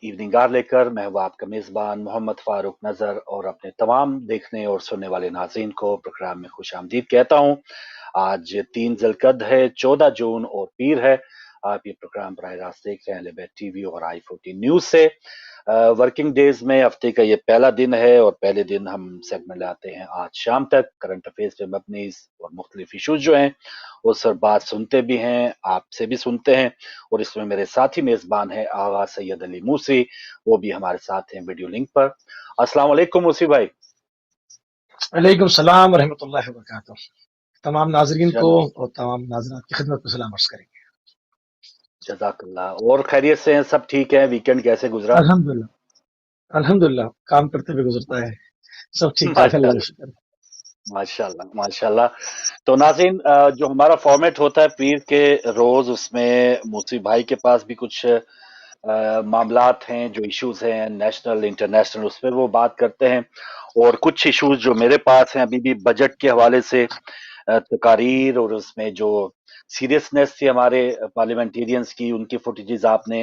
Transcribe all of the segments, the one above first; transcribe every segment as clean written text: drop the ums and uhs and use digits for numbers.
Evening लेकर मैं हूं आपका मेजबान मोहम्मद फारूक नजर और अपने तमाम देखने और सुनने वाले नाज़रीन को प्रोग्राम में खुशामदीद कहता हूं। आज 3 ज़िलक़द है, 14 जून और पीर है। आप ये प्रोग्राम बराह रास्त देख रहे हैं लिबर्टी टीवी और i14 न्यूज से। वर्किंग डेज में हफ्ते का ये पहला दिन है और पहले दिन हम सेगमेंट लाते हैं आज शाम तक करंट अफेयर्स पे मबनी और मुख्तलिफ इशूज जो हैं उस पर बात सुनते भी हैं, आपसे भी सुनते हैं। और इसमें मेरे साथी मेजबान है आगा सैयद अली मूसी, वो भी हमारे साथ हैं वीडियो लिंक पर। अस्सलाम वालेकुम मूसी भाई। वालेकुम सलाम रहमतुल्लाहि व बरकातहू। तमाम नाजरीन को चलो, और तमाम नाजरात की खिदमत में सलाम अर्ज करेंगे। जज़ाकल्लाह। और खैरियत से हैं, सब ठीक है? वीकेंड कैसे गुजरा? अल्हम्दुलिल्लाह अल्हम्दुलिल्लाह, काम करते हुए गुजरता है, सब ठीक ठाक है, अल्लाह का माशाल्लाह, शुक्र है। माशाल्लाह, माशाल्लाह। तो नाज़रीन, जो हमारा फॉर्मेट होता है पीर के रोज, उसमें मूसी भाई के पास भी कुछ मामलात हैं, जो इश्यूज हैं नेशनल इंटरनेशनल, उस पर वो बात करते हैं। और कुछ इश्यूज जो मेरे पास हैं अभी भी बजट के हवाले से, तकारीर और उसमें जो सीरियसनेस थी हमारे पार्लियामेंटेरियंस की, उनकी फुटेजेस आपने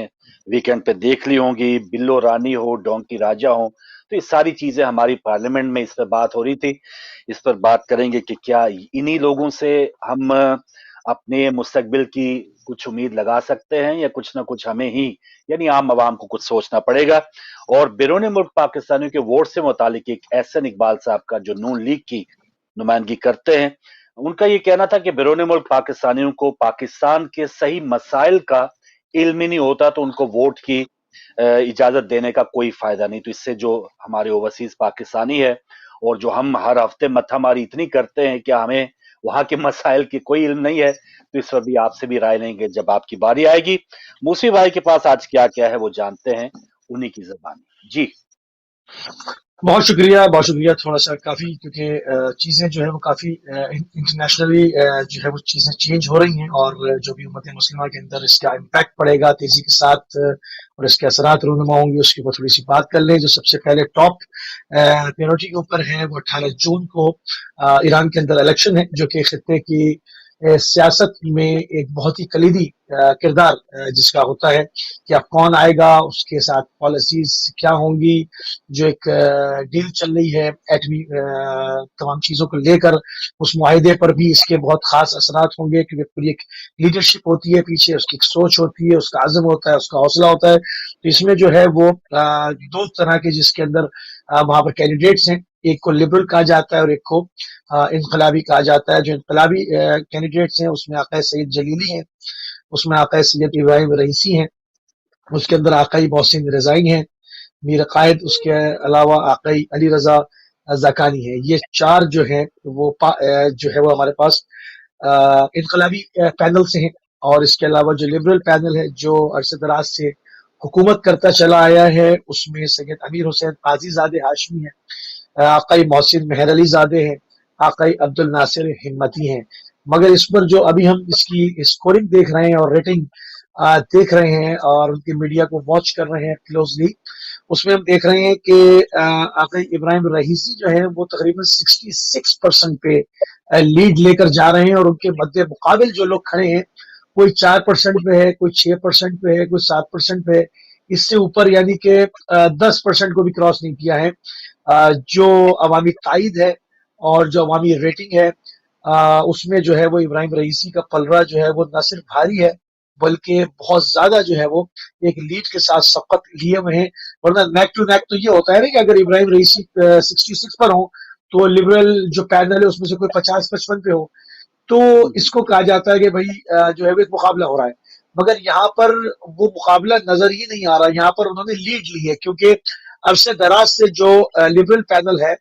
वीकेंड पे देख ली होंगी। बिल्लो रानी हो, डोंकी राजा हो, तो ये सारी चीजें हमारी पार्लियामेंट में इस पर बात हो रही थी। इस पर बात करेंगे कि क्या इन्हीं लोगों से हम अपने मुस्तकबिल की कुछ उम्मीद लगा सकते हैं, या कुछ ना कुछ हमें ही यानी आम आवाम को कुछ सोचना पड़ेगा। और बैरून मुल्क पाकिस्तानियों के वोट से मुतालिक एक एहसन इकबाल साहब का, जो नून लीग की नुमाइंदगी करते हैं, उनका ये कहना था कि बैरून मुल्क पाकिस्तानियों को पाकिस्तान के सही मसाइल का इल्म ही नहीं होता, तो उनको वोट की इजाजत देने का कोई फायदा नहीं। तो इससे जो हमारे ओवरसीज पाकिस्तानी है और जो हम हर हफ्ते मत्थामारी इतनी करते हैं कि हमें वहां के मसाइल की कोई इल्म नहीं है, तो इस पर भी आपसे भी राय लेंगे जब आपकी बारी आएगी। मूसी भाई के पास आज क्या क्या है वो जानते हैं उन्हीं की जबानी। जी। बहुत शुक्रिया, बहुत शुक्रिया। थोड़ा सा काफी, क्योंकि चीजें जो है वो काफी इंटरनेशनली जो है वो चीजें चेंज हो रही हैं, और जो भी उम्मत मुस्लिमा के अंदर इसका इम्पैक्ट पड़ेगा तेजी के साथ, और इसके असरात रूनुमा होंगे, उसके ऊपर थोड़ी सी बात कर लें। जो सबसे पहले टॉप प्रायोरिटी के ऊपर है वो 18 जून को ईरान के अंदर इलेक्शन है, जो कि खित्ते की सियासत में एक बहुत ही कलीदी किरदार जिसका होता है कि अब कौन आएगा, उसके साथ पॉलिसीज क्या होंगी। जो एक डील चल रही है एटमी तमाम चीजों को लेकर, उस मुआहिदे पर भी इसके बहुत खास असरात होंगे, क्योंकि पूरी एक लीडरशिप होती है पीछे, उसकी एक सोच होती है, उसका आज़म होता है, उसका हौसला होता है। तो इसमें जो है वो दो तरह के जिसके अंदर वहां पर कैंडिडेट्स हैं, एक को लिबरल कहा जाता है और एक को इनकलाबी कहा जाता है। जो इनकलाबी कैंडिडेट्स हैं उसमें आकाए सैयद जलीली हैं, उसमें आकाए सैयद इब्राहिम रईसी हैं, उसके अंदर आकाई मोहसिन रजाई हैं, मीर कायद, उसके अलावा आकाई अली रजा जकानी है। ये चार जो है वो जो है वो हमारे पास इनकलाबी पैनल से हैं। और इसके अलावा जो लिबरल पैनल है, जो अरसे दराज से हुकूमत करता चला आया है, उसमें सैयद अमीर हुसैन काजी ज़ादे हाशमी है, आकाई मोहसिन मेहर अली ज़ादे हैं, आकाई अब्दुल नासिर हिम्मती हैं। मगर इस पर जो अभी हम इसकी स्कोरिंग देख रहे हैं और रेटिंग देख रहे हैं और उनकी मीडिया को वॉच कर रहे हैं क्लोजली, उसमें हम देख रहे हैं कि आकाई इब्राहिम रईसी जो है वो तकरीबन 66% पे लीड लेकर जा रहे हैं, और उनके मध्य मुकाबिल जो लोग खड़े हैं, कोई 4% पे है, कोई 6% पे है, कोई 7% पे है। इससे ऊपर यानी कि 10% को भी क्रॉस नहीं किया है। जो अवामी ताइद है और जो अवामी रेटिंग है, उसमें जो है वो इब्राहिम रईसी का पलड़ा जो है वो न सिर्फ भारी है, बल्कि बहुत ज्यादा जो है वो एक लीड के साथ सबकत लिए हुए हैं। वरना नेक टू नेक तो ये होता है ना कि अगर इब्राहिम रईसी 66 पर हो, तो लिबरल जो पैनल है उसमें से कोई 50-55 पे हो, तो इसको कहा जाता है कि भाई जो है वो एक मुकाबला हो रहा है। मगर यहाँ पर वो मुकाबला नजर ही नहीं आ रहा। यहाँ पर उन्होंने लीड ली है, क्योंकि अरसे दराज से जो लिबरल पैनल है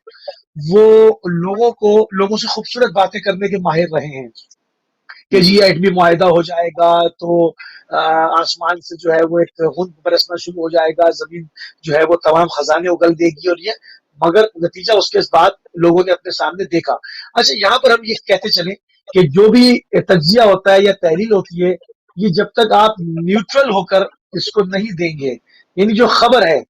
वो लोगों से खूबसूरत बातें करने के माहिर रहे हैं कि जी एटमी मुआहिदा हो जाएगा तो आसमान से जो है वो एक खून बरसना शुरू हो जाएगा, जमीन जो है वो तमाम खजाने उगल देगी, और ये मगर नतीजा उसके बाद लोगों ने अपने सामने देखा। अच्छा, यहाँ पर हम ये कहते चले कि जो भी तज्जिया होता है या तहरील होती है, ये जब तक आप न्यूट्रल होकर इसको नहीं देंगे, यानी जो खबर है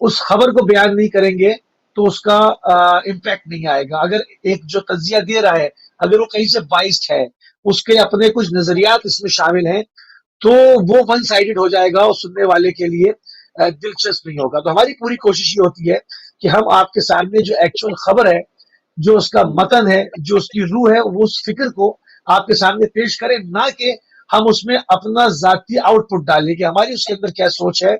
उस खबर को बयान नहीं करेंगे, तो उसका इम्पैक्ट नहीं आएगा। अगर एक जो तज्जिया दे रहा है, अगर वो कहीं से बाइस्ड है, उसके अपने कुछ नजरियात इसमें शामिल हैं, तो वो वन साइडेड हो जाएगा और सुनने वाले के लिए دلچسپ نہیں ہوگا. تو ہماری پوری کوشش یہ ہوتی ہے کہ ہم آپ کے سامنے جو ایکچوئل خبر ہے، جو اس کا متن ہے، جو اس کی روح ہے، وہ اس فکر کو آپ کے سامنے پیش کریں، نہ کہ ہم اس میں اپنا ذاتی آؤٹ پٹ ڈالیں کہ ہماری اس کے اندر کیا سوچ ہے.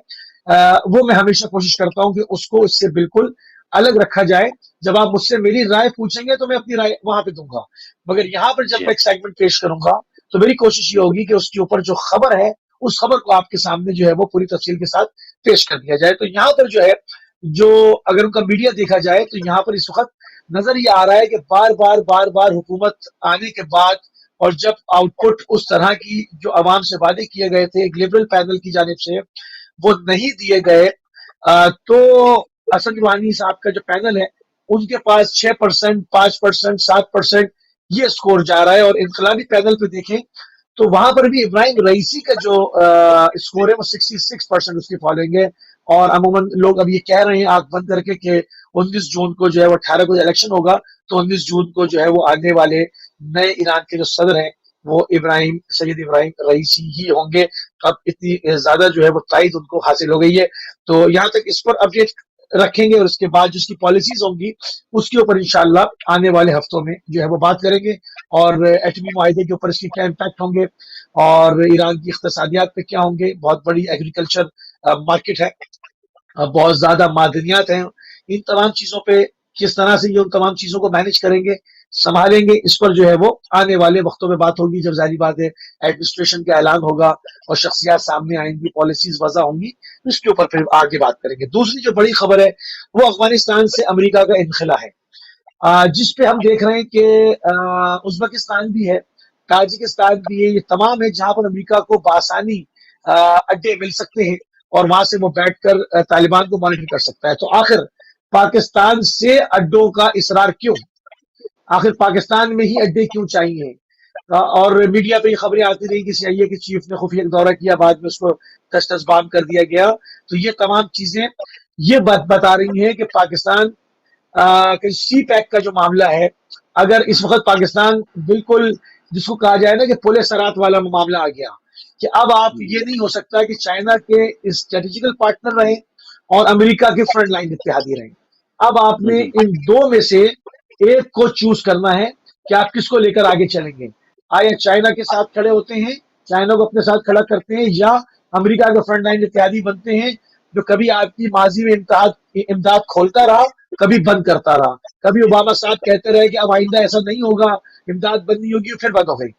وہ میں ہمیشہ کوشش کرتا ہوں کہ اس کو اس سے بالکل الگ رکھا جائے. جب آپ مجھ سے میری رائے پوچھیں گے تو میں اپنی رائے وہاں پہ دوں گا، مگر یہاں پر جب جی میں ایک سیگمنٹ پیش کروں گا تو میری کوشش یہ ہوگی کہ اس کے اوپر جو خبر ہے اس خبر کو آپ کے سامنے جو ہے وہ پوری تفصیل کے ساتھ پیش کر دیا جائے. تو یہاں پر جو ہے، جو اگر ان کا میڈیا دیکھا جائے تو یہاں پر اس وقت نظر یہ آ رہا ہے کہ بار بار حکومت آنے کے بعد اور جب آؤٹ پٹ اس طرح کی جو عوام سے وعدے کیے گئے تھے ایک لبرل پینل کی جانب سے وہ نہیں دیے گئے، تو حسن روحانی صاحب کا جو پینل ہے ان کے پاس 6%، 5%، 7% یہ اسکور جا رہا ہے. اور انقلابی پینل پہ دیکھیں تو وہاں پر بھی ابراہیم رئیسی کا جو اسکور ہے وہ 66% اس کی فالوئنگ ہے. اور عموماً لوگ اب یہ کہہ رہے ہیں آنکھ بند کر کے کہ 19 جون کو جو ہے وہ 18 کو الیکشن ہوگا تو 19 جون کو جو ہے وہ آنے والے نئے ایران کے جو صدر ہیں وہ سید ابراہیم رئیسی ہی ہوں گے. اب اتنی زیادہ جو ہے وہ تائید ان کو حاصل ہو گئی ہے. تو یہاں تک اس پر اپڈیٹ رکھیں گے اور اس کے بعد جس کی پالیسیز ہوں گی اس کے اوپر انشاءاللہ آنے والے ہفتوں میں جو ہے وہ بات کریں گے. اور ایٹمی معاہدے کے اوپر اس کی کیا امپیکٹ ہوں گے اور ایران کی اقتصادیات پہ کیا ہوں گے. بہت بڑی ایگریکلچر مارکیٹ ہے، بہت زیادہ معدنیات ہیں، ان تمام چیزوں پہ کس طرح سے یہ ان تمام چیزوں کو مینج کریں گے، سنبھالیں گے، اس پر جو ہے وہ آنے والے وقتوں میں بات ہوگی. جب ظاہری بات ہے ایڈمنسٹریشن کا اعلان ہوگا اور شخصیات سامنے آئیں گی، پالیسیز وضع ہوں گی، اس کے اوپر پھر آگے بات کریں گے. دوسری جو بڑی خبر ہے وہ افغانستان سے امریکہ کا انخلا ہے، جس پہ ہم دیکھ رہے ہیں کہ ازبکستان بھی ہے، تاجکستان بھی ہے، یہ تمام ہے جہاں پر امریکہ کو بآسانی اڈے مل سکتے ہیں اور وہاں سے وہ بیٹھ کر طالبان کو مانیٹر کر سکتا ہے. تو آخر پاکستان سے اڈوں کا اصرار کیوں؟ آخر پاکستان میں ہی اڈے کیوں چاہیے؟ اور میڈیا پہ یہ خبریں آتی رہی کہ سی آئی اے کے چیف نے خفیہ دورہ کیا، بعد میں اس کو ٹس ٹس بام کر دیا گیا. تو یہ تمام چیزیں یہ بات بتا رہی ہیں کہ پاکستان سی پیک کا جو معاملہ ہے، اگر اس وقت پاکستان بالکل جس کو کہا جائے نا کہ پولے سرات والا معاملہ آ گیا کہ اب آپ یہ نہیں ہو سکتا کہ چائنا کے اسٹریٹجیکل پارٹنر رہیں اور امریکہ کے فرنٹ لائن اتحادی رہیں. اب آپ نے ان دو میں سے ایک کو چوز کرنا ہے کہ آپ کس کو لے کر آگے چلیں گے. آیا چائنا کے ساتھ کھڑے ہوتے ہیں، چائنا کو اپنے ساتھ کھڑا کرتے ہیں، یا امریکہ کا فرنٹ لائن اتحادی بنتے ہیں جو کبھی آپ کی ماضی میں امداد کھولتا رہا، کبھی بند کرتا رہا. کبھی اوباما صاحب کہتے رہے کہ اب آئندہ ایسا نہیں ہوگا، امداد بند نہیں ہوگی، پھر بند ہو گئی.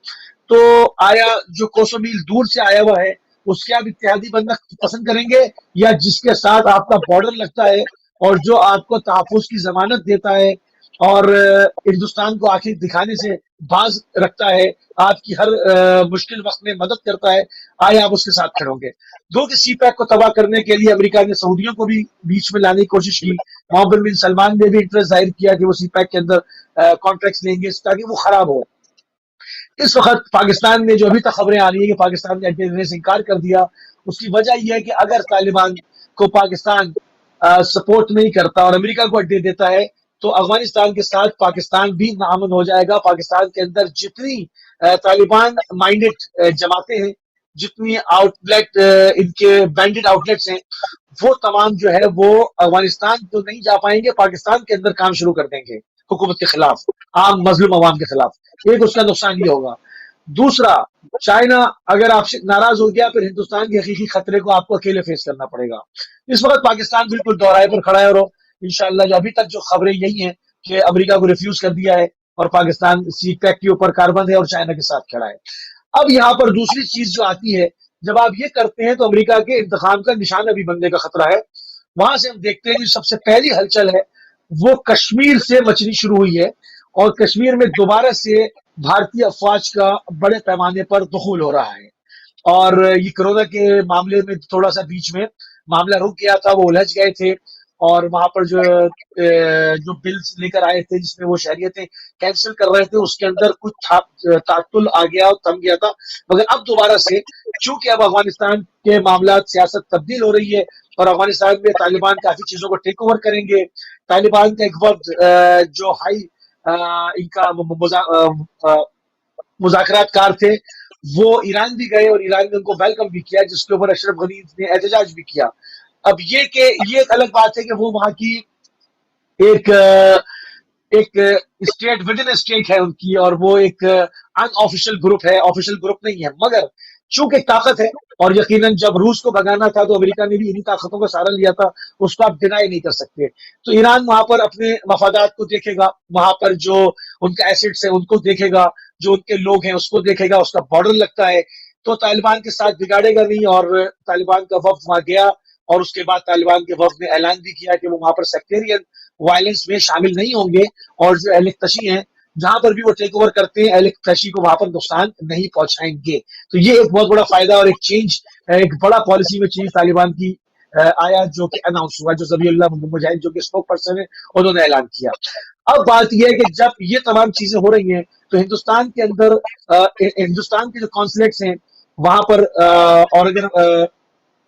تو آیا جو کوسوں میل دور سے آیا ہوا ہے اس کے آپ اتحادی بننا پسند کریں گے، یا جس کے ساتھ آپ کا بارڈر لگتا ہے اور جو آپ کو تحفظ کی ضمانت دیتا ہے اور ہندوستان کو آخر دکھانے سے باز رکھتا ہے، آپ کی ہر مشکل وقت میں مدد کرتا ہے، آیا آپ اس کے ساتھ کھڑے ہوں گے؟ دو کہ سی پیک کو تباہ کرنے کے لیے امریکہ نے سعودیوں کو بھی بیچ میں لانے کی کوشش کی. محمد بن سلمان نے بھی انٹرسٹ ظاہر کیا کہ وہ سی پیک کے اندر کانٹریکٹس لیں گے تاکہ وہ خراب ہو. اس وقت پاکستان میں جو ابھی تک خبریں آ رہی ہیں کہ پاکستان نے اڈے دینے سے انکار کر دیا، اس کی وجہ یہ ہے کہ اگر طالبان کو پاکستان سپورٹ نہیں کرتا اور امریکہ کو اڈے دیتا ہے تو افغانستان کے ساتھ پاکستان بھی نامن ہو جائے گا. پاکستان کے اندر جتنی طالبان مائنڈڈ جماعتیں ہیں، جتنی آؤٹ لیٹ ان کے بینڈڈ آؤٹ لیٹس ہیں، وہ تمام جو ہے وہ افغانستان تو نہیں جا پائیں گے، پاکستان کے اندر کام شروع کر دیں گے حکومت کے خلاف، عام مظلوم عوام کے خلاف. ایک اس کا نقصان یہ ہوگا. دوسرا، چائنا اگر آپ سے ناراض ہو گیا پھر ہندوستان کے حقیقی خطرے کو آپ کو اکیلے فیس کرنا پڑے گا. اس وقت پاکستان بالکل دوراہے پر کھڑا ہے اور انشاءاللہ جو ابھی تک جو خبریں یہی ہیں کہ امریکہ کو ریفیوز کر دیا ہے اور پاکستان سی پیک کے اوپر کاربند ہے اور چائنا کے ساتھ کھڑا ہے. اب یہاں پر دوسری چیز جو آتی ہے، جب آپ یہ کرتے ہیں تو امریکہ کے انتخاب کا نشانہ بھی بننے کا خطرہ ہے. وہاں سے ہم دیکھتے ہیں کہ سب سے پہلی ہلچل ہے وہ کشمیر سے مچنی شروع ہوئی ہے اور کشمیر میں دوبارہ سے بھارتی افواج کا بڑے پیمانے پر دخول ہو رہا ہے. اور یہ کرونا کے معاملے میں تھوڑا سا بیچ میں معاملہ رک گیا تھا، وہ الجھ گئے تھے اور وہاں پر جو بلز لے کر آئے تھے جس میں وہ شہریتیں کینسل کر رہے تھے، اس کے اندر کچھ تعطل آ گیا اور تھم گیا تھا. مگر اب دوبارہ سے چونکہ اب افغانستان کے معاملات سیاست تبدیل ہو رہی ہے اور افغانستان میں طالبان کافی چیزوں کو ٹیک اوور کریں گے. طالبان کا ایک وقت جو ہائی ان کا مذاکرات کار تھے وہ ایران بھی گئے اور ایران نے ان کو ویلکم بھی کیا، جس کے اوپر اشرف غنی نے احتجاج بھی کیا. اب یہ ایک الگ بات ہے کہ وہ وہاں کی ایک ایک اسٹیٹ ود ان اسٹیٹ ہے ان کی، اور وہ ایک ان آفیشیل گروپ ہے، آفیشیل گروپ نہیں ہے، مگر چونکہ طاقت ہے، اور یقیناً جب روس کو بھگانا تھا تو امریکہ نے بھی انہی طاقتوں کا سہارا لیا تھا، اس کو آپ ڈینائی نہیں کر سکتے. تو ایران وہاں پر اپنے مفادات کو دیکھے گا، وہاں پر جو ان کا ایسٹس ہے ان کو دیکھے گا، جو ان کے لوگ ہیں اس کو دیکھے گا، اس کا بارڈر لگتا ہے، تو طالبان کے ساتھ بگاڑے گا نہیں. اور طالبان کا وفد وہاں گیا، اور اس کے بعد طالبان کے وفد نے اعلان بھی کیا کہ وہ وہاں پر سیکٹیرین وائلنس میں شامل نہیں ہوں گے، اور جو اہل تشیع ہیں جہاں پر بھی وہ ٹیک اوور کرتے ہیں اہل تشیع کو وہاں پر نقصان نہیں پہنچائیں گے. تو یہ ایک بہت بڑا فائدہ اور ایک چینج، ایک بڑا پالیسی میں چینج طالبان کی آیا، جو کہ اناؤنس ہوا، جو ذبیح اللہ مجاہد جو کہ اسپوک پرسن ہے انہوں نے اعلان کیا. اب بات یہ ہے کہ جب یہ تمام چیزیں ہو رہی ہیں تو ہندوستان کے اندر ہندوستان کے جو کانسلیٹس ہیں وہاں پر اور اگر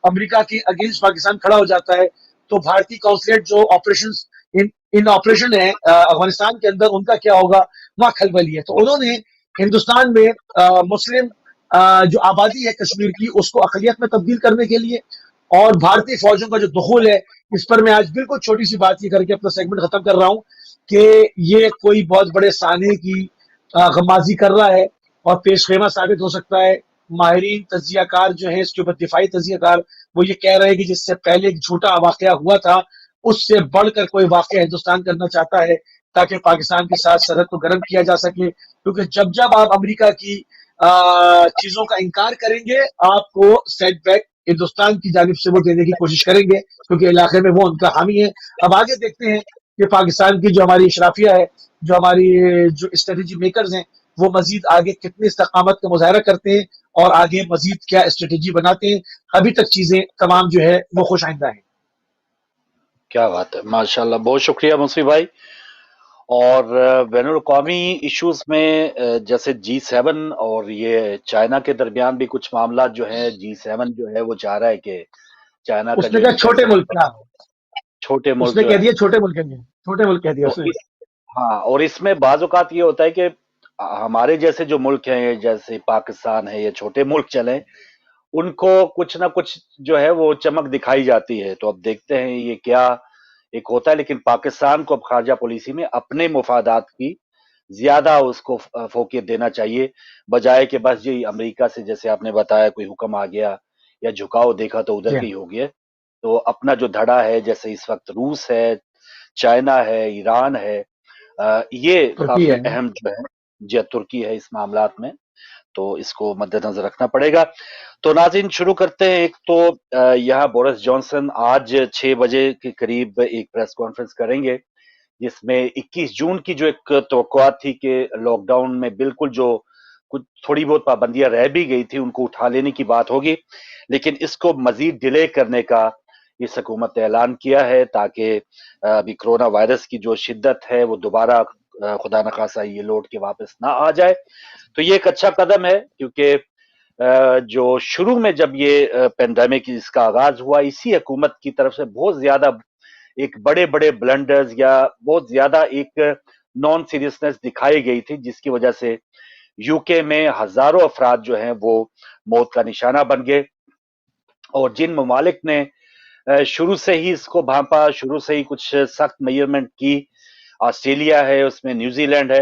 امریکہ کے اگینسٹ پاکستان کھڑا ہو جاتا ہے تو بھارتی کانسلیٹ جو آپریشن ان آپریشن ہے افغانستان کے اندر، ان کا کیا ہوگا؟ وہاں کھلبلی ہے. تو انہوں نے ہندوستان میں مسلم جو آبادی ہے کشمیر کی اس کو اقلیت میں تبدیل کرنے کے لیے، اور بھارتی فوجوں کا جو دخول ہے اس پر میں آج بالکل چھوٹی سی بات یہ کر کے اپنا سیگمنٹ ختم کر رہا ہوں کہ یہ کوئی بہت بڑے سانے کی غمازی کر رہا ہے اور پیش خیمہ ثابت ہو سکتا ہے. ماہرین تجزیہ کار جو ہیں اس کے اوپر دفاعی تجزیہ کار وہ یہ کہہ رہے ہیں کہ جس سے پہلے ایک جھوٹا واقعہ ہوا تھا اس سے بڑھ کر کوئی واقعہ ہندوستان کرنا چاہتا ہے تاکہ پاکستان کے ساتھ سرحد کو گرم کیا جا سکے. کیونکہ جب آپ امریکہ کی چیزوں کا انکار کریں گے آپ کو سیٹ بیک ہندوستان کی جانب سے وہ دینے کی کوشش کریں گے، کیونکہ علاقے میں وہ ان کا حامی ہے. اب آگے دیکھتے ہیں کہ پاکستان کی جو ہماری اشرافیہ ہے، جو ہماری جو اسٹریٹجی میکرز ہیں، وہ مزید آگے کتنی استقامت کا مظاہرہ کرتے ہیں اور آگے مزید کیا اسٹریٹجی بناتے ہیں. ابھی تک چیزیں تمام جو ہے وہ خوش آئندہ ہیں. کیا بات ہے، ماشاء اللہ، بہت شکریہ مصری بھائی. اور بین الاقوامی ایشوز میں جیسے G7 اور یہ چائنا کے درمیان بھی کچھ معاملات جو ہیں، G7 جو ہے وہ چاہ رہا ہے کہ چائنا کا اس جو نے کہا چھوٹے انفلوئنس ملک کا، چھوٹے اس ملک نے جو کہہ ہے، دیا چھوٹے ملک ہیں، چھوٹے ملک کہہ دیا تو اس نے. ہاں، اور اس میں بعض اوقات یہ ہوتا ہے کہ ہمارے جیسے جو ملک ہیں جیسے پاکستان ہے یا چھوٹے ملک چلیں، ان کو کچھ نہ کچھ جو ہے وہ چمک دکھائی جاتی ہے. تو اب دیکھتے ہیں یہ کیا ایک ہوتا ہے. لیکن پاکستان کو اب خارجہ پالیسی میں اپنے مفادات کی زیادہ اس کو فوقیت دینا چاہیے، بجائے کہ بس جی امریکہ سے جیسے آپ نے بتایا کوئی حکم آ گیا یا جھکاؤ دیکھا تو ادھر جی کے ہی ہو گیا. تو اپنا جو دھڑا ہے جیسے اس وقت روس ہے، چائنا ہے، ایران ہے، یہ ترکی کافی ہے. اہم جو ہے، جی ترکی ہے اس معاملات میں، تو اس کو مد نظر رکھنا پڑے گا. تو ناظرین شروع کرتے ہیں. ایک تو یہاں بورس جانسن آج 6 بجے کے قریب ایک پریس کانفرنس کریں گے جس میں 21 جون کی جو ایک توقعات تھی کہ لاک ڈاؤن میں بالکل جو کچھ تھوڑی بہت پابندیاں رہ بھی گئی تھی ان کو اٹھا لینے کی بات ہوگی، لیکن اس کو مزید ڈیلے کرنے کا اس حکومت نے اعلان کیا ہے تاکہ ابھی کرونا وائرس کی جو شدت ہے وہ دوبارہ خدا نخواستہ یہ لوٹ کے واپس نہ آ جائے. تو یہ ایک اچھا قدم ہے کیونکہ جو شروع میں جب یہ پینڈیمک اس کا آغاز ہوا اسی حکومت کی طرف سے بہت زیادہ ایک بڑے بڑے بلنڈرز یا بہت زیادہ ایک نان سیریسنس دکھائی گئی تھی جس کی وجہ سے یو کے میں ہزاروں افراد جو ہیں وہ موت کا نشانہ بن گئے. اور جن ممالک نے شروع سے ہی اس کو بھانپا، شروع سے ہی کچھ سخت میئرمنٹ کی، آسٹریلیا ہے، اس میں نیوزی لینڈ ہے،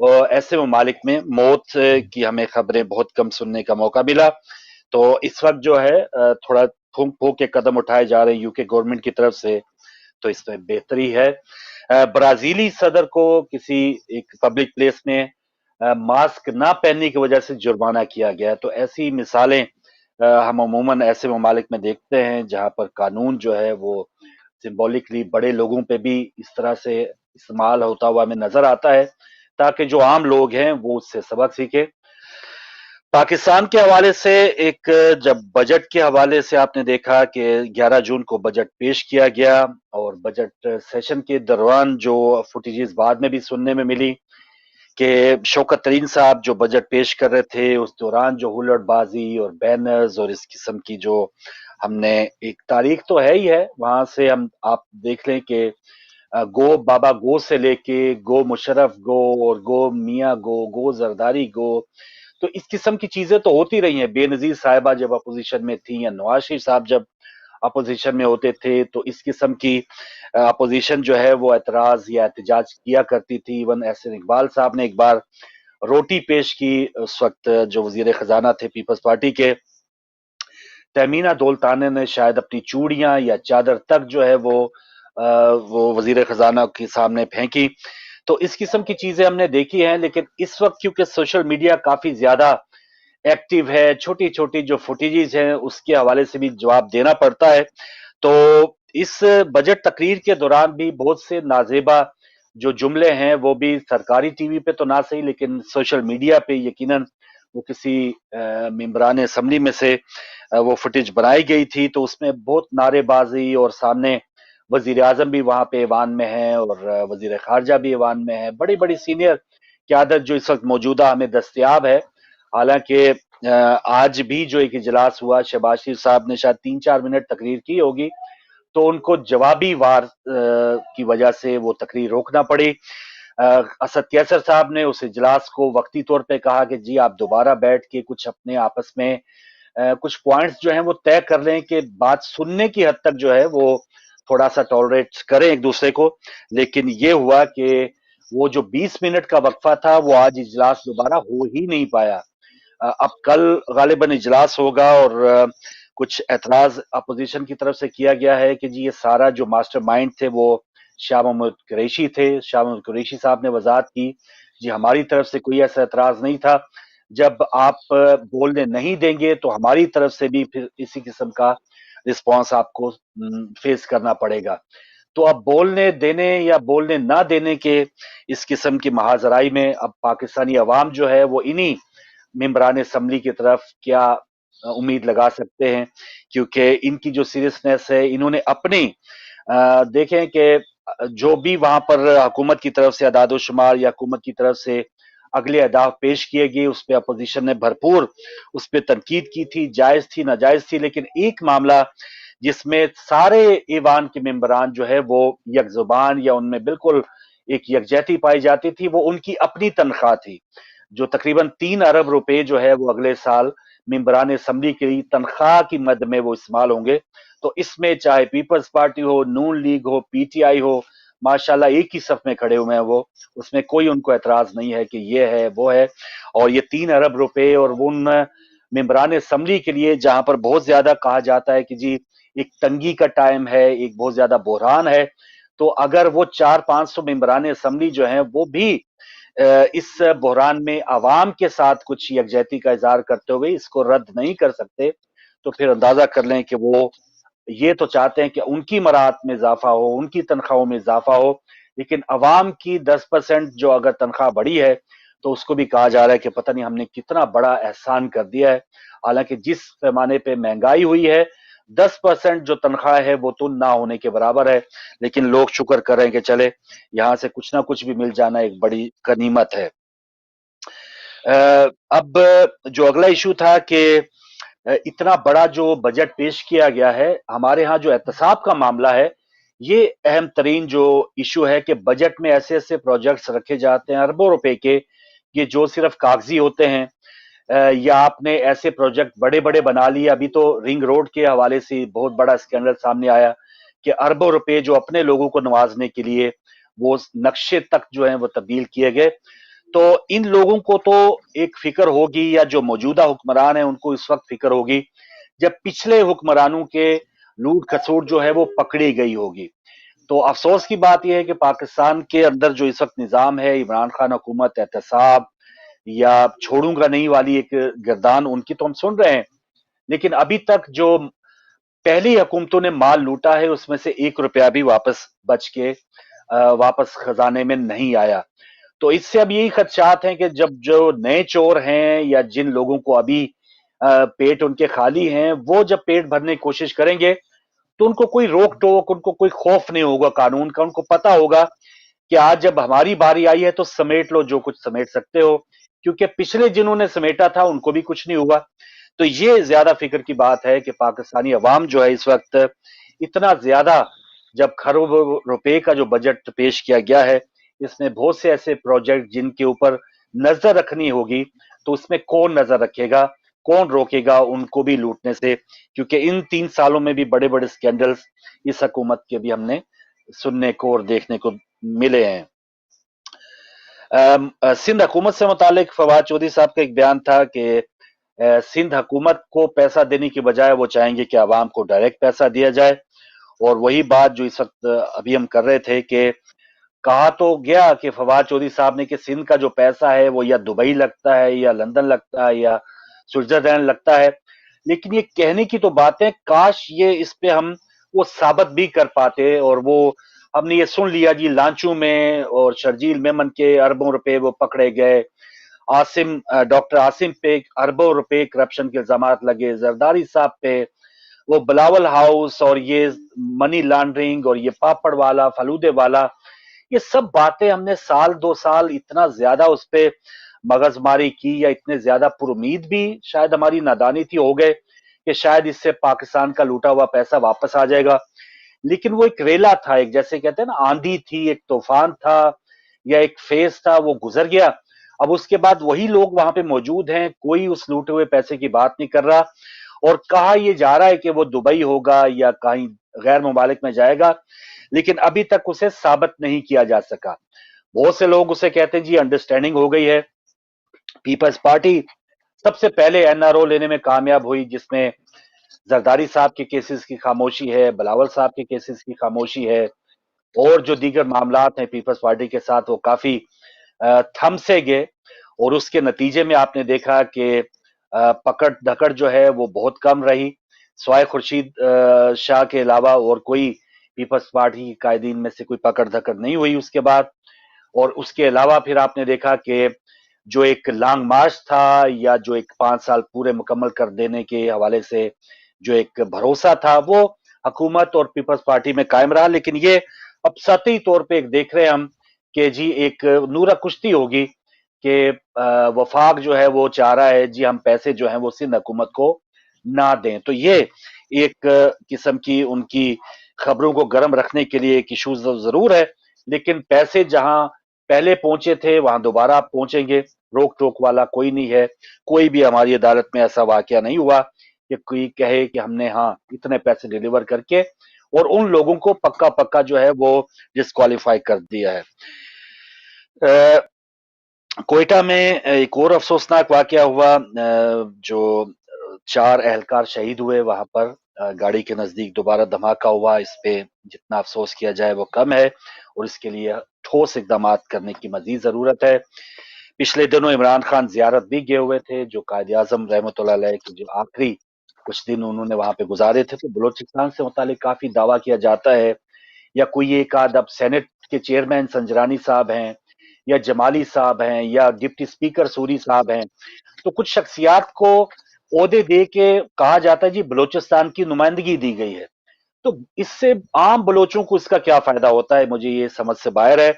اور ایسے ممالک میں موت کی ہمیں خبریں بہت کم سننے کا موقع ملا. تو اس وقت جو ہے تھوڑا پھونک پھونک کے قدم اٹھائے جا رہے ہیں یو کے گورنمنٹ کی طرف سے، تو اس میں بہتری ہے. برازیلی صدر کو کسی ایک پبلک پلیس میں ماسک نہ پہننے کی وجہ سے جرمانہ کیا گیا. تو ایسی مثالیں ہم عموماً ایسے ممالک میں دیکھتے ہیں جہاں پر قانون جو ہے وہ سمبولکلی بڑے لوگوں پہ بھی اس طرح سے استعمال ہوتا ہوا ہمیں نظر آتا ہے تاکہ جو عام لوگ ہیں وہ اس سے سبق سیکھیں. پاکستان کے حوالے سے ایک جب بجٹ کے حوالے سے آپ نے دیکھا کہ 11 جون کو بجٹ پیش کیا گیا اور بجٹ سیشن کے دوران جو فوٹیجز بعد میں بھی سننے میں ملی کہ شوکت ترین صاحب جو بجٹ پیش کر رہے تھے اس دوران جو ہلڑ بازی اور بینرز اور اس قسم کی جو ہم نے ایک تاریخ تو ہے ہی ہے وہاں سے ہم آپ دیکھ لیں کہ گو بابا گو سے لے کے گو مشرف گو اور گو میاں گو گو زرداری گو، تو اس قسم کی چیزیں تو ہوتی رہی ہیں. بے نظیر صاحبہ جب اپوزیشن میں تھیں یا نواز شریف صاحب جب अपोजिशन में होते थे तो इस किस्म की अपोजिशन जो है वो एतराज या एहतजाज किया करती थी। इवन एहसन इकबाल साहब ने एक बार रोटी पेश की, उस वक्त जो वजीर खजाना थे पीपल्स पार्टी के, तहमीना दोलताने ने शायद अपनी चूड़ियां या चादर तक जो है वो वजीर खजाना के सामने फेंकी। तो इस किस्म की चीजें हमने देखी हैं, लेकिन इस वक्त क्योंकि सोशल मीडिया काफी ज्यादा एक्टिव है, छोटी छोटी जो फुटेजेस हैं उसके हवाले से भी जवाब देना पड़ता है। तो इस बजट तकरीर के दौरान भी बहुत से नाजेबा जो जुमले हैं वो भी सरकारी टीवी पे तो ना सही, लेकिन सोशल मीडिया पे यकीनन वो किसी मेंबरान असम्बली में से वो फुटेज बनाई गई थी। तो उसमें बहुत नारेबाजी, और सामने वजीर आजम भी वहां पे ऐवान में है और वजीर खारजा भी ऐवान में है, बड़ी बड़ी सीनियर क्यादत जो इस वक्त मौजूदा हमें दस्तयाब है। हालांकि आज भी जो एक इजलास हुआ, शहबाज शरीफ साहब ने शायद 3-4 मिनट तकरीर की होगी, तो उनको जवाबी वार की वजह से वो तकरीर रोकना पड़ी। असद कैसर साहब ने उस इजलास को वक्ती तौर पे कहा कि जी आप दोबारा बैठ के कुछ अपने आपस में कुछ पॉइंट्स जो हैं वो तय कर लें कि बात सुनने की हद तक जो है वो थोड़ा सा टॉलरेट करें एक दूसरे को। लेकिन ये हुआ कि वो जो 20 मिनट का वक्फा था वो आज इजलास दोबारा हो ही नहीं पाया। अब कल गालिबन इजलास होगा और कुछ एतराज अपोजिशन की तरफ से किया गया है कि जी ये सारा जो मास्टरमाइंड थे वो शाह महमूद कुरैशी थे। शाह महमूद कुरैशी साहब ने वजाहत की, जी हमारी तरफ से कोई ऐसा एतराज नहीं था, जब आप बोलने नहीं देंगे तो हमारी तरफ से भी फिर इसी किस्म का रिस्पॉन्स आपको फेस करना पड़ेगा। तो अब बोलने देने या बोलने ना देने के इस किस्म की महाजराई में अब पाकिस्तानी अवाम जो है वो इन्हीं मेंबरान असम्बली की तरफ क्या उम्मीद लगा सकते हैं, क्योंकि इनकी जो सीरियसनेस है, इन्होंने अपनी देखें कि जो भी वहां पर हुकूमत की तरफ से अदाद शुमार या हुकूमत की तरफ से अगले अहदाफ पेश किए गए, उस पर अपोजिशन ने भरपूर उस पर तनकीद की थी, जायज थी नाजायज थी। लेकिन एक मामला जिसमें सारे ईवान के मेंबरान जो है वो यकजुबान या उनमें बिल्कुल एक यकजहती पाई जाती थी, वो उनकी अपनी तनख्वाह थी, जो तकरीबन 3 अरब रुपए जो है वो अगले साल मेंबरान असम्बली की तनख्वाह की मद में वो इस्तेमाल होंगे। तो इसमें चाहे पीपल्स पार्टी हो, नून लीग हो, पीटीआई हो, माशाल्लाह एक ही सफ में खड़े हुए हैं वो, उसमें कोई उनको एतराज नहीं है कि ये है वो है। और ये 3 अरब रुपए और उन मेंबरान असम्बली के लिए जहां पर बहुत ज्यादा कहा जाता है कि जी एक तंगी का टाइम है, एक बहुत ज्यादा बहरान है, तो अगर वो 400-500 मेंबरान असम्बली जो हैं वो भी इस बहरान में आवाम के साथ कुछ यकजहती का इजहार करते हुए इसको रद्द नहीं कर सकते, तो फिर अंदाजा कर लें कि वो ये तो चाहते हैं कि उनकी मराहत में इजाफा हो, उनकी तनख्वाहों में इजाफा हो, लेकिन अवाम की 10% जो अगर तनख्वाह बढ़ी है तो उसको भी कहा जा रहा है कि पता नहीं हमने कितना बड़ा एहसान कर दिया है। हालांकि जिस पैमाने पे महंगाई हुई है, 10% जो तनख्वाह है वो तो ना होने के बराबर है, लेकिन लोग शुक्र कर रहे हैं कि चले यहां से कुछ ना कुछ भी मिल जाना एक बड़ी गनीमत है। अब जो अगला इशू था कि इतना बड़ा जो बजट पेश किया गया है, हमारे यहाँ जो एहतसाब का मामला है, ये अहम तरीन जो इशू है कि बजट में ऐसे ऐसे प्रोजेक्ट्स रखे जाते हैं अरबों रुपए के, ये जो सिर्फ कागजी होते हैं, या आपने ऐसे प्रोजेक्ट बड़े बड़े बना लिए। अभी तो रिंग रोड के हवाले से बहुत बड़ा स्कैंडल सामने आया कि अरबों रुपए जो अपने लोगों को नवाजने के लिए वो नक्शे तक जो है वो तब्दील किए गए। तो इन लोगों को तो एक फिक्र होगी, या जो मौजूदा हुक्मरान है उनको इस वक्त फिक्र होगी जब पिछले हुक्मरानों के लूट खसोट जो है वो पकड़ी गई होगी। तो अफसोस की बात यह है कि पाकिस्तान के अंदर जो इस वक्त निजाम है, इमरान खान हुकूमत, एहतसाब या छोड़ूंगा नहीं वाली एक गिरदान उनकी तो हम सुन रहे हैं, लेकिन अभी तक जो पहली हुकूमतों ने माल लूटा है उसमें से 1 रुपया भी वापस बच के वापस खजाने में नहीं आया। तो इससे अब यही खदशात हैं कि जब जो नए चोर हैं या जिन लोगों को अभी पेट उनके खाली हैं, वो जब पेट भरने की कोशिश करेंगे तो उनको कोई रोक टोक, उनको कोई खौफ नहीं होगा कानून का। उनको पता होगा कि आज जब हमारी बारी आई है तो समेट लो जो कुछ समेट सकते हो, क्योंकि पिछले जिन्होंने समेटा था उनको भी कुछ नहीं हुआ। तो ये ज्यादा फिक्र की बात है कि पाकिस्तानी अवाम जो है इस वक्त इतना ज्यादा, जब खरबों रुपए का जो बजट पेश किया गया है, इसमें बहुत से ऐसे प्रोजेक्ट जिनके ऊपर नजर रखनी होगी, तो उसमें कौन नजर रखेगा, कौन रोकेगा उनको भी लूटने से, क्योंकि इन 3 सालों में भी बड़े बड़े स्कैंडल्स इस हुकूमत के भी हमने सुनने को और देखने को मिले हैं। सिंध हुकूमत से मुतालिक फवाद चौधरी साहब का एक बयान था कि सिंध हुकूमत को पैसा देने की बजाय वो चाहेंगे कि आवाम को डायरेक्ट पैसा दिया जाए, और वही बात जो इस वक्त अभी हम कर रहे थे कि कहा तो गया कि फवाद चौधरी साहब ने कि सिंध का जो पैसा है वो या दुबई लगता है या लंदन लगता है या स्विट्जरलैंड लगता है, लेकिन ये कहने की तो बातें, काश ये इस पे हम वो साबित भी कर पाते। और वो हमने ये सुन लिया जी, लांचू में और शर्जील मेमन के अरबों रुपए वो पकड़े गए, डॉक्टर आसिम पे अरबों रुपए करप्शन के इल्जाम लगे, जरदारी साहब पे वो बिलावल हाउस और ये मनी लॉन्ड्रिंग और ये पापड़ वाला फलूदे वाला, ये सब बातें हमने साल 2 साल इतना ज्यादा उस पे मगजमारी की, या इतने ज्यादा पुरुमीद भी शायद हमारी नादानी थी हो गए कि शायद इससे पाकिस्तान का लूटा हुआ पैसा वापस आ जाएगा। लेकिन वो एक रेला था, एक जैसे कहते हैं ना आंधी थी, एक तूफान था या एक फेज था, वो गुजर गया। अब उसके बाद वही लोग वहां पे मौजूद हैं, कोई उस लूटे हुए पैसे की बात नहीं कर रहा, और कहा ये जा रहा है कि वो दुबई होगा या कहीं गैर ममालिक में जाएगा, लेकिन अभी तक उसे साबित नहीं किया जा सका। बहुत से लोग उसे कहते हैं जी अंडरस्टैंडिंग हो गई है। पीपल्स पार्टी सबसे पहले एनआरओ लेने में कामयाब हुई, जिसमें जरदारी साहब के केसेस की खामोशी है, बिलावल साहब के केसेस की खामोशी है, और जो दीगर मामलात हैं पीपल्स पार्टी के साथ वो काफी थम से गए, और उसके नतीजे में आपने देखा कि पकड़ धकड़ जो है वो बहुत कम रही। स्वाय खुर्शीद शाह के अलावा और कोई पीपल्स पार्टी की कायदीन में से कोई पकड़ धकड़ नहीं हुई उसके बाद। और उसके अलावा फिर आपने देखा कि जो एक लॉन्ग मार्च था, या जो एक 5 साल पूरे मुकम्मल कर देने के हवाले से जो एक भरोसा था, वो हुकूमत और पीपल्स पार्टी में कायम रहा। लेकिन ये अब सतही तौर पे एक देख रहे हैं हम कि जी एक नूरा कुश्ती होगी कि वफाक जो है वो चाह रहा है जी हम पैसे जो हैं वो सिंध हुकूमत को ना दें। तो ये एक किस्म की उनकी खबरों को गर्म रखने के लिए एक इशू जरूर है, लेकिन पैसे जहां पहले पहुंचे थे वहां दोबारा पहुंचेंगे, रोक टोक वाला कोई नहीं है। कोई भी हमारी अदालत में ऐसा वाकया नहीं हुआ कि कोई कहे कि हमने हाँ इतने पैसे डिलीवर करके और उन लोगों को पक्का पक्का जो है वो डिस्क्वालीफाई कर दिया है। कोयटा में एक और अफसोसनाक वाकया हुआ, जो 4 एहलकार शहीद हुए वहां पर गाड़ी के नजदीक दोबारा धमाका हुआ। इस पे जितना अफसोस किया जाए वो कम है, और इसके लिए ठोस इकदाम करने की मजीद जरूरत है। पिछले दिनों इमरान खान जियारत भी गए हुए थे, जो कायद आजम रहमतुल्लाह अलैह के जो आखिरी कुछ दिन उन्होंने वहां पे गुजारे थे। तो बलोचिस्तान से मुतालिक काफी दावा किया जाता है, या कोई एक आध, अब सेनेट के चेयरमैन संजरानी साहब हैं, या जमाली साहब हैं, या डिप्टी स्पीकर सूरी साहब हैं, तो कुछ शख्सियात को ओहदे दे के कहा जाता है जी बलोचिस्तान की नुमाइंदगी दी गई है। तो इससे आम बलोचों को इसका क्या फायदा होता है, मुझे ये समझ से बाहर है।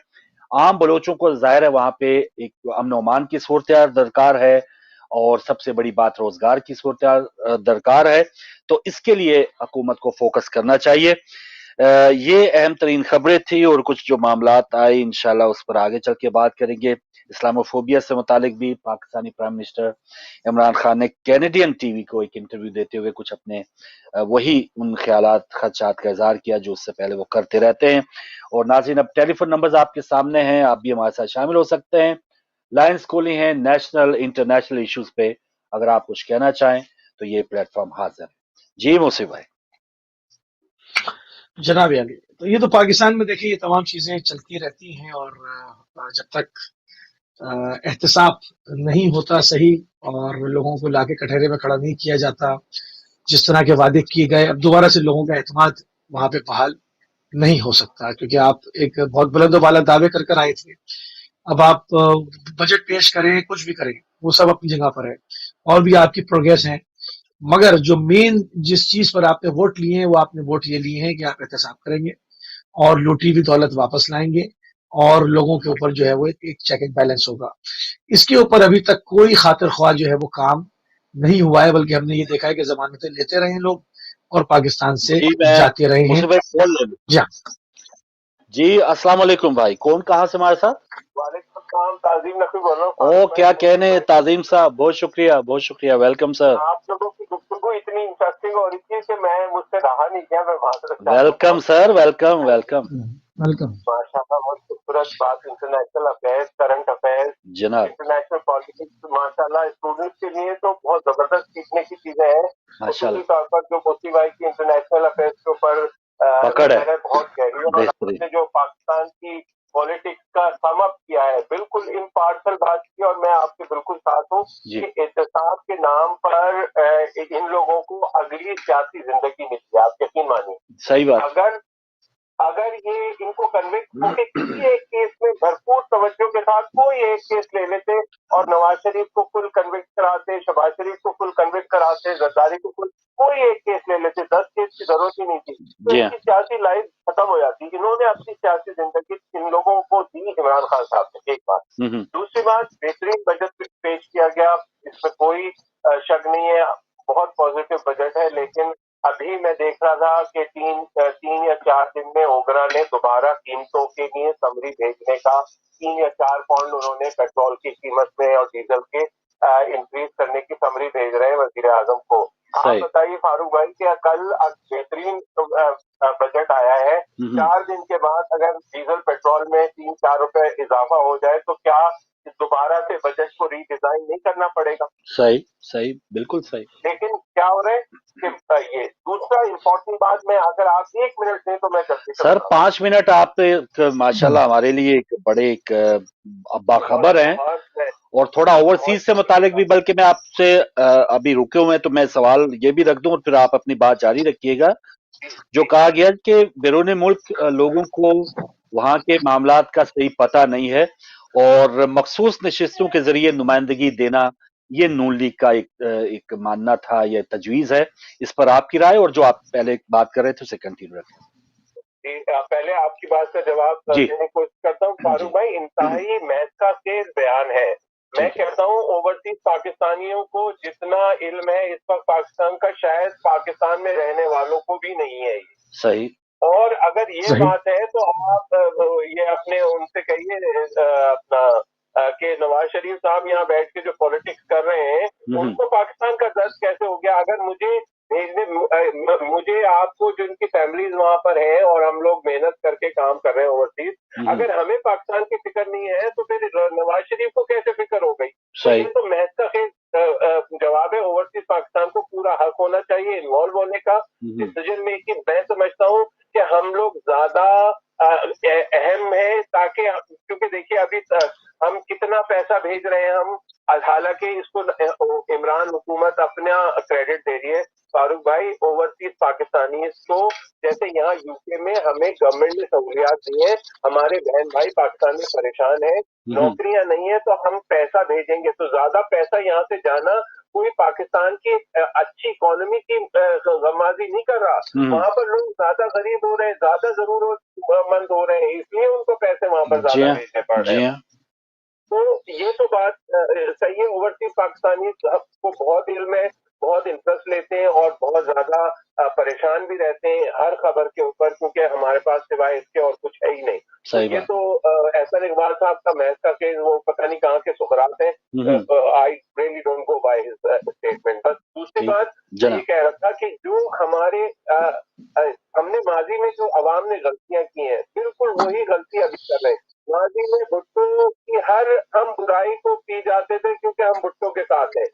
आम बलोचों को जाहिर है वहां पे एक अमन अमान की सूरत दरकार है, और सबसे बड़ी बात रोजगार की सूरत दरकार है। तो इसके लिए हुकूमत को फोकस करना चाहिए। ये अहम तरीन खबरें थी, और कुछ जो मामलात आए इंशाल्लाह उस पर आगे चल के बात करेंगे। इस्लामोफोबिया से मुतालिक भी पाकिस्तानी प्राइम मिनिस्टर इमरान खान ने कैनेडियन टीवी को एक इंटरव्यू देते हुए कुछ अपने वही उन ख्यालात खदशात का इजहार किया जो उससे पहले वो करते रहते हैं। और नाज़रीन, अब टेलीफोन नंबर्स आपके सामने हैं, आप भी हमारे साथ शामिल हो सकते हैं। लाइन्स खोली हैं नेशनल इंटरनेशनल इश्यूज पे, अगर आप कुछ कहना चाहें तो ये प्लेटफॉर्म हाजिर है। जी मुसीब भाई। जनाब अली, तो ये तो पाकिस्तान में देखिए ये तमाम चीजें चलती रहती हैं, और जब तक एहतसाब नहीं होता सही और लोगों को लाके कटहरे में खड़ा नहीं किया जाता, जिस तरह के वादे किए गए, अब दोबारा से लोगों का एतमाद वहां पे बहाल नहीं हो सकता, क्योंकि आप एक बहुत बुलंद वाला दावे कर कर आए थे। अब आप बजट पेश करें, कुछ भी करें, वो सब अपनी जगह पर है और भी आपकी प्रोग्रेस है, मगर जो मेन जिस चीज पर आपने वोट लिए हैं वो आपने वोट ये लिए हैं कि आप एहतसाब करेंगे और लूटी हुई दौलत वापस लाएंगे और लोगों के ऊपर जो है वो एक चेक एंड बैलेंस होगा। इसके ऊपर अभी तक कोई खातिर ख्वाह जो है वो काम नहीं हुआ है, बल्कि हमने ये देखा है कि जमानतें लेते रहे हैं लोग और पाकिस्तान से जी मैं जाते रहे हैं। मुसीब भाई फोन ले लूं। जी हाँ। जी अस्सलाम वालेकुम भाई, कौन कहाँ से हमारे साथ? काम ताजीम नकवी बोल रहा हूँ। ओ क्या कहने ताजीम साहब, बहुत शुक्रिया, वेलकम सर। आप लोगों की गुफ्तगू इतनी इंटरेस्टिंग हो रही थी कि मैं मुझसे रहा नहीं गया, मैं माजरत welcome sir, welcome welcome welcome. माशाल्लाह, बहुत खूबसूरत बात, इंटरनेशनल अफेयर्स, करंट अफेयर्स, जनाब, इंटरनेशनल पॉलिटिक्स, माशाल्लाह स्टूडेंट्स के लिए तो बहुत जबरदस्त सीखने की चीजें हैं। माशाल्लाह, खुसूसी तौर पर जो मोती भाई की इंटरनेशनल अफेयर्स के ऊपर पकड़ है, नजर है बहुत गहरी, और बेहतरीन, आपने जो पाकिस्तान की पॉलिटिक्स का सम अप किया है, बिल्कुल इम्पार्शल बात की, और मैं आपके बिल्कुल साथ हूँ जी, कि एहतसाब के नाम पर इन लोगों को अगली सियासी जिंदगी मिली है, आप यकीन मानिए। सही बात, अगर ये इनको कन्विक्ट होके किसी एक केस में भरपूर तवज्जो के साथ कोई एक केस ले लेते और नवाज शरीफ को फुल कन्विक्ट कराते, शहबाज शरीफ को फुल कन्विक्ट कराते, जरदारी को फुल, कोई एक केस ले लेते, 10 केस की जरूरत ही नहीं थी, तो जी इनकी सियासी लाइफ खत्म हो जाती। इन्होंने अपनी सियासी जिंदगी इन लोगों को दी इमरान खान साहब ने, एक बात। दूसरी बात, बेहतरीन बजट पेश किया गया, इसमें कोई शक नहीं है, बहुत पॉजिटिव बजट है, लेकिन अभी मैं देख रहा था कि तीन या 4 दिन में ओगरा ने दोबारा कीमतों के लिए समरी भेजने का 3 या 4 पाउंड उन्होंने पेट्रोल की कीमत में और डीजल के इंक्रीज करने की समरी भेज रहे हैं वजीर आजम को। आप बताइए फारूक भाई कि कल बेहतरीन बजट आया है, 4 दिन के बाद अगर डीजल पेट्रोल में 3-4 रुपए इजाफा हो जाए तो क्या दोबारा से बजट को रीडिजाइन नहीं करना पड़ेगा? सही, बिल्कुल सही। लेकिन क्या हो रहा है कि ये दूसरा इम्पोर्टेंट बात, मैं अगर आप 1 मिनट दें तो मैं जल्दी सर 5 मिनट आप माशाल्लाह हमारे लिए एक बड़े एक बाखबर हैं, और थोड़ा ओवरसीज से मुतालिक भी, बल्कि मैं आपसे अभी रुके हुए हैं तो मैं सवाल ये भी रख दूं और फिर आप अपनी बात जारी रखिएगा। जो कहा गया कि बैरून मुल्क लोगों को वहां के मामलात का सही पता नहीं है और मखसूस नशिस्तों के जरिए नुमाइंदगी देना, ये नून लीग का एक मानना था, ये तजवीज है। इस पर आपकी राय, और जो आप पहले बात कर रहे थे उसे कंटिन्यू रखें। पहले आपकी बात का जवाब देने की कोशिश करता हूँ फारूक भाई। इंतहाई महका खेज बयान है। मैं कहता हूँ ओवरसीज पाकिस्तानियों को जितना इल्म है इस वक्त पाकिस्तान का, शायद पाकिस्तान में रहने वालों को भी नहीं है। सही। और अगर ये बात है तो आप ये अपने उनसे कहिए अपना कि नवाज शरीफ साहब यहाँ बैठ के जो पॉलिटिक्स कर रहे हैं उनको पाकिस्तान का दर्द कैसे हो गया। अगर मुझे मुझे आपको जो इनकी फैमिलीज वहां पर है और हम लोग मेहनत करके काम कर रहे हैं ओवरसीज, अगर हमें पाकिस्तान की फिक्र नहीं है तो फिर नवाज शरीफ को कैसे फिक्र हो गई? तो ये तो महज का जवाब है। ओवरसीज पाकिस्तान को पूरा हक होना चाहिए इन्वॉल्व होने का डिसीजन मेकिंग। मैं समझता हूँ कि हम लोग ज्यादा अहम है, ताकि क्योंकि देखिए अभी हम कितना पैसा भेज रहे हैं हम, हालांकि इसको इमरान हुकूमत अपना क्रेडिट दे रही है फारूक भाई ओवरसीज पाकिस्तानी को, जैसे यहाँ यूके में हमें गवर्नमेंट ने सहूलियात दी है, हमारे बहन भाई पाकिस्तान में परेशान है, नौकरियां नहीं है, तो हम पैसा भेजेंगे, तो ज्यादा पैसा यहाँ से जाना कोई पाकिस्तान की अच्छी इकोनॉमी की गमाजी नहीं कर रहा। वहां पर लोग ज्यादा गरीब हो रहे हैं, ज्यादा जरूरतमंद हो रहे हैं, इसलिए उनको पैसे वहां पर ज्यादा भेजने पड़ रहे हैं। तो ये तो बात सही है। ओवरसीज पाकिस्तानी को बहुत इल्म है, बहुत इंटरेस्ट लेते हैं और बहुत ज्यादा परेशान भी रहते हैं हर खबर के ऊपर, क्योंकि हमारे पास सिवाय इसके और कुछ है ही नहीं। तो ये तो एहसन इकबाल साहब का महज का केस, वो पता नहीं कहाँ के सुकरात हैं। I really don't go by his statement. बस दूसरी बात ये कह रहा था कि जो हमारे हमने माजी में जो अवाम ने गलतियां की हैं, बिल्कुल वही गलती अभी कर रहे हैं। माजी में भुट्टो की हम बुराई को पी जाते थे क्योंकि हम भुट्टो के साथ हैं।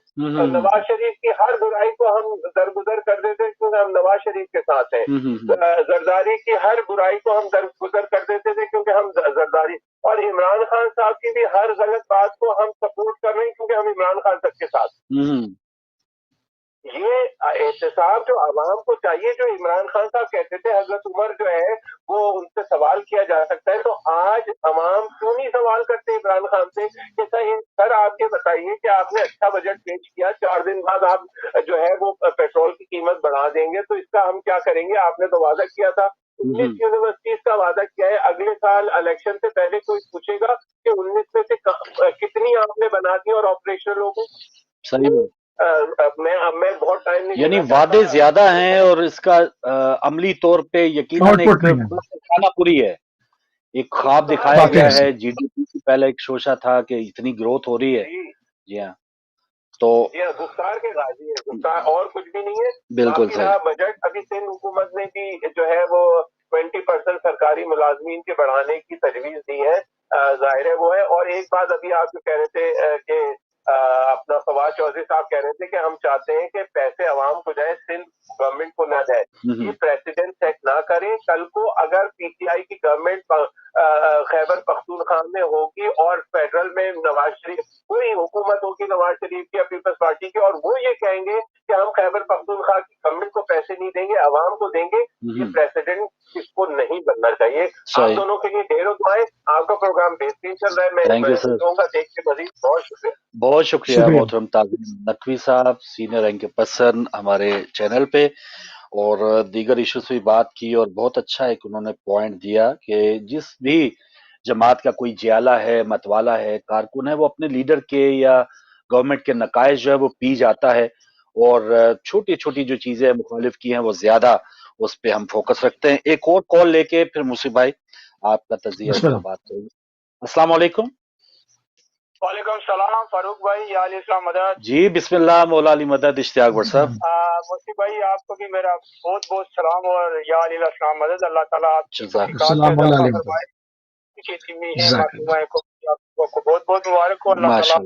नवाज शरीफ की हर बुराई को हम दरगुजर कर देते क्योंकि हम नवाज शरीफ के साथ हैं। जरदारी की हर बुराई को हम दरगुजर कर देते थे क्योंकि हम जरदारी, और इमरान खान साहब की भी हर गलत बात को हम सपोर्ट कर रहे हैं क्योंकि हम इमरान खान साहब के साथ। ये एहतसाब जो आवाम को चाहिए, जो इमरान खान साहब कहते थे हजरत उमर जो है वो उनसे सवाल किया जा सकता है, तो आज आवाम क्यों नहीं सवाल करते इमरान खान से कि सर आप ये बताइए कि आपने अच्छा बजट पेश किया, 4 दिन बाद आप जो है वो पेट्रोल की कीमत बढ़ा देंगे, तो इसका हम क्या करेंगे? आपने तो वादा किया था, 19 यूनिवर्सिटीज का वादा किया है, अगले साल इलेक्शन से पहले कोई पूछेगा कि 19 में से कितनी आपने बना दी और ऑपरेशनल हो गई? सही मैं बहुत टाइम नहीं, यानी वादे ज्यादा हैं और इसका अमली तौर पे यकीनन एक खाना पूरी है। ایک خواب دکھایا واقعی گیا سے ہے, GDP سے پہلے ایک شوشہ تھا کہ اتنی گروتھ ہو رہی ہے. جی جی ہاں, تو یہ گفتار کے غازی ہے, گفتار اور کچھ بھی نہیں ہے. بالکل باقی صحیح. رہا بجٹ, ابھی سندھ حکومت نے بھی جو ہے وہ 20% سرکاری ملازمین کے بڑھانے کی تجویز دی ہے, ظاہر ہے وہ ہے. اور ایک بات ابھی آپ جو کہہ رہے تھے کہ اپنا فواد چودھری صاحب کہہ رہے تھے کہ ہم چاہتے ہیں کہ پیسے عوام کو جائے, سندھ گورنمنٹ کو نہ جائے. یہ پریسیڈنٹ سیٹ نہ کرے. کل کو اگر پی ٹی آئی کی گورنمنٹ خیبر پختونخوا میں ہوگی اور فیڈرل میں نواز شریف, کوئی حکومت ہوگی نواز شریف کی یا پیپلز پارٹی کی, اور وہ یہ کہیں گے کہ ہم خیبر پختونخوا کی گورنمنٹ کو پیسے نہیں دیں گے, عوام کو دیں گے, یہ پریسیڈنٹ اس کو نہیں بننا چاہیے. آپ دونوں کے لیے ڈھیروں دعائیں. آپ کا پروگرام بہترین چل رہا ہے, میں تھینک یو سر, کہوں گا دیکھ کے مزید. بہت شکریہ. بہت شکریہ محترم تعظیم نقوی صاحب, سینئر رینک پرسن ہمارے چینل پہ, اور دیگر ایشوز پہ بات کی, اور بہت اچھا ہے کہ انہوں نے پوائنٹ دیا کہ جس بھی جماعت کا کوئی جیالہ ہے, متوالا ہے, کارکن ہے, وہ اپنے لیڈر کے یا گورنمنٹ کے نقائص جو ہے وہ پی جاتا ہے, اور چھوٹی چھوٹی جو چیزیں مخالف کی ہیں وہ زیادہ اس پہ ہم فوکس رکھتے ہیں. ایک اور کال لے کے پھر موسی بھائی آپ کا تجزیہ اس پہ بات کریں گے. السلام علیکم. وعلیکم السلام فاروق بھائی, یا علی السلام مدد. جی بسم اللہ, مولا علی مدد, اشتیاق بٹ صاحب. موسی بھائی آپ کو بھی میرا بہت بہت سلام, اور یا علی السلام مدد. اللہ تعالیٰ آپ کو بہت بہت مبارک ہو. اللہ تعالیٰ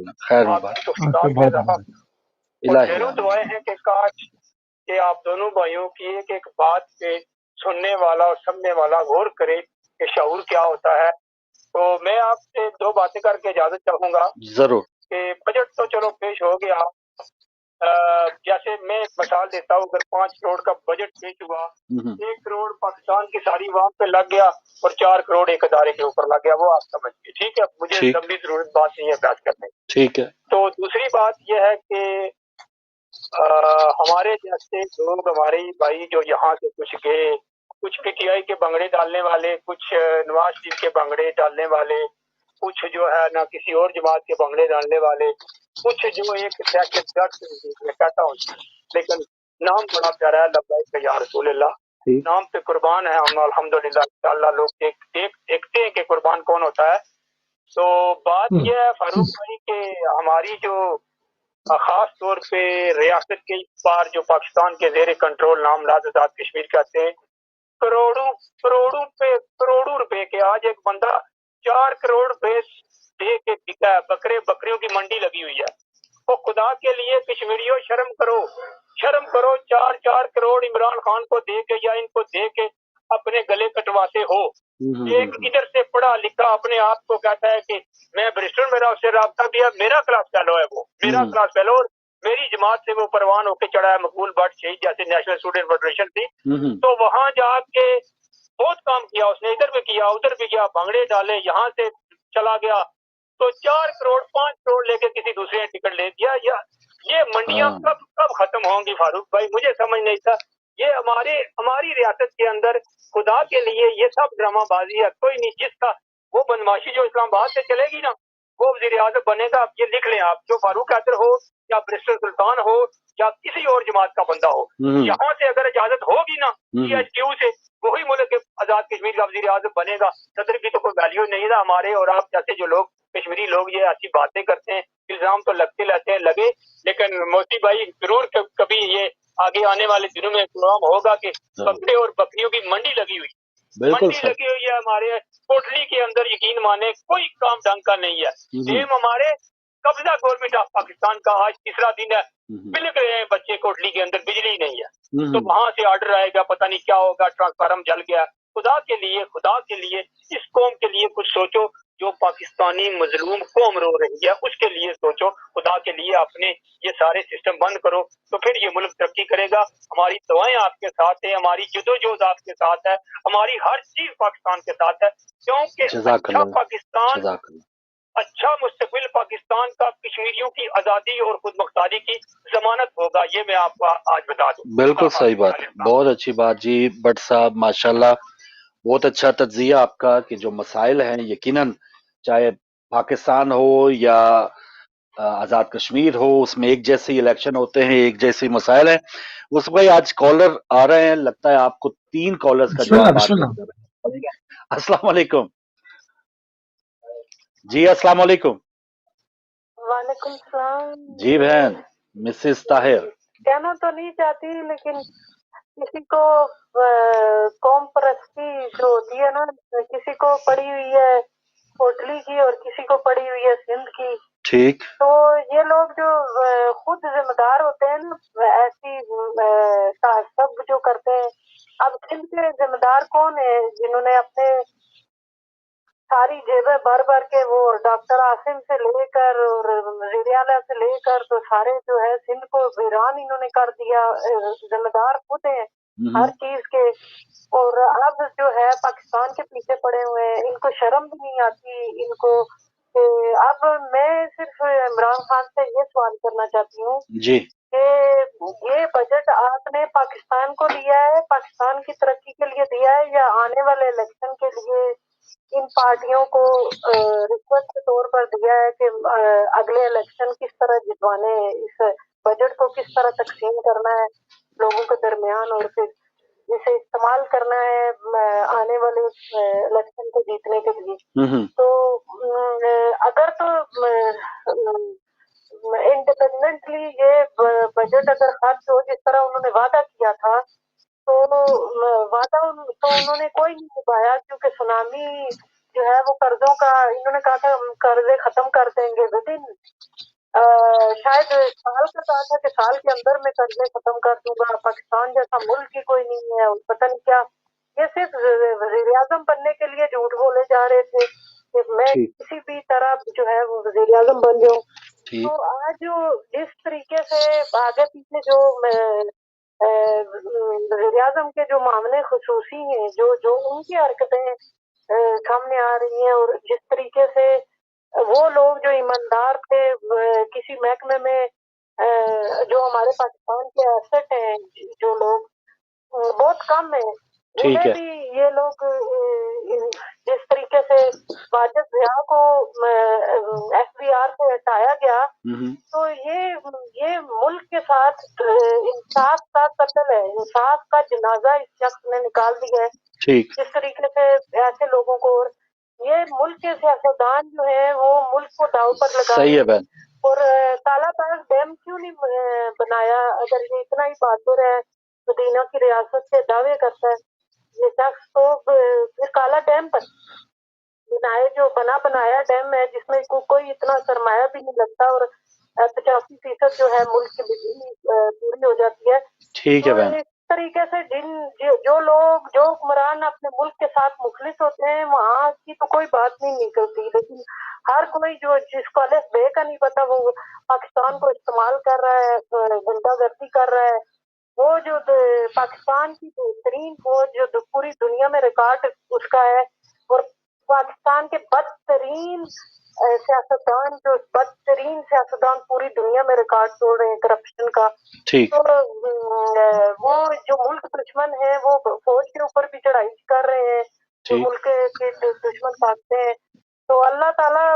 خیر ڈھیروں دعائیں ہیں کہ کاش کہ آپ دونوں بھائیوں کی ایک ایک بات پہ سننے والا اور سمجھنے والا غور کرے کہ شعور کیا ہوتا ہے. تو میں آپ سے دو باتیں کر کے اجازت چاہوں گا. ضرور. کہ بجٹ تو چلو پیش ہو گیا, جیسے میں ایک مثال دیتا ہوں, اگر 5 کروڑ کا بجٹ پیش ہوا, 1 کروڑ پاکستان کی ساری عوام پہ لگ گیا اور 4 کروڑ ایک ادارے کے اوپر لگ گیا, وہ آپ سمجھ گئے. ٹھیک ہے, مجھے لمبی ضرورت بات نہیں ہے بحث کرنے. ٹھیک ہے. تو دوسری بات یہ ہے کہ ہمارے جیسے لوگ, ہمارے بھائی جو یہاں سے کچھ گئے, کچھ پی ٹی آئی کے بنگڑے ڈالنے والے, کچھ نواز شریف کے بنگڑے ڈالنے والے, کچھ جو ہے نہ کسی اور جماعت کے بنگڑے ڈالنے والے, کچھ جو ایک میں کہتا ہوں, لیکن نام بڑا پیارا ہے, لبیک یا رسول اللہ, نام پہ قربان ہے ہم الحمدللہ. انشاءاللہ لوگ دیکھتے ہیں کہ قربان کون ہوتا ہے. تو بات یہ ہے فاروق بھائی کہ ہماری جو خاص طور پہ ریاست کے پار جو پاکستان کے زیر کنٹرول نام آزاد کشمیر کہتے ہیں, کروڑوں روپے کے, آج ایک بندہ 4 کروڑ روپے دے کے بکا ہے, بکریوں کی منڈی لگی ہوئی ہے. تو خدا کے لیے کشمیریوں شرم کرو, 4 کروڑ عمران خان کو دے کے یا ان کو دے کے اپنے گلے کٹواتے ہو. ایک ادھر سے پڑھا لکھا اپنے آپ کو کہتا ہے کہ میں بریسٹر, میرا اس سے رابطہ بھی ہے, میرا کلاس فیلو ہے, وہ میرا کلاس فیلو, اور میری جماعت سے وہ پروان ہو کے چڑھا ہے, مقبول بٹ شہید جیسے نیشنل اسٹوڈنٹ فیڈریشن تھی. تو وہاں جا کے بہت کام کیا اس نے, ادھر بھی کیا ادھر بھی کیا, بھنگڑے ڈالے, یہاں سے چلا گیا. تو 4 کروڑ 5 کروڑ لے کے کسی دوسرے نے ٹکٹ لے دیا. یہ منڈیاں کب ختم ہوں گی فاروق بھائی, مجھے سمجھ نہیں تھا. یہ ہماری ریاست کے اندر خدا کے لیے یہ سب ڈرامہ بازی ہے. کوئی نہیں, جس کا وہ بدماشی جو اسلام آباد سے چلے گی نا, وہ وزیر اعظم بنے گا. آپ یہ لکھ لیں, آپ جو فاروق قادر ہو یا بریسٹر سلطان ہو یا کسی اور جماعت کا بندہ ہو, یہاں سے اگر اجازت ہوگی نا CHQ سے, وہی ملک کے آزاد کشمیر کا وزیر اعظم بنے گا. صدر کی تو کوئی ویلیو نہیں تھا. ہمارے اور آپ جیسے جو لوگ کشمیری لوگ یہ ایسی باتیں کرتے ہیں, الزام تو لگتے رہتے ہیں, لگے, لیکن موتی بھائی ضرور کبھی یہ آگے آنے والے دنوں میں پروگرام ہوگا کہ بکرے اور بکریوں کی منڈی لگی ہوئی, منڈی لگی ہوئی ہے ہمارے کوٹلی کے اندر. یقین مانے کوئی کام ڈھنگ کا نہیں ہے. سیم ہمارے قبضہ گورنمنٹ آف پاکستان کا آج تیسرا دن ہے, بلک رہے ہیں بچے کوٹلی کے اندر, بجلی نہیں ہے. تو وہاں سے آرڈر آئے گا, پتہ نہیں کیا ہوگا, ٹرانسفارم جل گیا. خدا کے لیے اس قوم کے لیے کچھ سوچو, جو پاکستانی مظلوم قوم رو رہی ہے اس کے لیے سوچو. خدا کے لیے اپنے یہ سارے سسٹم بند کرو, تو پھر یہ ملک ترقی کرے گا. ہماری دعائیں آپ کے ساتھ ہیں, ہماری جدوجہد آپ کے ساتھ ہے, ہماری ہر چیز پاکستان کے ساتھ ہے, کیونکہ اچھا پاکستان, اچھا مستقبل پاکستان کا کشمیریوں کی آزادی اور خود مختاری کی ضمانت ہوگا. یہ میں آپ کو آج بتا دوں. بالکل صحیح بات, بہت اچھی بات جی بٹ صاحب, ماشاءاللہ بہت اچھا تجزیہ آپ کا کہ جو مسائل ہیں یقیناً چاہے پاکستان ہو یا آزاد کشمیر ہو, اس میں ایک جیسے الیکشن ہوتے ہیں, ایک جیسے مسائل ہیں. اس بھائی آج کالر آ رہے ہیں, لگتا ہے آپ کو 3 کالرز کا جواب بات کر رہے ہیں. السلام علیکم. جی السلام علیکم. وعلیکم السلام. جی بہن مسز طاہر. کہنا تو نہیں چاہتی لیکن کسی کو قوم پرستی جو ہوتی ہے نا، کسی کو پڑی ہوئی ہے کوٹلی کی اور کسی کو پڑی ہوئی ہے سندھ کی. ٹھیک. تو یہ لوگ جو خود ذمہ دار ہوتے ہیں نا ایسی سب جو کرتے ہیں، اب سندھ کے ذمہ دار کون ہے جنہوں نے اپنے ساری جیبیں بھر بھر کے وہ ڈاکٹر عاصم سے لے کر اور وزیر اعلیٰ سے لے کر تو سارے جو ہے سندھ کو ویران انہوں نے کر دیا. ذمہ دار خود ہیں ہر چیز کے. اور اب جو ہے پاکستان کے پیچھے پڑے ہوئے ہیں، ان کو شرم بھی نہیں آتی ان کو. اب میں صرف عمران خان سے یہ سوال کرنا چاہتی ہوں جی کہ یہ بجٹ آپ نے پاکستان کو دیا ہے، پاکستان کی ترقی کے لیے دیا ہے، یا آنے والے الیکشن کے لیے ان پارٹیوں کو ریکویسٹ کے طور پر دیا ہے کہ اگلے الیکشن کس طرح جتوانے ہیں، اس بجٹ کو کس طرح تقسیم کرنا ہے لوگوں کے درمیان اور پھر اسے استعمال کرنا ہے آنے والے الیکشن کو جیتنے کے لیے. تو اگر تو انڈیپینڈنٹلی یہ بجٹ اگر خرچ ہو جس طرح انہوں نے وعدہ کیا تھا تو وعدہ تو انہوں نے کوئی نہیں نبھایا، کیونکہ سونامی جو ہے وہ قرضوں کا انہوں نے کہا تھا ہم قرضے ختم کر دیں گے ودن شاید سال کا کہا تھا کہ سال کے اندر میں قرضے ختم کر دوں گا. پاکستان جیسا ملک ہی کوئی نہیں ہے اور پتہ نہیں کیا. یہ صرف وزیر اعظم بننے کے لیے جھوٹ بولے جا رہے تھے کہ میں کسی بھی طرح جو ہے وہ وزیر اعظم بن جاؤں. تو آج جو جس طریقے سے آگے پیچھے جو وزیر اعظم کے جو معاملے خصوصی ہیں، جو ان کی حرکتیں سامنے آ رہی ہیں، اور جس طریقے سے وہ لوگ جو ایماندار تھے کسی محکمے میں جو ہمارے پاکستان کے ایسٹ ہیں جو لوگ بہت کم ہیں، انہیں بھی یہ لوگ جس طریقے سے واجد ضیاء کو ایف بی آر سے ہٹایا گیا، تو یہ ملک کے ساتھ انصاف کا قتل ہے، انصاف کا جنازہ اس شخص نے نکال دیا ہے. جس طریقے سے ایسے لوگوں کو، اور یہ ملک کے سیاستدان جو ہے وہ ملک کو داؤ پر لگا رہے ہیں. اور کالا باغ ڈیم کیوں نہیں بنایا اگر یہ اتنا ہی بہادر ہے، مدینہ کی ریاست سے دعوے کرتا ہے یہ شخص، تو پھر کالا ڈیم پر بنائے جو بنایا ڈیم ہے جس میں کوئی اتنا سرمایہ بھی نہیں لگتا اور 85% جو ہے ملک کی بجلی پوری ہو جاتی ہے. تو اس طریقے سے جو لوگ جو حکمران اپنے ملک کے ساتھ مخلص ہوتے ہیں وہاں کی تو کوئی بات نہیں نکلتی، لیکن ہر کوئی جو جس کو الف بے کا نہیں پتا وہ پاکستان کو استعمال کر رہا ہے، گنڈا گردی کر رہا ہے. وہ جو پاکستان کی بہترین فوج جو پوری دنیا میں ریکارڈ اس کا ہے، اور پاکستان کے بدترین سیاستدان پوری دنیا میں ریکارڈ توڑ رہے ہیں کرپشن کا. تو وہ جو ملک دشمن ہے وہ فوج کے اوپر بھی چڑھائی کر رہے ہیں جو ملک کے دشمن بھاگتے ہیں. تو اللہ تعالیٰ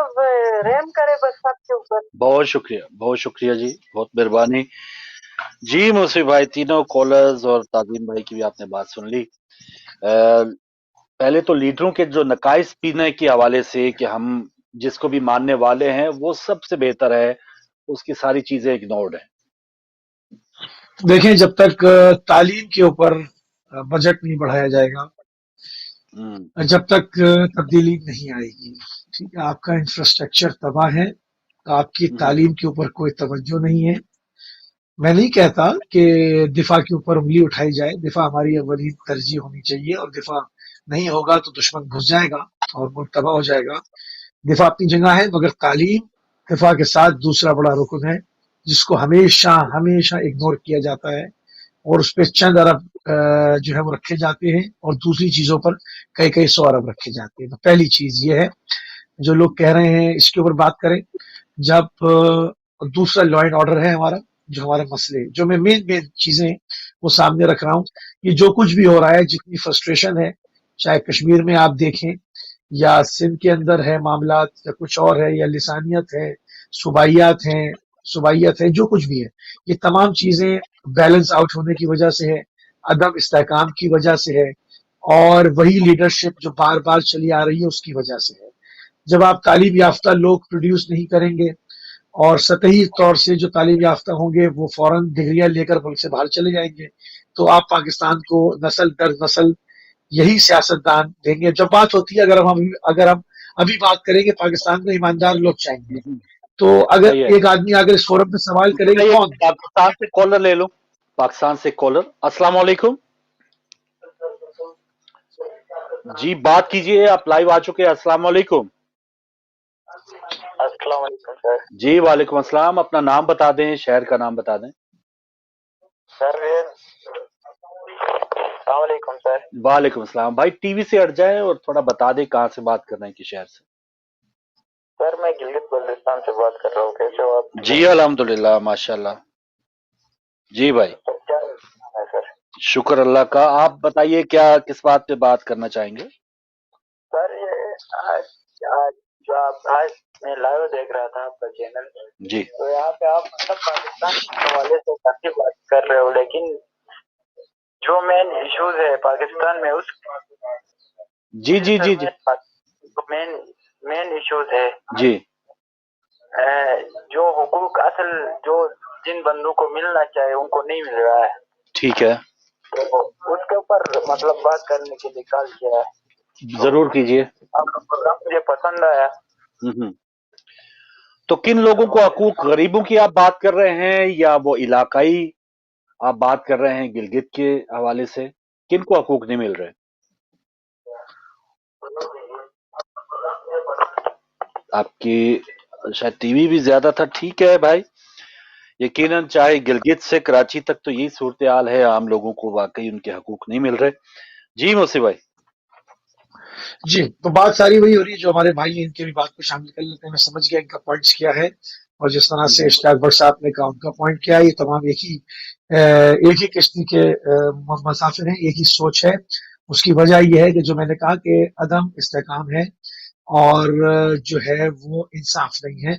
رحم کرے بس سب کے اوپر. بہت شکریہ جی، بہت مہربانی جی. موسیف بھائی تینوں کالرز اور تعظیم بھائی کی بھی آپ نے بات سن لی. پہلے تو لیڈروں کے جو نقائص پینے کے حوالے سے کہ ہم جس کو بھی ماننے والے ہیں وہ سب سے بہتر ہے، اس کی ساری چیزیں اگنورڈ ہیں. دیکھیں جب تک تعلیم کے اوپر بجٹ نہیں بڑھایا جائے گا، جب تک تبدیلی نہیں آئے گی، ٹھیک ہے، آپ کا انفراسٹرکچر تباہ ہے، آپ کی تعلیم کے اوپر کوئی توجہ نہیں ہے. میں نہیں کہتا کہ دفاع کے اوپر انگلی اٹھائی جائے، دفاع ہماری اولین ترجیح ہونی چاہیے، اور دفاع نہیں ہوگا تو دشمن گھس جائے گا اور ملک تباہ ہو جائے گا. دفاع اپنی جگہ ہے، مگر تعلیم دفاع کے ساتھ دوسرا بڑا رکن ہے جس کو ہمیشہ اگنور کیا جاتا ہے، اور اس پہ چند ارب جو ہے وہ رکھے جاتے ہیں اور دوسری چیزوں پر کئی 100 ارب رکھے جاتے ہیں. تو پہلی چیز یہ ہے جو لوگ کہہ رہے ہیں اس کے اوپر بات کریں. جب دوسرا لا اینڈ آرڈر ہے ہمارا، جو ہمارے مسئلے جو میں مین چیزیں وہ سامنے رکھ رہا ہوں. یہ جو کچھ بھی ہو رہا ہے، جتنی فرسٹریشن ہے، چاہے کشمیر میں آپ دیکھیں یا سندھ کے اندر ہے معاملات یا کچھ اور ہے، یا لسانیت ہے، صوبائیت ہے، جو کچھ بھی ہے، یہ تمام چیزیں بیلنس آؤٹ ہونے کی وجہ سے ہے، عدم استحکام کی وجہ سے ہے، اور وہی لیڈرشپ جو بار بار چلی آ رہی ہے اس کی وجہ سے ہے. जब आप तालीम याफ्ता लोग प्रोड्यूस नहीं करेंगे और सतही तौर से जो तालीम याफ्ता होंगे वो फौरन डिग्रियां लेकर मुल्क से बाहर चले जाएंगे, तो आप पाकिस्तान को नस्ल दर नस्ल यही सियासतदान देंगे। जब बात होती है, अगर हम अभी बात करेंगे पाकिस्तान में ईमानदार लोग चाहेंगे, तो सही अगर है। एक आदमी अगर इस फोरम पे सवाल करेगा चलिए, कौन, पाकिस्तान से कॉलर ले लो। पाकिस्तान से कॉलर, अस्सलाम वालेकुम जी, बात कीजिए, आप लाइव आ चुके हैं। अस्सलाम वालेकुम। अस्सलाम वालेकुम सर। जी वालेकुम अस्सलाम, अपना नाम बता दें, शहर का नाम बता दें। सर अस्सलाम वालेकुम सर। वालेकुम अस्सलाम। भाई टीवी से हट जाए और थोड़ा बता दें कहाँ से बात कर रहे हैं, किस शहर से। सर मैं गिलगित बल्तिस्तान से बात कर रहा हूँ, कैसे हो आप? जी अल्हम्दुलिल्लाह माशाल्लाह। जी भाई, सर क्या है सर? शुक्र अल्लाह का। आप बताइए क्या किस बात पे बात करना चाहेंगे? सर ये आज जो आप आज मैं लाइव देख रहा था आपका चैनल, जी, तो यहाँ पे आप मतलब पाकिस्तान के हवाले से काफी बात कर रहे हो, लेकिन जो मेन इश्यूज है पाकिस्तान में उस जी जी जी जी मेन इश्यूज है जी जो हुकूक असल जो जिन बंदों को मिलना चाहिए उनको नहीं मिल रहा है। ठीक है, तो उसके ऊपर मतलब बात करने के लिए कॉल किया है। जरूर कीजिए। आपका प्रोग्राम मुझे पसंद आया। तो किन लोगों को हकूक, गरीबों की आप बात कर रहे हैं या वो इलाकाई आप बात कर रहे हैं गिलगित के हवाले से? किन को हकूक नहीं मिल रहे? आपकी शायद टीवी भी ज्यादा था। ठीक है भाई, यकीनन चाहे गिलगित से कराची तक तो यही सूरत हाल है, आम लोगों को वाकई उनके हकूक नहीं मिल रहे। जी मौसी भाई। जी, तो बात सारी वही हो रही है जो हमारे भाई हैं, इनकी भी बात को शामिल कर लेते हैं। मैं समझ गया इनका पॉइंट्स क्या है, और जिस तरह से इश्तियाक भट्ट साहब ने कहा उनका पॉइंट क्या है, ये तमाम एक ही किश्ती के मुसाफिर हैं, एक ही सोच है। उसकी वजह यह है कि जो मैंने कहा कि अदम इस्तेकाम है और जो है वो इंसाफ नहीं है।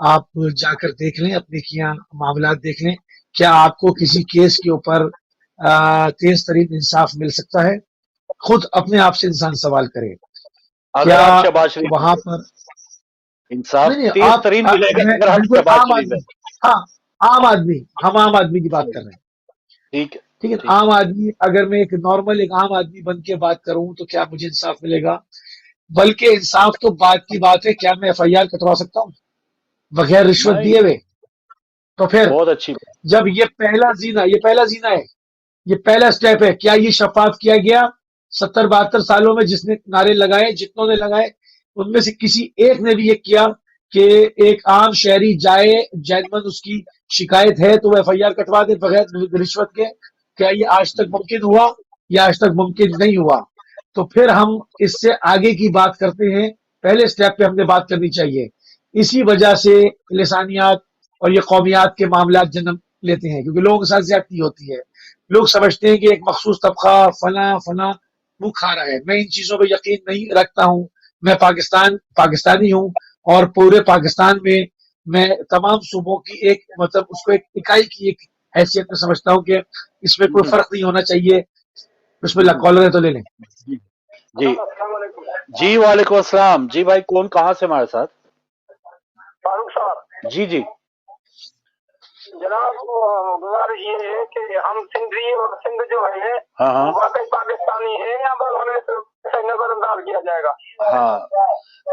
आप जाकर देख लें, अपने किया मामला देख लें, क्या आपको किसी केस के ऊपर तेज तरीन इंसाफ मिल सकता है? खुद अपने आप से इंसान सवाल करे, अगर क्या आप शहबाज शरीफ वहां पर इंसाफ नहीं तेज आप तरीन मिलेगा अगर आप बिल्कुल शहबाज आम शरीफ आदमी, है। हाँ आम आदमी, हम आम आदमी की बात कर रहे हैं, ठीक है, ठीक है। ठीक। आम आदमी, अगर मैं एक नॉर्मल एक आम आदमी बन के बात करूं तो क्या मुझे इंसाफ मिलेगा? बल्कि इंसाफ तो बात की बात है, क्या मैं FIR कटवा सकता हूं बगैर रिश्वत नहीं, दिए हुए? तो फिर बहुत अच्छी बात। जब ये पहला जीना है, ये पहला स्टेप है, क्या ये शफाफ किया गया? 70-72 सालों में जिसने नारे लगाए, जितनों ने लगाए, उनमें से किसी एक ने भी ये किया कि एक आम शहरी जाए, जैनमन उसकी शिकायत है तो वो FIR कटवा दे बगैर रिश्वत के? क्या ये आज तक मुमकिन हुआ या आज तक मुमकिन नहीं हुआ? तो फिर हम इससे आगे की बात करते हैं, पहले स्टेप पे हमने बात करनी चाहिए। इसी वजह से लिसानियात और ये कौमियात के मामला जन्म लेते हैं, क्योंकि लोगों के साथ ज्यादती होती है। लोग समझते हैं कि एक मखसूस तबका फला फला मुंह खा रहा है। मैं इन चीजों पे यकीन नहीं रखता हूँ। मैं पाकिस्तानी हूँ, और पूरे पाकिस्तान में मैं तमाम सूबों की एक मतलब उसको एक इकाई की एक हैसियत में समझता हूँ कि इसमें कोई फर्क नहीं होना चाहिए। बिस्मिल्लाह, कॉलर है तो ले लें। जी जी वालेकुम अस्सलाम। जी भाई, कौन कहाँ से हमारे साथ? फारूक साहब। जी जी जनाब, गुजारिश ये है कि हम सिंधी और सिंध जो है हाँ वाकई पाकिस्तानी है या बस हमें नजरअंदाज किया जाएगा? हाँ,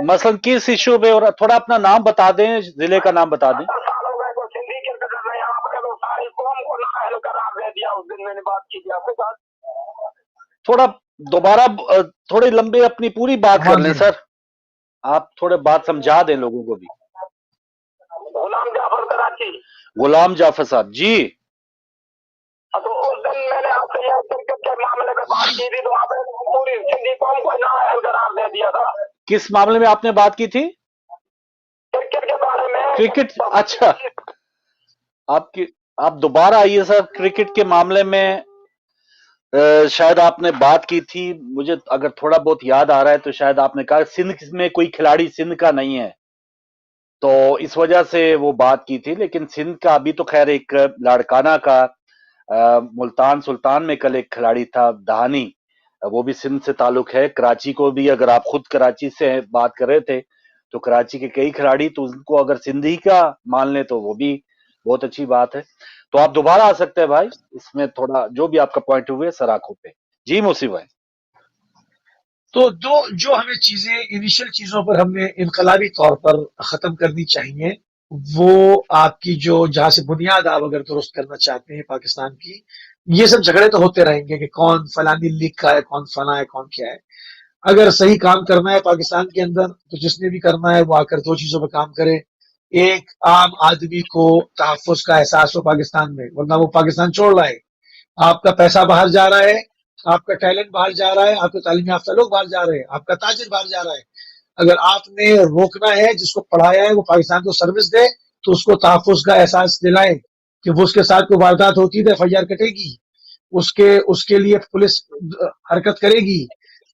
मसलन किस इशू पे? और थोड़ा अपना नाम बता दें, जिले का नाम बता दें। सालों में को सिंधी के अंदर यहाँ पर तो सारी कौम को नाअहल करार दे दिया। उस दिन मैंने बात की थी आपके साथ। थोड़ा दोबारा थोड़ी लंबे अपनी पूरी बात कर लें सर, आप थोड़े बात समझा दें लोगों को भी। गुलाम जाफर कराची। गुलाम जाफर साहब जी। तो उस दिन मैंने आपसे यह क्रिकेट के मामले में बात की थी, तो आपने पूरी सिंधी कौम को नाअहल करार दे दिया था। किस मामले में आपने बात की थी? क्रिकेट के बारे में। क्रिकेट, अच्छा। आप दोबारा आइए सर। क्रिकेट के मामले में शायद आपने बात की थी, मुझे अगर थोड़ा बहुत याद आ रहा है तो शायद आपने कहा सिंध में कोई खिलाड़ी सिंध का नहीं है, तो इस वजह से वो बात की थी। लेकिन सिंध का अभी तो खैर एक लाड़काना का मुल्तान सुल्तान में कल एक खिलाड़ी था दहानी, वो भी सिंध से ताल्लुक है। कराची को भी, अगर आप खुद कराची से बात कर रहे थे तो कराची के कई खिलाड़ी तो उनको अगर सिंधी का मान ले तो वो भी बहुत अच्छी बात है। तो आप दोबारा आ सकते हैं भाई, इसमें थोड़ा जो भी आपका पॉइंट हुए सर आंखों पे। जी मुसीब भाई। तो जो हमें चीजें इनिशियल चीजों पर हमें इनकलाबी तौर पर खत्म करनी चाहिए, वो आपकी जो जहां से बुनियाद आप अगर दुरुस्त करना चाहते हैं पाकिस्तान की, ये सब झगड़े तो होते रहेंगे कि कौन फलानी लीग का है, कौन फला है, कौन क्या है। अगर सही काम करना है पाकिस्तान के अंदर तो जिसने भी करना है वो आकर दो चीजों पर काम करे। एक, आम आदमी को तहफ्फुज का एहसास हो पाकिस्तान में, वरना वो पाकिस्तान छोड़ रहा है। आपका पैसा बाहर जा रहा है, आपका टैलेंट बाहर जा रहा है, आपके तालीम याफ्ता लोग बाहर जा रहे हैं, आपका ताजिर बाहर जा रहा है। अगर आपने रोकना है, जिसको पढ़ाया है वो पाकिस्तान को सर्विस दे, तो उसको तहफ्फुज का एहसास दिलाए कि वो उसके साथ कोई वारदात होती है तो एफआईआर कटेगी, उसके उसके लिए पुलिस हरकत करेगी।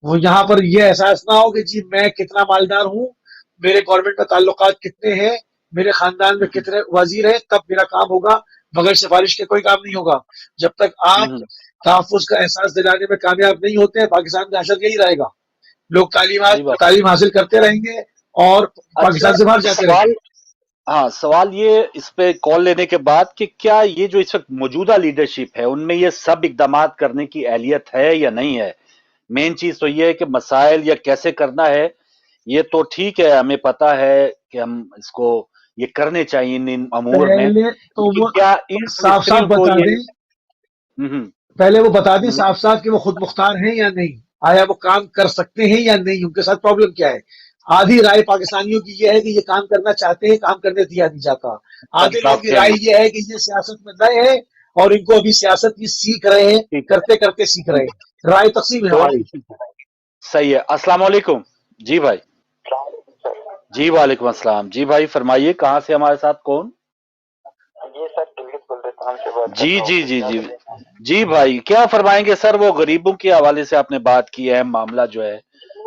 वो यहाँ पर ये एहसास ना हो कि जी मैं कितना मालदार हूँ, मेरे गवर्नमेंट में ताल्लुकात कितने हैं, मेरे खानदान में कितने वजीर हैं, तब मेरा काम होगा। बगैर सिफारिश के कोई काम नहीं होगा। जब तक आप तहफ्फुज का एहसास दिलाने में कामयाब नहीं होते हैं, पाकिस्तान का हशर यही रहेगा। लोग सही बात। तालीम हासिल करते रहेंगे और पाकिस्तान अच्छा से बाहर जाते सवाल, रहेंगे। हाँ सवाल ये इस पे कॉल लेने के बाद कि क्या ये जो इस वक्त मौजूदा लीडरशिप है उनमें ये सब इकदाम करने की अहलियत है या नहीं है? मेन चीज तो ये है कि मसाइल या कैसे करना है ये तो ठीक है, हमें पता है कि हम इसको ये करने चाहिए इन अमूर में, पहले तो लेकिन वो क्या इन साफ साफ मिनिस्ट्रियों को बता ये दें, पहले वो बता दें साफ साफ कि वो खुद मुख्तार हैं या नहीं, आया वो काम कर सकते हैं या नहीं, उनके साथ प्रॉब्लम क्या है। आधी राय पाकिस्तानियों की ये है कि ये काम करना चाहते हैं, काम करने दिया नहीं जाता। आधे लोगों की राय ये है कि ये सियासत में नए हैं और इनको अभी सियासत की सीख रहे हैं, ठीक है। करते करते सीख रहे हैं। राय तकसीम है तो हमारी। सही है। अस्सलाम वालेकुम जी भाई। जी वालेकुम अस्सलाम। जी भाई फरमाइए, कहाँ से हमारे साथ कौन? ये सर गिलगित बल्तिस्तान से बात कर जी रहा हूँ। जी जी जी जी भाई, क्या फरमाएंगे सर? वो गरीबों के हवाले से आपने बात की है, मामला जो है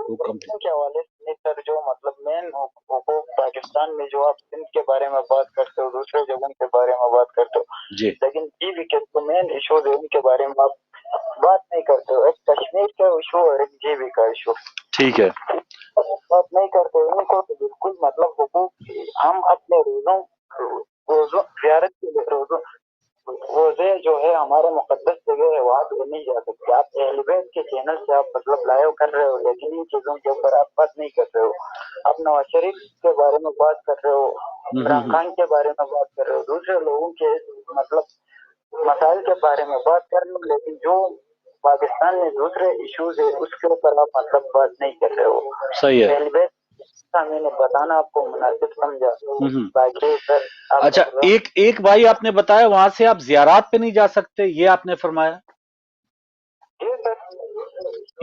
वो के हवाले से सर, जो मतलब मेन हुकूक पाकिस्तान में, जो आप सिंध के बारे में बात करते हो, दूसरे जगह के बारे में बात करते हो जी, लेकिन जीवी के जो मेन इशूज है उनके बारे में आप बात नहीं करते हो। एक कश्मीर का इशू और एक जीवी का इशू, ठीक है, बात नहीं करते उनको तो बिल्कुल मतलब हुकूक, हम अपने रोजों ज़ियारत के लिए रोजे जो है हमारे मुकद्दस जगह है, वहाँ पे नहीं जा सकते। आप अहले बैत के चैनल से आप मतलब लाइव कर रहे हो, लेकिन इन चीजों के ऊपर आप बात नहीं कर रहे हो। आप नवाज शरीफ के बारे में बात कर रहे हो, इमरान खान के बारे में बात कर रहे हो, दूसरे लोगों के मतलब मसाइल के बारे में बात कर रहे हो, लेकिन जो पाकिस्तान में दूसरे इश्यूज है उसके ऊपर आप मतलब बात नहीं कर रहे हो। सही है। अहले बैत मैंने बताना आपको मुनासिब समझा। बाकी सर अच्छा, एक भाई आपने बताया वहां से आप जियारात पे नहीं जा सकते, ये आपने फरमाया,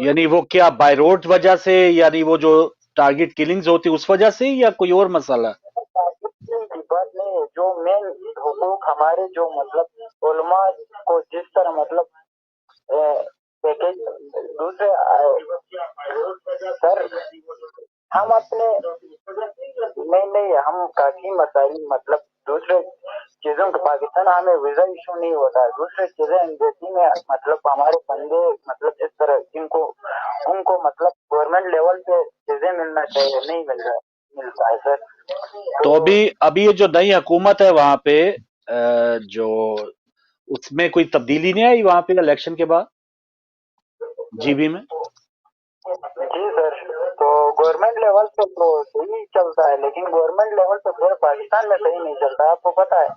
यानी वो क्या बाय रोड वजह से, यानी वो जो टारगेट किलिंग्स होती उस वजह से, या कोई और मसला? बात नहीं है, जो मेन हुकूक हमारे जो मतलब उलमा को जिस तरह मतलब पैकेज दूसरे सर हम अपने नहीं हम काफी मसाइल मतलब दूसरे चीजों का पाकिस्तान हमें वीजा इशू नहीं होता है, दूसरे चीजें एम्बेसी में मतलब हमारे बंदे मतलब इस तरह जिनको उनको मतलब गवर्नमेंट लेवल पे चीजें मिलना चाहिए, नहीं मिलता है सर। तो अभी ये जो नई हुकूमत है वहां पे जो उसमें कोई तब्दीली नहीं आई वहां पे इलेक्शन के बाद जीबी में? जी सर, तो गवर्नमेंट लेवल पे तो सही चलता है, लेकिन गवर्नमेंट लेवल पे पूरे पाकिस्तान में सही नहीं चलता, आपको पता है।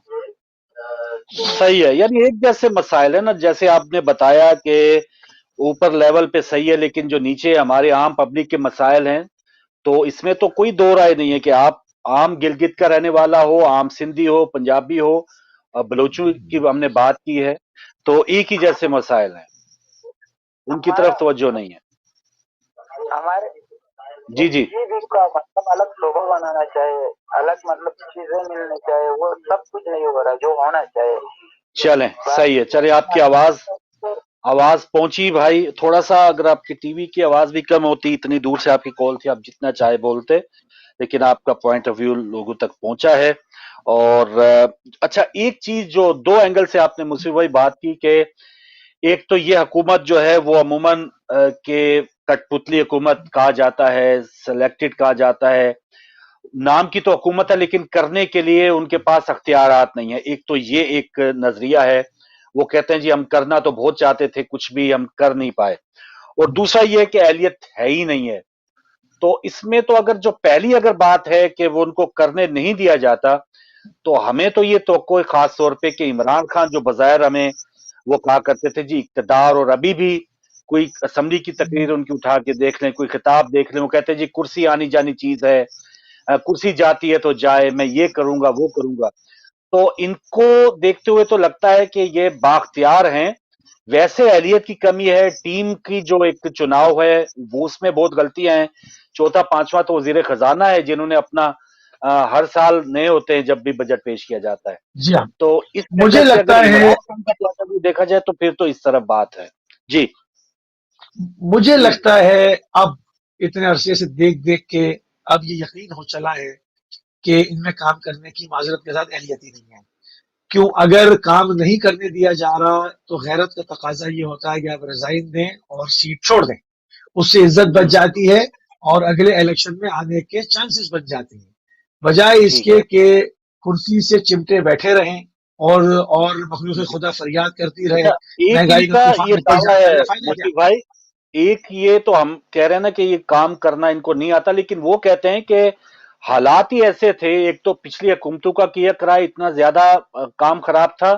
सही है, यानी एक जैसे मसाइल है ना, जैसे आपने बताया कि ऊपर लेवल पे सही है, लेकिन जो नीचे हमारे आम पब्लिक के मसाइल हैं, तो इसमें तो कोई दो राय नहीं है कि आप आम गिलगित का रहने वाला हो, आम सिंधी हो, पंजाबी हो, बलोचों की हमने बात की है, तो एक ही जैसे मसाइल हैं, उनकी तरफ तवज्जो नहीं है। हमारे जी जी का मतलब अलग शोभा बनाना चाहिए, अलग मतलब चीजें मिलनी चाहिए, वो सब कुछ नहीं हो रहा जो होना चाहिए। चलें, सही है, चले आपकी आवाज पहुंची भाई। थोड़ा सा अगर आपकी टीवी की आवाज भी कम होती, इतनी दूर से आपकी कॉल थी, आप जितना चाहे बोलते, लेकिन आपका पॉइंट ऑफ व्यू लोगों तक पहुंचा है। और अच्छा, एक चीज जो दो एंगल से आपने मुझसे वही बात की कि एक तो ये हुकूमत जो है वो अमूमन के कठपुतली हुकूमत कहा जाता है, सिलेक्टेड कहा जाता है, नाम की तो हुकूमत है लेकिन करने के लिए उनके पास अख्तियारात नहीं है। एक तो ये एक नजरिया है, वो कहते हैं जी हम करना तो बहुत चाहते थे, कुछ भी हम कर नहीं पाए। और दूसरा ये है कि अहलियत है ही नहीं है। तो इसमें तो अगर जो पहली अगर बात है कि वो उनको करने नहीं दिया जाता, तो हमें तो ये तवक्को है खास तौर पे कि इमरान खान जो बज़ाहिर हमें वो कहा करते थे जी इक़्तिदार, और अभी भी कोई असेंबली की तकरीर उनकी उठा के देख लें, कोई खिताब देख लें, वो कहते हैं जी कुर्सी आनी जानी चीज है, कुर्सी जाती है तो जाए, मैं ये करूंगा वो करूंगा। तो इनको देखते हुए तो लगता है कि ये बाख्तियार हैं। वैसे अहलियत की कमी है, टीम की जो एक चुनाव है वो उसमें बहुत गलतियां हैं। चौथा पांचवा तो वजीर खजाना है जिन्होंने अपना हर साल नए होते हैं जब भी बजट पेश किया जाता है। जी हाँ, तो इस मुझे वजह से लगता अगर है इमरान खान का point of view देखा जाए तो फिर तो इस तरफ बात है। जी मुझे लगता है अब इतने अरसे से देख देख के अब ये यकीन हो चला है कि इनमें काम करने की माजरत के साथ अहलियत ही नहीं है। क्यों, अगर काम नहीं करने दिया जा रहा तो गैरत का तकाजा ये होता है कि आप रिजाइन दें और सीट छोड़ दें, उससे इज्जत बच जाती है और अगले इलेक्शन में आने के चांसेस बच जाते हैं, बजाय ठीक इसके है। कि कुर्सी से चिमटे बैठे रहें और मखलूक खुदा फरियाद करती रहे, अच्छा, एक महंगाई का इनका तूफान ये निकल दावा जाए, तो है मेरा फायदा क्या? मोती भाई, एक ये तो हम कह रहे हैं ना कि ये काम करना इनको नहीं आता, लेकिन वो कहते हैं कि हालात ही ऐसे थे। एक तो पिछली हुकूमतों का किया कराया इतना ज्यादा काम खराब था,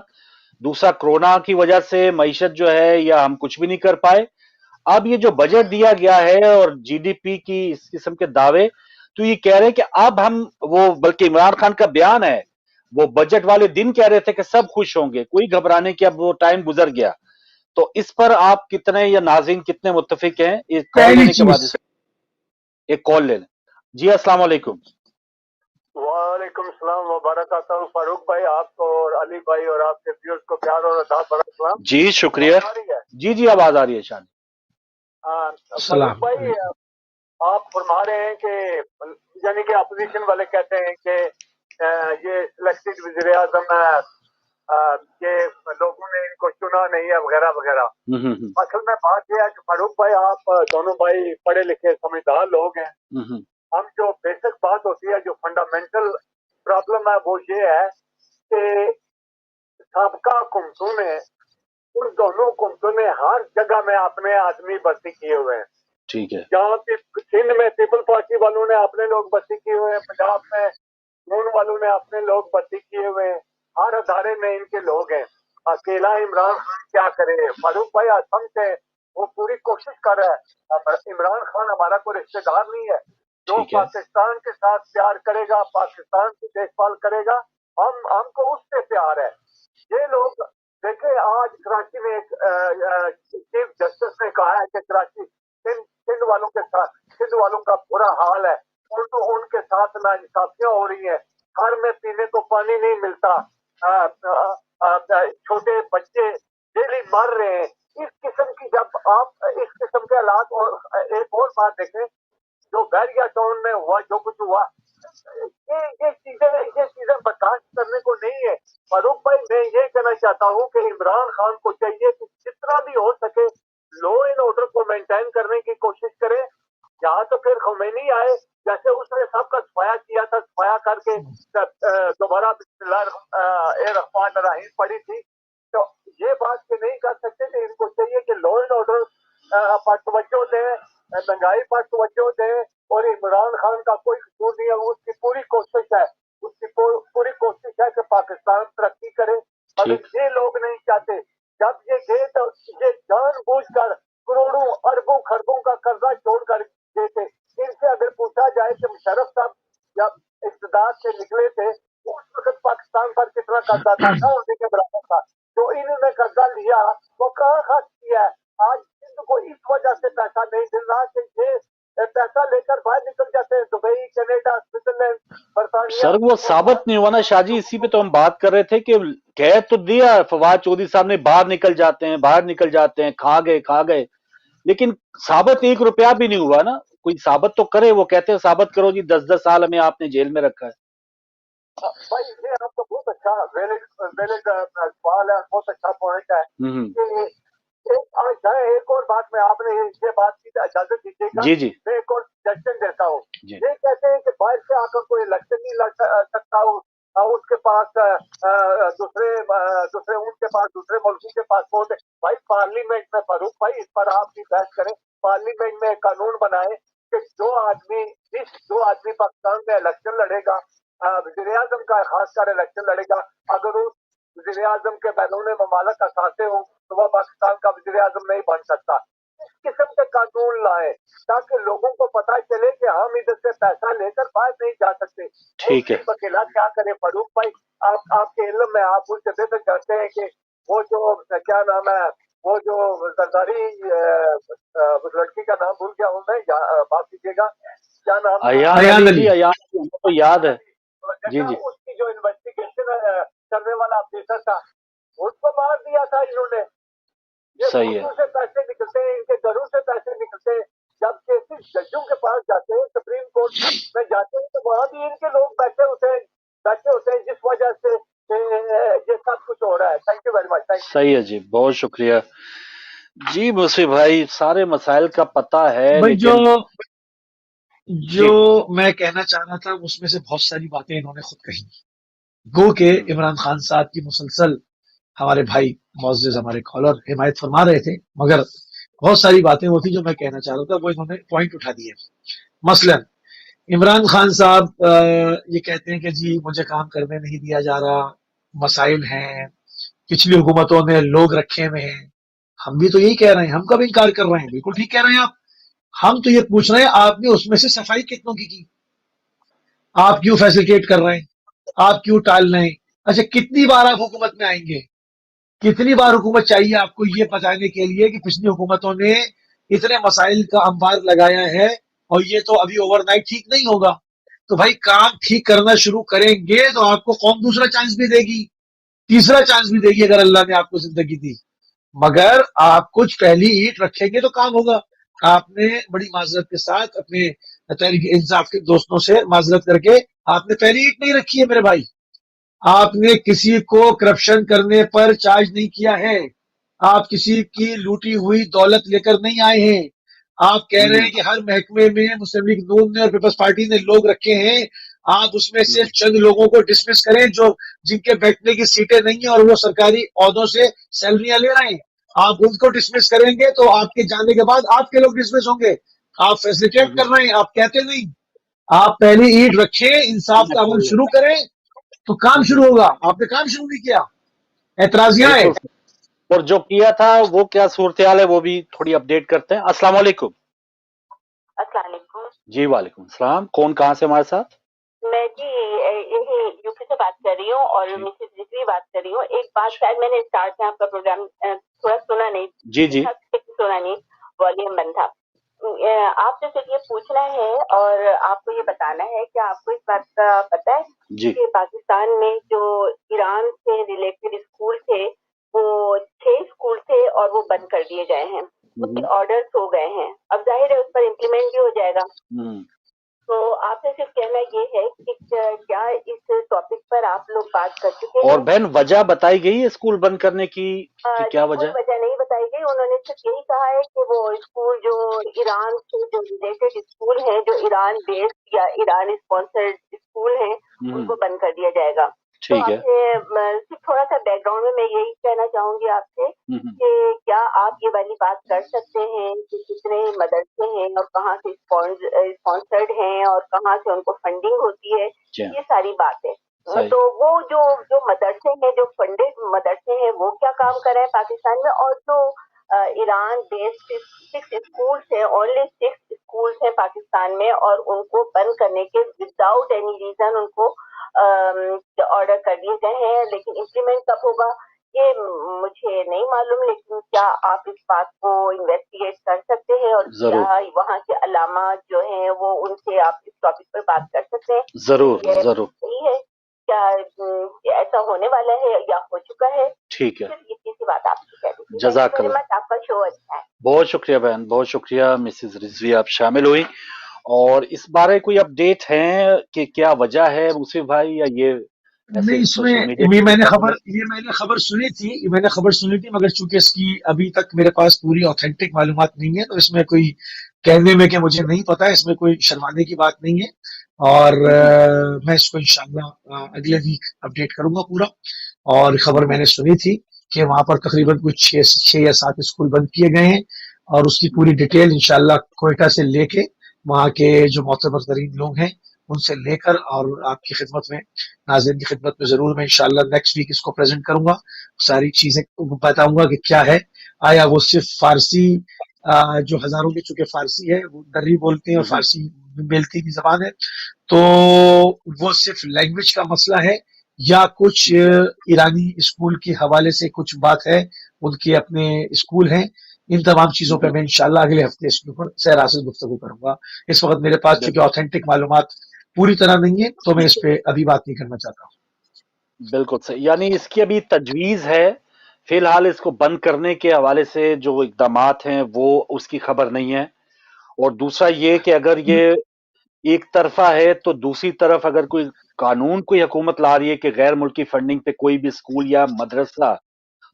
दूसरा कोरोना की वजह से मईशत जो है या हम कुछ भी नहीं कर पाए। अब ये जो बजट दिया गया है और जीडीपी की इस किस्म के दावे, तो ये कह रहे हैं कि अब हम वो, बल्कि इमरान खान का बयान है, वो बजट वाले दिन कह रहे थे कि सब खुश होंगे, कोई घबराने की, अब वो टाइम गुजर गया। तो इस पर आप कितने या नाज़रीन कितने मुत्तफिक हैं? एक कॉल पहली लेने के बाद चीज, एक कॉल ले लें। जी अस्सलाम वालेकुम। वालेकुम सलाम व बरकातहू। फारूक भाई आपको और अली भाई और आपके व्यूअर्स को प्यार और अदा बड़ा सलाम। जी शुक्रिया। आ रही है? जी जी आवाज आ रही है शान। फारूक सलाम भाई आप फरमा रहे हैं कि यानी कि अपोजिशन वाले कहते हैं कि ये सिलेक्टेड वजीर आजम है, कि लोगों ने इनको चुना नहीं है वगैरह वगैरह। असल में बात यह है कि फारूक भाई आप दोनों भाई पढ़े लिखे समझदार लोग हैं। हम जो बेसिक बात होती है, जो फंडामेंटल प्रॉब्लम है वो ये है कि साबका हुकूमतों ने, उन दोनों हुकूमतों ने हर जगह में अपने आदमी भर्ती किए हुए हैं। ठीक है। जहाँ सिंध में पीपल पार्टी वालों ने अपने लोग भर्ती किए हुए हैं, पंजाब में नून वालों ने अपने लोग भर्ती किए हुए हैं, हर अदारे में इनके लोग हैं। अकेला इमरान खान क्या करे? फारूक भाई असम से वो पूरी कोशिश कर रहा है। इमरान खान हमारा कोई रिश्तेदार नहीं है, जो ठीक है। पाकिस्तान के साथ प्यार करेगा, पाकिस्तान की देखभाल करेगा, हमको उससे प्यार है। ये लोग देखे, आज कराची में एक चीफ जस्टिस ने कहा है कि कराची सिंध वालों के साथ, सिंध वालों का बुरा हाल है, उनके साथ नाइंसाफियां हो रही है, घर में पीने को पानी नहीं मिलता, छोटे बच्चे डेली मर रहे हैं। इस किस्म की जब आप इस किस्म के हालात, और एक और बात देखें, जो बैरिया टाउन में हुआ, जो कुछ हुआ, ये चीजें बर्दाश्त करने को नहीं है। फारूक भाई मैं ये कहना चाहता हूँ कि इमरान खान को चाहिए कि जितना भी हो सके लॉ एंड ऑर्डर को मेंटेन करने की कोशिश करें। यहाँ तो फिर खमैनी आए, जैसे उसने सबका सफाया किया था, सफाया करके दोबारा बिस्मिल्लाह रहीम पड़ी थी। तो ये बात के नहीं कर सकते कि इनको चाहिए कि लॉ एंड ऑर्डर पर तवज्जो दें, महंगाई पर तवज्जो दें, और इमरान खान का कोई कसूर नहीं है, उसकी पूरी कोशिश है, उसकी पूरी कोशिश है कि पाकिस्तान तरक्की करे, मगर ये लोग नहीं चाहते। जब ये गए तो ये जानबूझकर करोड़ों अरबों खरबों का कर्जा छोड़कर गए थे। इनसे अगर पूछा जाए कि मुशर्रफ साहब जब इक़्तिदार से निकले थे उस वक्त पाकिस्तान पर कितना कर्जा था, ना होने के बराबर था। जो इन्होंने कर्जा लिया वो कहाँ खर्च किया है? आज सिंध को इस वजह से पैसा नहीं मिल रहा कि ये पैसा लेकर बाहर निकल जाते हैं, दुबई, कनाडा, स्विट्जरलैंड, बर्तानिया। सर वो साबित नहीं हुआ ना शाहजी, इसी पे तो हम बात कर रहे थे कि कह तो दिया फवाद चौधरी साहब ने, बाहर निकल जाते हैं, बाहर निकल जाते हैं, खा गए, लेकिन साबित 1 रुपया भी नहीं हुआ ना। कोई साबित तो करे, वो कहते हैं साबित करो जी 10-10 साल हमें आपने जेल में रखा है। भाई ये आपका बहुत अच्छा वैलिड सवाल है, बहुत अच्छा पॉइंट है कि एक और बात में आपने ये बात की, इजाजत दीजिएगा, जी जी मैं एक और सजेशन देता हूँ। ये कहते हैं कि बाहर से आप का कोई इलेक्शन नहीं लड़ सकता, उसके पास दूसरे उनके पास दूसरे मुल्कों के पासपोर्ट है। भाई पार्लियामेंट में फारूक भाई इस पर आप भी बहस करें, पार्लियामेंट में कानून बनाए कि जो आदमी पाकिस्तान में इलेक्शन लड़ेगा, वज़ीर आज़म का खासकर इलेक्शन लड़ेगा, अगर उस वज़ीर आज़म के बैरून ममालिक असासे हो तो वह पाकिस्तान का वज़ीर आज़म नहीं बन सकता। इस किस्म के कानून लाए ताकि लोगों को पता चले कि हम इधर से पैसा लेकर बाहर नहीं जा सकते। ठीक है, अकेला क्या करे फारूक भाई, आपके इल्म में आप मुझसे बेहतर जानते हैं कि वो जो क्या नाम है, वो जो सरदारी उस लड़की का नाम भूल गया हूँ मैं, माफ कीजिएगा, क्या नाम, अयान अली, हमको तो याद है जी जी। उसकी जो इन्वेस्टिगेशन करने वाला ऑफिसर था उसको मार दिया था इन्होंने। सही है, से पैसे निकलते हैं, इनके घरों से पैसे निकलते हैं, जब केसेस जजों के पास जाते हैं, सुप्रीम कोर्ट में जाते हैं, तो वहां भी इनके लोग बैठे होते हैं जिस वजह से ये सब कुछ हो रहा है। Thank you very much. सही है जी, बहुत शुक्रिया जी मुसी भाई, सारे मसाइल का पता है। भाई लेकिन जो मैं कहना चाह रहा था उसमें से बहुत सारी बातें इन्होंने खुद कही। गो के इमरान खान साहब की मुसलसल हमारे भाई मोअज़्ज़िज़ हमारे कॉलर हिमायत फरमा रहे थे, मगर बहुत सारी बातें वो थी जो मैं कहना चाह रहा था, वो इन्होंने पॉइंट उठा दिए। मसलन इमरान खान साहब ये कहते हैं कि जी मुझे काम करने नहीं दिया जा रहा, मसाइल हैं, पिछली हुकूमतों ने लोग रखे हुए हैं। हम भी तो यही कह रहे हैं, हम कब इनकार कर रहे हैं, बिल्कुल ठीक कह रहे हैं आप। हम तो ये पूछ रहे हैं आपने उसमें से सफाई कितनों की? आप क्यों फैसिलिटेट कर रहे हैं, आप क्यों टाल रहे हैं? अच्छा, कितनी बार आप हुकूमत में आएंगे, कितनी बार हुकूमत चाहिए आपको ये बताने के लिए कि पिछली हुकूमतों ने इतने मसाइल का अंबार लगाया है और ये तो अभी ओवरनाइट ठीक नहीं होगा। तो भाई काम ठीक करना शुरू करेंगे तो आपको कौन दूसरा चांस भी देगी, तीसरा चांस भी देगी अगर अल्लाह ने आपको जिंदगी दी। मगर आप कुछ पहली ईंट रखेंगे तो काम होगा। आपने बड़ी माजरत के साथ अपने तहरीक इंसाफ के दोस्तों से माजरत करके आपने पहली ईंट नहीं रखी है मेरे भाई। आपने किसी को करप्शन करने पर चार्ज नहीं किया है, आप किसी की लूटी हुई दौलत लेकर नहीं आए हैं। आप कह रहे हैं कि हर महकमे में मुस्लिम लीग नून ने और पीपल्स पार्टी ने लोग रखे हैं, आप उसमें से चंद लोगों को डिसमिस करें जो जिनके बैठने की सीटें नहीं है और वो सरकारी ओहदों से सैलरियां ले रहे हैं। आप उनको डिसमिस करेंगे तो आपके जाने के बाद आपके लोग डिसमिस होंगे। आप फैसिलिटेट कर रहे हैं, आप कहते नहीं। आप पहली ईंट रखें, इंसाफ का अमल शुरू करें तो काम शुरू होगा। आपने काम शुरू नहीं किया, एतराजियां है। और जो किया था वो क्या सूरत हाल है वो भी थोड़ी अपडेट करते हैं। अस्सलाम वालेकुम। अस्सलाम वालेकुम। जी वालेकुम सलाम। कौन कहाँ से हमारे साथ? मैं जी यही यूपी से बात कर रही हूँ और मिसेस रिजवी बात कर रही हूँ। एक बात शायद मैंने स्टार्ट में आपका प्रोग्राम थोड़ा सुना नहीं, जी जी सुना नहीं, वॉल्यूम बंद था। आपसे सिर्फ ये पूछना है और आपको ये बताना है कि आपको इस बात का पता है जी कि पाकिस्तान में जो ईरान से रिलेटेड स्कूल थे वो 6 स्कूल थे और वो बंद कर दिए गए हैं, उसके ऑर्डर्स हो गए हैं। अब जाहिर है उस पर इम्प्लीमेंट भी हो जाएगा। तो आपसे सिर्फ कहना ये है कि क्या इस टॉपिक पर आप लोग बात कर चुके हैं? और बहन वजह बताई गई है स्कूल बंद करने की कि क्या वजह? वजह नहीं बताई गई। उन्होंने सिर्फ यही कहा है कि वो स्कूल जो ईरान से जो रिलेटेड स्कूल हैं, जो ईरान बेस्ड या ईरान स्पॉन्सर्ड स्कूल हैं, उनको बंद कर दिया जाएगा। ठीक है। सिर्फ थोड़ा सा बैकग्राउंड में मैं यही कहना चाहूंगी आपसे कि क्या आप ये वाली बात कर सकते हैं कि कितने मदरसे हैं और कहाँ से स्पॉन्सर्ड हैं और कहाँ से उनको फंडिंग होती है, ये सारी बात है। तो वो जो मदरसे हैं, जो फंडेड मदरसे हैं, वो क्या काम कर रहे हैं पाकिस्तान में, और जो ईरान बेस्ड 6 स्कूल्स हैं, ओनली 6 स्कूल्स हैं पाकिस्तान में, और उनको बंद करने के विदाउट एनी रीजन उनको ऑर्डर कर दिए गए हैं। लेकिन इम्प्लीमेंट कब होगा ये मुझे नहीं मालूम, लेकिन क्या आप इस बात को इन्वेस्टिगेट कर सकते हैं और क्या वहाँ के अलामा जो हैं वो उनसे आप इस टॉपिक पर बात कर सकते हैं? जरूर जरूर। सही है, क्या ऐसा होने वाला है या हो चुका है? ठीक है, इतनी सी बात आपसे कह दी। जज़ाकल्लाह। आपका शो अच्छा है। बहुत शुक्रिया बहन, बहुत शुक्रिया। मिसेस रिजवी आप शामिल हुई और इस बारे कोई अपडेट है कि क्या वजह है मुसीफ भाई, या ये नहीं, इसमें मैंने खबर सुनी थी, मगर चूंकि इसकी अभी तक मेरे पास पूरी ऑथेंटिक मालूमात नहीं है तो इसमें कोई कहने में कि मुझे नहीं पता है, इसमें कोई शर्माने की बात नहीं है। और मैं इसको इंशाल्लाह अगले वीक अपडेट करूंगा पूरा। और खबर मैंने सुनी थी कि वहां पर तकरीबन कुछ 6 या 7 स्कूल बंद किए गए हैं, और उसकी पूरी डिटेल इंशाल्लाह कोयटा से लेके वहाँ के जो मोतबर तरीन लोग हैं उनसे लेकर और आपकी खिदमत में, नाज़रीन की खिदमत में जरूर मैं इंशाल्लाह नेक्स्ट वीक इसको प्रेजेंट करूंगा। सारी चीजें बताऊंगा कि क्या है। आया वो सिर्फ फारसी, जो हजारों की चूंकि फारसी है, वो दर्री बोलते हैं और फारसी मिलती की जबान है, तो वो सिर्फ लैंग्वेज का मसला है या कुछ ईरानी स्कूल के हवाले से कुछ बात है, उनके अपने स्कूल हैं। इन तमाम चीजों पे मैं इंशाल्लाह अगले हफ्ते इसके ऊपर सैर से गुफ्तगू करूंगा। इस वक्त मेरे पास चूंकि ऑथेंटिक मालूमात पूरी तरह नहीं है, तो मैं इस पे अभी बात नहीं करना चाहता हूँ। बिल्कुल सही, यानी इसकी अभी तजवीज है, फिलहाल इसको बंद करने के हवाले से जो इकदामात हैं वो उसकी खबर नहीं है। और दूसरा ये कि अगर ये एक तरफा है तो दूसरी तरफ अगर कोई कानून कोई हुकूमत ला रही है कि गैर मुल्की फंडिंग पे कोई भी स्कूल या मदरसा,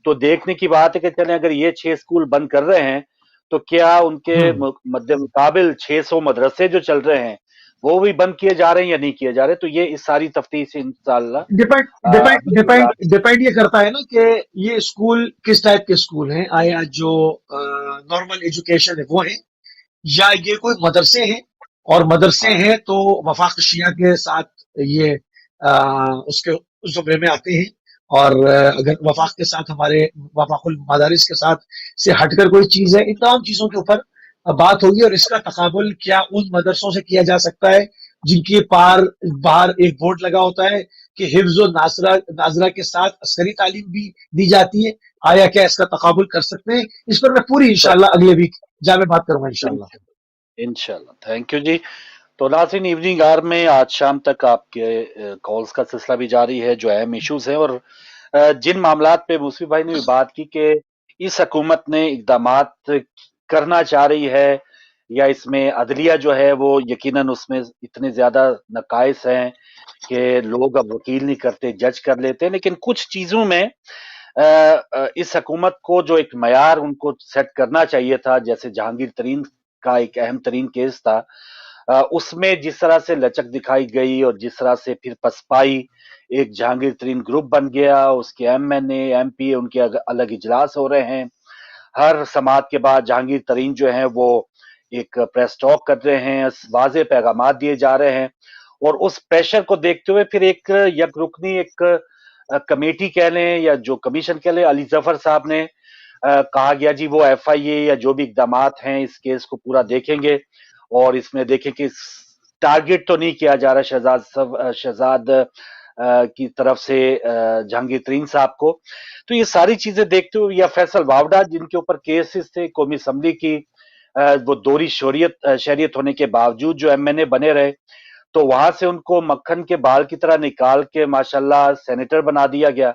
तो देखने की बात है कि चले अगर ये 6 स्कूल बंद कर रहे हैं तो क्या उनके मद्दे मुकाबिल 600 मदरसे जो चल रहे हैं वो भी बंद किए जा रहे हैं या नहीं किए जा रहे। तो ये इस सारी तफ्तीश इंशाल्लाह डिपेंड ये करता है ना कि ये स्कूल किस टाइप के स्कूल हैं। आया जो नॉर्मल एजुकेशन है वो है, या ये कोई मदरसे हैं, और मदरसे हैं तो वफाक शिया के साथ ये उसके उस जुमरे में आते हैं। और अगर वफाक के साथ हमारे वफाकुल मदारिस के साथ से हटकर कोई चीज है, इन तमाम चीजों के ऊपर बात होगी। और इसका तकाबुल क्या उन मदरसों से किया जा सकता है जिनके बाहर एक बोर्ड लगा होता है कि हिफ्ज और नाजरा के साथ अस्करी तालीम भी दी जाती है। आया क्या इसका तकाबुल कर सकते हैं? इस पर मैं पूरी इंशाल्लाह अगले वीक जामे बात करूंगा इंशाल्लाह। थैंक यू जी। तो नाज़रीन, इवनिंग आवर में आज शाम तक आपके कॉल्स का सिलसिला भी जारी है, जो अहम इश्यूज हैं और जिन मामलात पे मूसवी भाई ने भी बात की कि इस हुकूमत ने इकदामात करना चाह रही है या इसमें अदलिया जो है वो यकीनन उसमें इतने ज्यादा नकाइस हैं कि लोग अब वकील नहीं करते, जज कर लेते हैं। लेकिन कुछ चीजों में इस हुकूमत को जो एक मयार उनको सेट करना चाहिए था, जैसे जहांगीर तरीन का एक अहम तरीन केस था, उसमें जिस तरह से लचक दिखाई गई और जिस तरह से फिर पसपाई, एक जहांगीर तरीन ग्रुप बन गया, उसके एमएनए एमपी उनके अलग इजलास हो रहे हैं, हर समात के बाद जहांगीर तरीन जो है वो एक प्रेस टॉक कर रहे हैं, वाज़े पैगाम दिए जा रहे हैं। और उस प्रेशर को देखते हुए फिर एक यकरुकनी एक कमेटी कह लें या जो कमीशन कह लें, अली जफर साहब ने कहा गया जी वो एफआईए या जो भी इकदामात हैं इस केस को पूरा देखेंगे और इसमें देखें कि टारगेट तो नहीं किया जा रहा शहजाद की तरफ से जहांगीर तरीन साहब को। तो ये सारी चीजें देखते हुए, या फैसल वावडा जिनके ऊपर केसेस थे कौमी असम्बली की, वो दोहरी शहरियत होने के बावजूद जो एमएनए बने रहे, तो वहां से उनको मक्खन के बाल की तरह निकाल के माशाल्लाह सेनेटर बना दिया गया।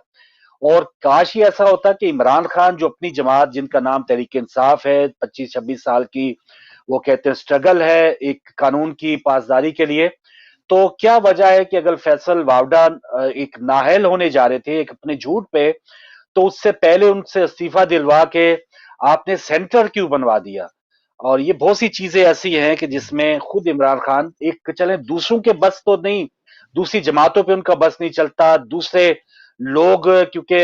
और काश ही ऐसा होता कि इमरान खान जो अपनी जमात जिनका नाम तहरीक इंसाफ है, 25-26 साल की, वो कहते हैं स्ट्रगल है एक कानून की पासदारी के लिए, तो क्या वजह है कि अगर फैसल वावडा एक नाहल होने जा रहे थे एक अपने झूठ पे, तो उससे पहले उनसे इस्तीफा दिलवा के आपने सेंटर क्यों बनवा दिया। और ये बहुत सी चीजें ऐसी हैं कि जिसमें खुद इमरान खान एक चले दूसरों के बस तो नहीं, दूसरी जमातों पे उनका बस नहीं चलता, दूसरे लोग क्योंकि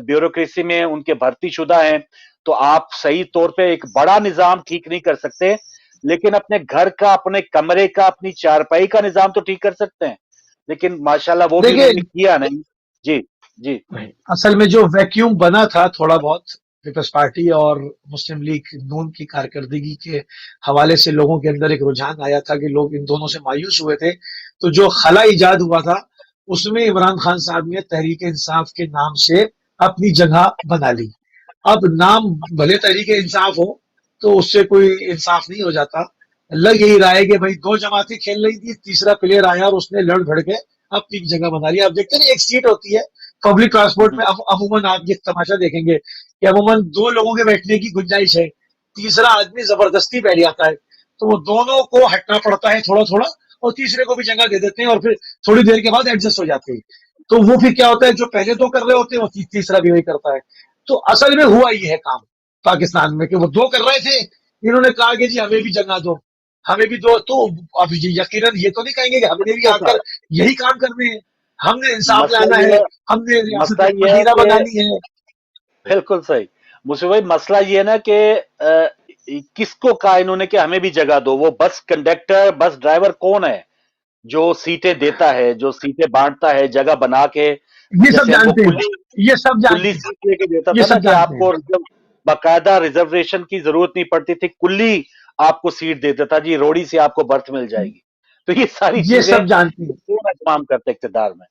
ब्यूरोक्रेसी में उनके भर्ती शुदा हैं, तो आप सही तौर पे एक बड़ा निजाम ठीक नहीं कर सकते, लेकिन अपने घर का, अपने कमरे का, अपनी चारपाई का निजाम तो ठीक कर सकते हैं। लेकिन माशाल्लाह वो भी उन्होंने किया नहीं। जी जी, असल में जो वैक्यूम बना था थोड़ा बहुत पीपल्स पार्टी और मुस्लिम लीग नून की कारकर्दगी के हवाले से लोगों के अंदर एक रुझान आया था कि लोग इन दोनों से मायूस हुए थे। तो जो खला इजाद हुआ था उसमें इमरान खान साहब ने तहरीक इंसाफ के नाम से अपनी जगह बना ली। अब नाम भले तहरीक इंसाफ हो तो उससे कोई इंसाफ नहीं हो जाता। लग यही रहा है कि भाई दो जमातें खेल रही थी, तीसरा प्लेयर आया और उसने लड़ भड़ के अपनी जगह बना लिया। अब देखते हैं एक सीट होती है पब्लिक ट्रांसपोर्ट में, अमूमन आप ये तमाशा देखेंगे कि अमूमन 2 लोगों के बैठने की गुंजाइश है, तीसरा आदमी जबरदस्ती बैठ जाता है, तो वो दोनों को हटना पड़ता है थोड़ा थोड़ा और तीसरे को भी जगह दे देते हैं और फिर थोड़ी देर के बाद एडजस्ट हो जाते हैं। तो वो फिर क्या होता है, जो पहले 2 कर रहे होते हैं वो तीसरा भी वही करता है। तो असल में हुआ ये है काम पाकिस्तान में कि वो 2 कर रहे थे, انہوں نے کہا کہ جی ہمیں بھی جگہ دو، ہمیں بھی دو، تو اب یقیناً یہ تو نہیں کہیں گے کہ ہم نے بھی آ بالکل کر صاحب، یہی کام کرنے ہیں، ہم نے انصاف مسئلہ لانا یہ ہے، ہے ہم نے ریاست مسئلہ یہ ہے مدینہ کہ بنانی ہے۔ بالکل صحیح مصطفی بھائی، مسئلہ یہ ہے نا کہ کس کو کہا انہوں نے کہ ہمیں بھی جگہ دو؟ وہ بس کنڈکٹر، بس ڈرائیور کون ہے جو سیٹیں دیتا ہے، جو سیٹیں بانٹتا ہے جگہ بنا کے؟ یہ سب جیسے ہم کو جانتے ہیں، یہ سب کلی جانتے ہیں، سیٹ لے کے دیتا یہ تھا نا سب کہ جانتے آپ ہیں، کو باقاعدہ ریزرویشن کی ضرورت نہیں پڑتی تھی، کلی آپ کو سیٹ دیتا تھا، جی روڑی سے آپ کو برتھ مل جائے گی۔ تو یہ ساری یہ چیزیں سب جانتے ہیں۔ کون کام کرتے اقتدار میں؟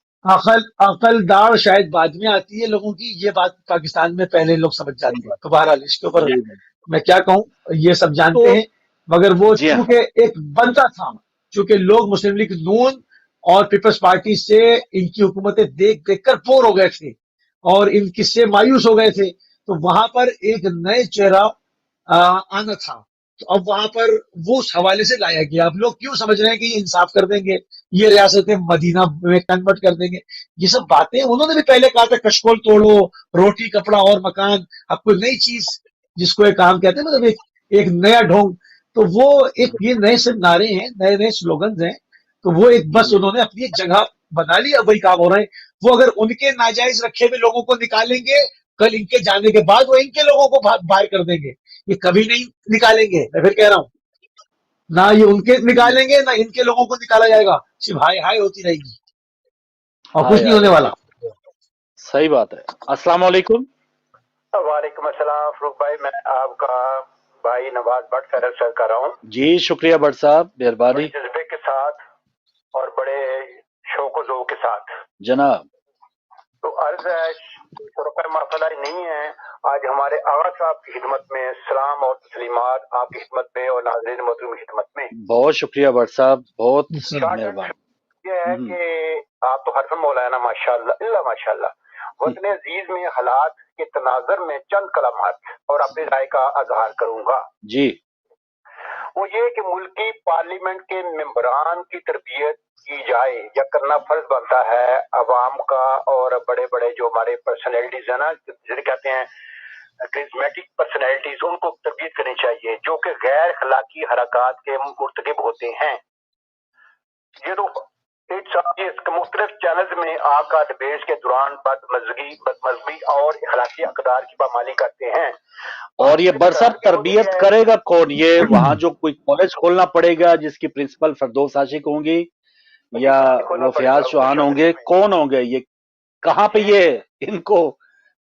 عقل دار شاید بعد میں آتی ہے لوگوں کی، یہ بات پاکستان میں پہلے لوگ سمجھ صحیح جاتے ہیں، بات، تو بہرحال اس کے اوپر جی جی میں کیا کہوں، یہ سب تو جانتے ہیں، مگر وہ جی ہاں چونکہ ایک بنتا تھا، چونکہ لوگ مسلم لیگ نون اور پیپلز پارٹی سے ان کی حکومتیں دیکھ دیکھ کر بور ہو گئے تھے اور ان کس سے مایوس ہو گئے تھے، تو وہاں پر ایک نئے چہرہ آنا تھا، تو اب وہاں پر وہ اس حوالے سے لایا گیا۔ اب لوگ کیوں سمجھ رہے ہیں کہ یہ انصاف کر دیں گے، یہ ریاست مدینہ میں کنورٹ کر دیں گے، یہ سب باتیں انہوں نے بھی پہلے کہا تھا، کشکول توڑو، روٹی کپڑا اور مکان، اب کوئی نئی چیز جس کو ایک کام کہتے ہیں، مطلب ایک نیا ڈھونگ، تو وہ ایک یہ نئے سے نعرے ہیں، نئے نئے سلوگنز ہیں، تو وہ ایک بس انہوں نے اپنی ایک جگہ بنا لی، اب وہی کام ہو رہے ہیں۔ وہ اگر ان کے ناجائز رکھے ہوئے لوگوں کو نکالیں گے، کل ان کے جانے کے بعد وہ ان کے لوگوں کو باہر کر دیں گے، یہ کبھی نہیں نکالیں گے، میں پھر کہہ رہا ہوں، نہ یہ ان کے نکالیں گے نہ ان کے لوگوں کو نکالا جائے گا، صرف ہائے ہائے ہوتی رہے گی اور کچھ ہائے نہیں ہائے ہونے والا۔ ہائے، صحیح بات ہے۔ السلام علیکم۔ وعلیکم السلام فروخ بھائی، میں آپ کا بھائی نواز بٹ فیرل سر کر رہا ہوں، جی شکریہ بٹ صاحب، بڑے مہربانی جذبے کے ساتھ اور بڑے شوق و ذوق کے ساتھ۔ جناب۔ تو عرض ہے شرکا مسئلہ نہیں ہے، آج ہمارے آغا صاحب کی خدمت میں سلام اور تسلیمات آپ کی خدمت میں اور ناظرین محترم کی خدمت میں۔ بہت شکریہ بٹ صاحب، بہت شارٹ مہربانی۔ یہ ہے کہ آپ تو حرف مولانا ماشاءاللہ اللہ ماشاءاللہ، وطن عزیز میں حالات کے تناظر میں چند کلمات اور اپنی رائے کا اظہار کروں گا۔ جی وہ یہ کہ ملکی پارلیمنٹ کے ممبران کی تربیت کی جائے یا کرنا فرض بنتا ہے عوام کا، اور بڑے بڑے جو ہمارے پرسنالٹیز ہیں نا، جنہیں کہتے ہیں کرزمیٹک پرسنالٹیز، ان کو تربیت کرنی چاہیے جو کہ غیر اخلاقی حرکات کے مرتکب ہوتے ہیں۔ یہ تو مختلف چینلز میں آ کر ڈبیٹس کے دوران بدمزگی اور اخلاقی اقدار کی پامالی کرتے ہیں۔ اور یہ بٹ صاحب تربیت کرے گا کون؟ یہ وہاں جو کوئی کالج کھولنا پڑے گا جس کی پرنسپل فردوس عاشق ہوں گی یا وہ فیاض چوہان ہوں گے، کون ہوں گے؟ یہ کہاں پہ یہ ان کو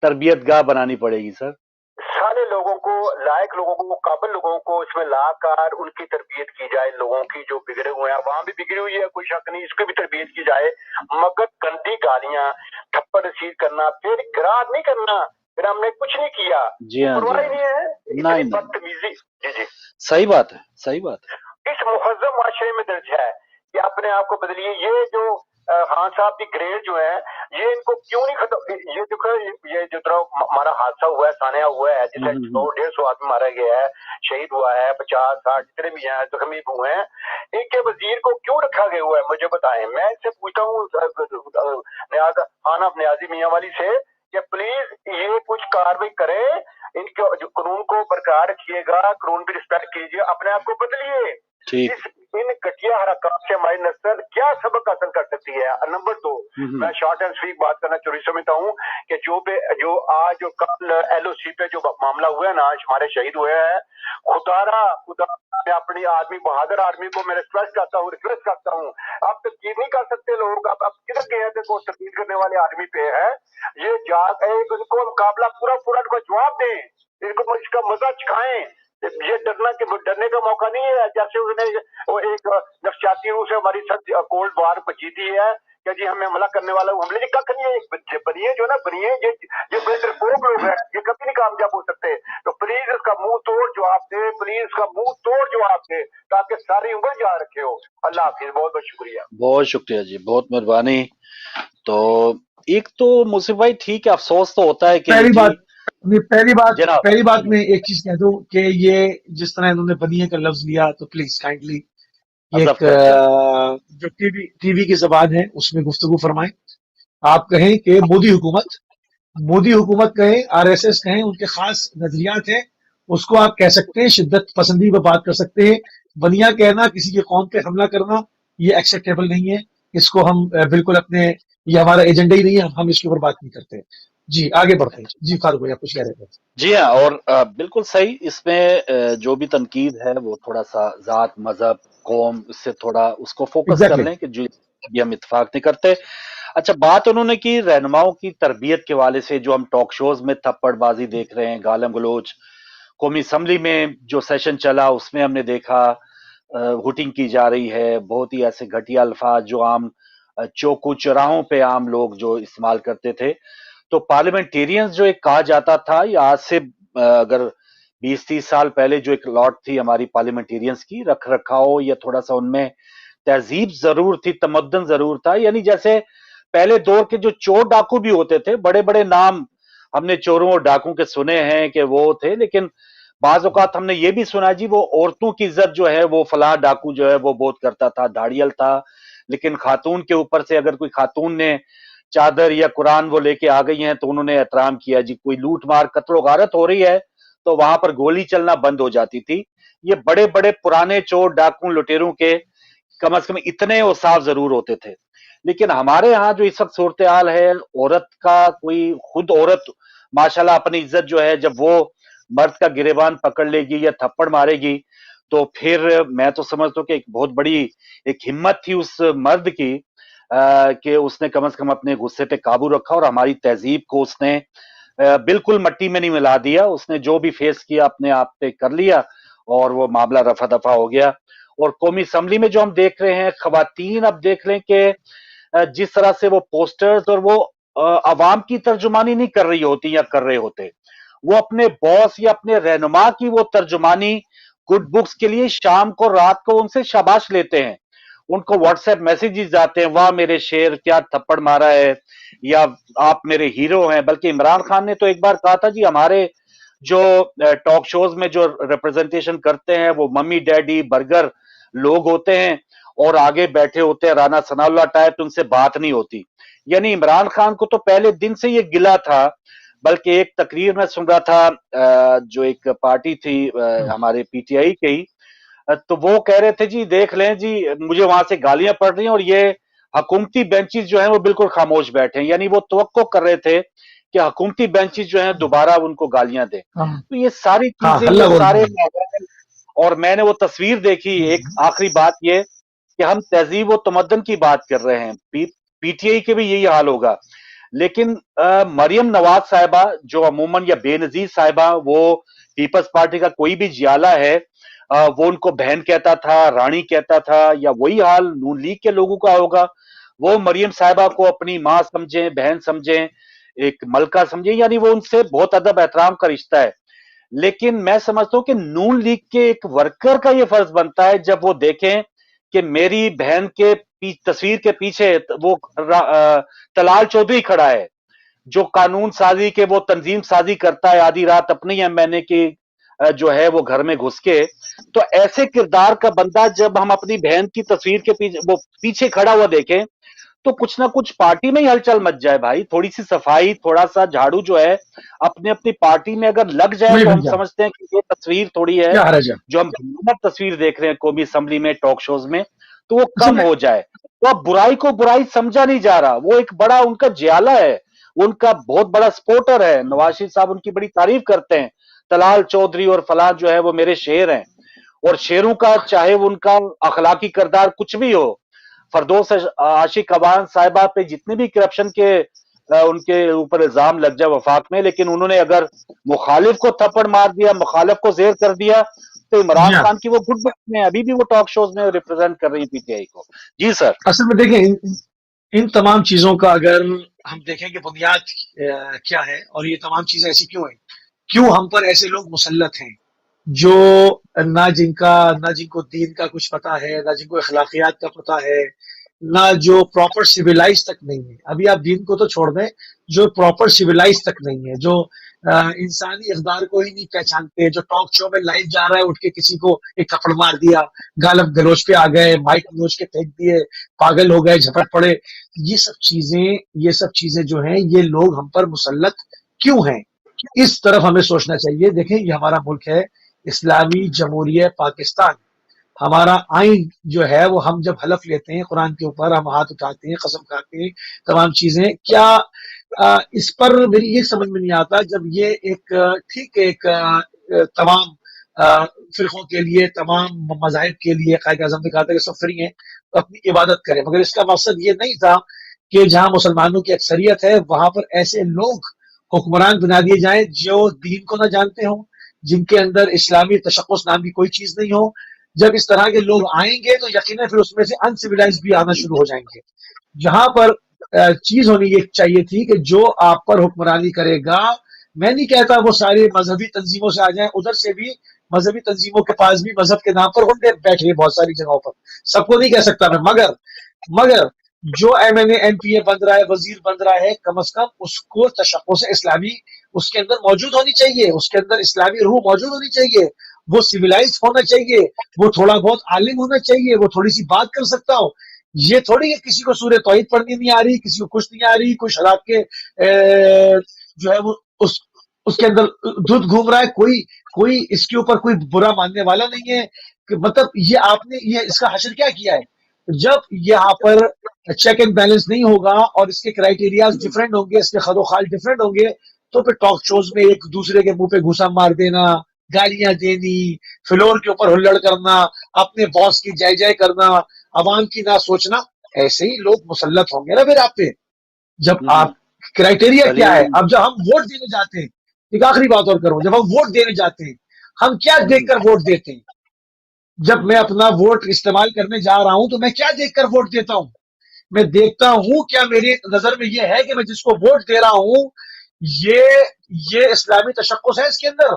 تربیت گاہ بنانی پڑے گی سر؟ سارے لوگوں کو، لائق لوگوں کو، قابل لوگوں کو اس میں لا کر ان کی تربیت کی جائے، لوگوں کی جو بگڑے ہوئے ہیں، عوام بھی بگڑی ہوئی ہے کوئی شک نہیں، اس کی بھی تربیت کی جائے، مگر گندی گالیاں، تھپڑ رسید کرنا، پھر گراج نہیں کرنا، پھر ہم نے کچھ نہیں کیا، جی ہاں پرواہ جی نہیں ہے، نہیں اتنی نہیں، بدتمیزی۔ جی جی، صحیح بات ہے، صحیح بات ہے۔ اس مہذب معاشرے میں درج ہے کہ اپنے آپ کو بدلیے۔ یہ جو خان صاحب کی گریڈ جو ہے، یہ ان کو کیوں نہیں ختم؟ یہ دیکھو، یہ جو طرح ہمارا حادثہ ہوا ہے، سانحہ ہوا ہے، جس سے 100-150 آدمی مارا گیا ہے، شہید ہوا ہے، 50-60 جتنے بھی ہیں زخمی ہوئے ہیں، ان کے وزیر کو کیوں رکھا گیا ہوا ہے؟ مجھے بتائیں۔ میں اس سے پوچھتا ہوں خانہ نیازی میاں والی سے کہ پلیز یہ کچھ کاروائی کرے، ان کو جو قانون کو برقرار رکھیے گا، قانون بھی رسپیکٹ کیجیے، اپنے آپ کو بدلیے۔ ٹھیک، ان گٹیا حرکات سے ہماری نسل کیا سبق حاصل کر سکتی ہے؟ نمبر 2، میں شارٹ اینڈ سویٹ بات کرنا سمجھتا ہوں کہ جو آج جو کل ایل او سی پہ جو معاملہ ہوا ہے نا، آج ہمارے شہید ہوئے ہیں، خدا میں اپنی آدمی، بہادر آدمی کو میں ریکویسٹ کرتا ہوں، آپ تقریر نہیں کر سکتے لوگ، آپ کدھر گئے تھے؟ کو تقریر کرنے والے آدمی پہ ہے یہ جات ہے، ان کو مقابلہ پورا ان کو جواب دیں، ان کو اس کا مزہ چکھائیں۔ یہ ڈرنے کا موقع نہیں ہے، جیسے انہوں نے وہ ایک نفسیاتی روح سے ہماری سب کولڈ وار جیتی ہے کہ جی ہمیں حملہ کرنے والا حملے جی کک نہیں ہے، بنیے جو نا بنیے، یہ بڑے ڈرپوک لوگ ہیں، یہ کبھی نہیں کامیاب ہو سکتے۔ تو پلیز اس کا منہ توڑ جواب دے، پلیز اس کا منہ توڑ جواب دے، تاکہ ساری عمر یاد رکھے ہو۔ اللہ حافظ، بہت بہت شکریہ۔ بہت شکریہ جی، بہت مہربانی۔ تو ایک تو مصطفی بھائی ٹھیک ہے، افسوس تو ہوتا ہے کہ جناب پہلی بات میں ایک چیز کہہ دوں کہ یہ جس طرح انہوں نے بنیے کا لفظ لیا، تو پلیز کائنڈلی ایک جو ٹی وی کی زبان ہے اس میں گفتگو فرمائیں۔ آپ کہیں کہ مودی حکومت کہیں، آر ایس ایس کہیں، ان کے خاص نظریات ہیں، اس کو آپ کہہ سکتے ہیں شدت پسندی پہ بات کر سکتے ہیں. بنیا کہنا کسی کی قوم پہ حملہ کرنا یہ ایکسیپٹیبل نہیں ہے. اس کو ہم بالکل اپنے یہ ہمارا ایجنڈا ہی نہیں ہے, ہم اس کے اوپر بات نہیں کرتے. جی آگے بڑھتے ہیں. جی فاروق بھائی آپ کچھ کہہ رہے تھے. جی ہاں، اور بالکل صحیح. اس میں جو بھی تنقید ہے وہ تھوڑا سا ذات، مذہب، قوم، اس سے تھوڑا اس کو فوکس کر ایگزیکٹلی. لیں کہ جو بھی ہم اتفاق نہیں کرتے. اچھا، بات انہوں نے کی رہنماؤں کی تربیت کے حوالے سے. جو ہم ٹاک شوز میں تھپڑ بازی دیکھ رہے ہیں، گالم گلوچ، قومی اسمبلی میں جو سیشن چلا اس میں ہم نے دیکھا ہوٹنگ کی جا رہی ہے، بہت ہی ایسے گھٹیا الفاظ جو عام چوکو چوراہوں پہ عام لوگ جو استعمال کرتے تھے. تو پارلیمنٹیرینز جو ایک کہا جاتا تھا، یا آج سے اگر 20-30 سال پہلے جو ایک لاٹ تھی ہماری پارلیمنٹیرینز کی، رکھ رکھاؤ یا تھوڑا سا ان میں تہذیب ضرور تھی، تمدن ضرور تھا. یعنی جیسے پہلے دور کے جو چور ڈاکو بھی ہوتے تھے، بڑے بڑے نام ہم نے چوروں اور ڈاکو کے سنے ہیں کہ وہ تھے، لیکن بعض اوقات ہم نے یہ بھی سنا جی وہ عورتوں کی عزت جو ہے وہ فلاں ڈاکو جو ہے وہ بہت کرتا تھا، دھاڑیل تھا. لیکن خاتون کے اوپر سے اگر کوئی خاتون نے چادر یا قرآن وہ لے کے آ گئی ہیں تو انہوں نے احترام کیا. جی کوئی لوٹ مار قتل و غارت ہو رہی ہے تو وہاں پر گولی چلنا بند ہو جاتی تھی. یہ بڑے بڑے پرانے چور ڈاکو لٹیروں کے کم از کم اتنے اوصاف ضرور ہوتے تھے. لیکن ہمارے ہاں جو اس وقت صورتحال ہے، عورت کا کوئی خود عورت ماشاءاللہ اپنی عزت جو ہے جب وہ مرد کا گریبان پکڑ لے گی یا تھپڑ مارے گی تو پھر میں تو سمجھتا ہوں کہ ایک بہت بڑی ایک ہمت تھی اس مرد کی کہ اس نے کم از کم اپنے غصے پہ قابو رکھا اور ہماری تہذیب کو اس نے بالکل مٹی میں نہیں ملا دیا. اس نے جو بھی فیس کیا اپنے آپ پہ کر لیا اور وہ معاملہ رفع دفع ہو گیا. اور قومی اسمبلی میں جو ہم دیکھ رہے ہیں خواتین، اب دیکھ لیں کہ جس طرح سے وہ پوسٹرز اور وہ عوام کی ترجمانی نہیں کر رہی ہوتی یا کر رہے ہوتے، وہ اپنے باس یا اپنے رہنما کی وہ ترجمانی گڈ بکس کے لیے شام کو رات کو ان سے شاباش لیتے ہیں. ان کو واٹس ایپ میسیجز جاتے ہیں، واہ میرے شیر کیا تھپڑ مارا ہے، یا آپ میرے ہیرو ہیں. بلکہ عمران خان نے تو ایک بار کہا تھا جی ہمارے جو ٹاک شوز میں جو ریپرزنٹیشن کرتے ہیں وہ ممی ڈیڈی برگر لوگ ہوتے ہیں اور آگے بیٹھے ہوتے ہیں رانا ثناء اللہ ٹائپ، ان سے بات نہیں ہوتی. یعنی عمران خان کو تو پہلے دن سے یہ گلا تھا. بلکہ ایک تقریر میں سن رہا تھا جو ایک پارٹی تھی ہمارے پی ٹی آئی کی، تو وہ کہہ رہے تھے جی دیکھ لیں جی مجھے وہاں سے گالیاں پڑ رہی ہیں اور یہ حکومتی بینچز جو ہیں وہ بالکل خاموش بیٹھے ہیں. یعنی وہ توقع کر رہے تھے کہ حکومتی بینچز جو ہیں دوبارہ ان کو گالیاں دیں. تو یہ ساری چیزیں، ہلہ یہ بول سارے، رہے ہیں. اور میں نے وہ تصویر دیکھی. ایک آخری بات یہ کہ ہم تہذیب و تمدن کی بات کر رہے ہیں، پی ٹی آئی کے بھی یہی حال ہوگا. لیکن مریم نواز صاحبہ جو عموماً، یا بے نظیر صاحبہ، وہ پیپلز پارٹی کا کوئی بھی جیالہ ہے وہ ان کو بہن کہتا تھا، رانی کہتا تھا، یا وہی حال نون لیگ کے لوگوں کا ہوگا. وہ مریم صاحبہ کو اپنی ماں سمجھیں، بہن سمجھیں، ایک ملکہ سمجھیں. یعنی وہ ان سے بہت ادب احترام کا رشتہ ہے. لیکن میں سمجھتا ہوں کہ نون لیگ کے ایک ورکر کا یہ فرض بنتا ہے جب وہ دیکھیں کہ میری بہن کے تصویر کے پیچھے وہ طلال چودھری کھڑا ہے جو قانون سازی کے وہ تنظیم سازی کرتا ہے آدھی رات اپنی ایم این اے کی جو ہے وہ گھر میں گھس کے. تو ایسے کردار کا بندہ جب ہم اپنی بہن کی تصویر کے پیچھے وہ پیچھے کھڑا ہوا دیکھیں تو کچھ نہ کچھ پارٹی میں ہی ہلچل مچ جائے بھائی. تھوڑی سی صفائی، تھوڑا سا جھاڑو جو ہے اپنی اپنی پارٹی میں اگر لگ جائے نہیں تو بھائی ہم جان سمجھتے ہیں کہ یہ تصویر تھوڑی ہے کیا حرج ہے. جو ہم گھنٹ تصویر دیکھ رہے ہیں قومی اسمبلی میں ٹاک شوز میں تو وہ اصل کم میں ہو جائے. تو اب برائی کو برائی سمجھا نہیں جا رہا. وہ ایک بڑا ان کا جیالہ ہے، ان کا بہت بڑا سپورٹر ہے. نواز شریف صاحب ان کی بڑی تعریف کرتے ہیں، طلال چودھری اور فلاں جو ہے وہ میرے شیر ہیں. اور شیروں کا چاہے وہ ان کا اخلاقی کردار کچھ بھی ہو، فردوس عاشق عوان صاحبہ پہ جتنے بھی کرپشن کے ان کے اوپر الزام لگ جائے وفاق میں، لیکن انہوں نے اگر مخالف کو تھپڑ مار دیا، مخالف کو زیر کر دیا، تو جی عمران ہاں. خان کی وہ گڈ بک میں ابھی بھی وہ ٹاک شوز میں ریپرزینٹ کر رہی ہیں پی ٹی آئی کو. جی سر. اصل میں دیکھیں ان تمام چیزوں کا اگر ہم دیکھیں کہ بنیاد کیا ہے اور یہ تمام چیزیں ایسی کیوں ہیں، کیوں ہم پر ایسے لوگ مسلط ہیں جو نہ جن کو دین کا کچھ پتا ہے، نہ جن کو اخلاقیات کا پتا ہے، نہ جو پراپر سویلائز تک نہیں ہے. ابھی آپ دین کو تو چھوڑ دیں، جو پراپر سویلائز تک نہیں ہے، جو انسانی اقدار کو ہی نہیں پہچانتے، جو ٹاک شو میں لائیو جا رہا ہے اٹھ کے کسی کو ایک تھپڑ مار دیا، گالم گلوچ پہ آ گئے، مائک نوچ کے پھینک دیے، پاگل ہو گئے، جھپٹ پڑے. یہ سب چیزیں جو ہیں یہ لوگ ہم پر مسلط کیوں ہیں؟ इस तरफ हमें सोचना चाहिए। देखें, ये हमारा मुल्क है, इस्लामी जमहूरियत पाकिस्तान। हमारा आइन जो है वो हम जब हलफ लेते हैं कुरान के ऊपर, हम हाथ उठाते हैं, कसम खाते हैं, तमाम चीजें, क्या इस पर मेरी ये समझ में नहीं आता, जब ये एक ठीक है, एक तमाम फिरकों के लिए, तमाम मज़ाहिब के लिए कायद आज़म ने कहा था कि सब फ्री हैं तो अपनी इबादत करें, मगर इसका मकसद ये नहीं था कि जहां मुसलमानों की अक्सरियत है वहां पर ऐसे लोग हुक्मरान बना दिए जाएं जो दीन को ना जानते हों, जिनके अंदर इस्लामी तशक्कुस नाम की कोई चीज नहीं हो। जब इस तरह के लोग आएंगे तो यकीनन फिर उसमें से अनसिविलाइज भी आना शुरू हो जाएंगे। जहां पर चीज होनी ये चाहिए थी कि जो आप पर हुक्मरानी करेगा, मैं नहीं कहता वो सारे मजहबी तंजीमों से आ जाएं, उधर से भी मजहबी तंजीमों के पास भी मजहब के नाम पर होंगे बैठे बहुत सारी जगहों पर, सबको नहीं कह सकता मैं, मगर जो एमएनए एमपीए बन रहा है, वजीर बन रहा है, कम से कम उसको तशक्कुस इस्लामी उसके अंदर मौजूद होनी चाहिए, उसके अंदर इस्लामी रूह मौजूद होनी चाहिए, वो सिविलाइज होना चाहिए, वो थोड़ा बहुत आलिम होना चाहिए, वो थोड़ी सी बात कर सकता हो। ये थोड़ी है किसी को सूरह तौहीद पढ़नी नहीं आ रही, किसी को कुछ नहीं आ रही, कोई शराब के जो है वो उसके अंदर दूध घूम रहा है, कोई इसके ऊपर कोई बुरा मानने वाला नहीं है। मतलब ये आपने ये इसका हशर क्या किया है? जब यहाँ पर चेक एंड बैलेंस नहीं होगा और इसके क्राइटेरियाज डिफरेंट होंगे, इसके खदोखाल डिफरेंट होंगे, तो फिर टॉक शोज में एक दूसरे के मुंह पे घुसा मार देना, गालियां देनी, फ्लोर के ऊपर हुल्लड़ करना, अपने बॉस की जय जय करना, अवाम की ना सोचना, ऐसे ही लोग मुसल्लत होंगे ना फिर आप पे। जब आप क्राइटेरिया क्या है? अब जब हम वोट देने जाते हैं, एक आखिरी बात और करूं, जब हम वोट देने जाते हैं, हम क्या देखकर वोट देते हैं? जब मैं अपना वोट इस्तेमाल करने जा रहा हूं तो मैं क्या देखकर वोट देता हूं? मैं देखता हूं क्या मेरी नजर में ये है कि मैं जिसको वोट दे रहा हूं ये इस्लामी तशक्कुस है इसके अंदर,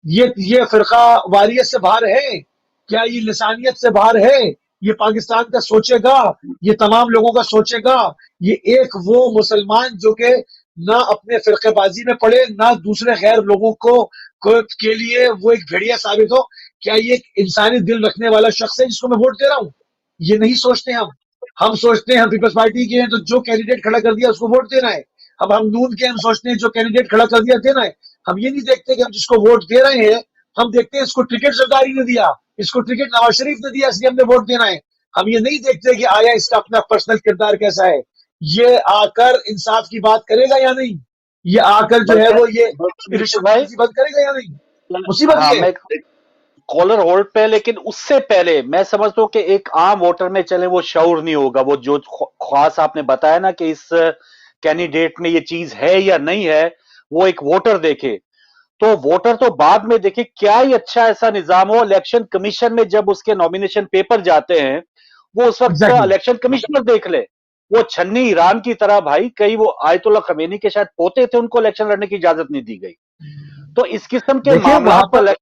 ये फिरका वारियत से बाहर है क्या, ये लिसानियत से बाहर है, ये पाकिस्तान का सोचेगा, ये तमाम लोगों का सोचेगा, ये एक वो मुसलमान जो कि ना अपने फिरकेबाजी में पड़े, ना दूसरे गैर लोगों को के लिए वो एक भेड़िया साबित हो, क्या ये एक इंसानी दिल रखने वाला शख्स है जिसको मैं वोट दे रहा हूं? ये नहीं सोचते हम सोचते हैं हम पीपल्स पार्टी के हैं तो जो कैंडिडेट खड़ा कर दिया उसको वोट देना है। अब हम नून के, हम सोचते हैं जो कैंडिडेट खड़ा कर दिया देना है। हम ये नहीं देखते कि हम जिसको वोट दे रहे हैं, हम देखते हैं इसको टिकट सरकारी ने दिया, इसको टिकट नवाज शरीफ ने दिया, इसलिए हमने वोट देना है। हम ये नहीं देखते कि आया इसका अपना पर्सनल किरदार कैसा है, ये आकर इंसाफ की बात करेगा या नहीं, ये आकर जो है वो ये रिश्वतबाजी बंद करेगा या नहीं। मुसीबत ये है। कॉलर होल्ड पे, लेकिन उससे पहले मैं समझता हूँ कि एक आम वोटर में चले वो शऊर नहीं होगा, वो जो खास आपने बताया ना कि इस कैंडिडेट में ये चीज है या नहीं है, वो एक वोटर देखे, तो वोटर तो बाद में देखे। क्या ही अच्छा ऐसा निजाम हो, इलेक्शन कमीशन में जब उसके नॉमिनेशन पेपर जाते हैं, वो उस वक्त इलेक्शन कमिश्नर देख ले, वो छन्नी ईरान की तरह भाई, कई वो आयतुल्लाह खमेनी के शायद पोते थे, उनको इलेक्शन लड़ने की इजाजत नहीं दी गई। तो इस किस्म के मामला पर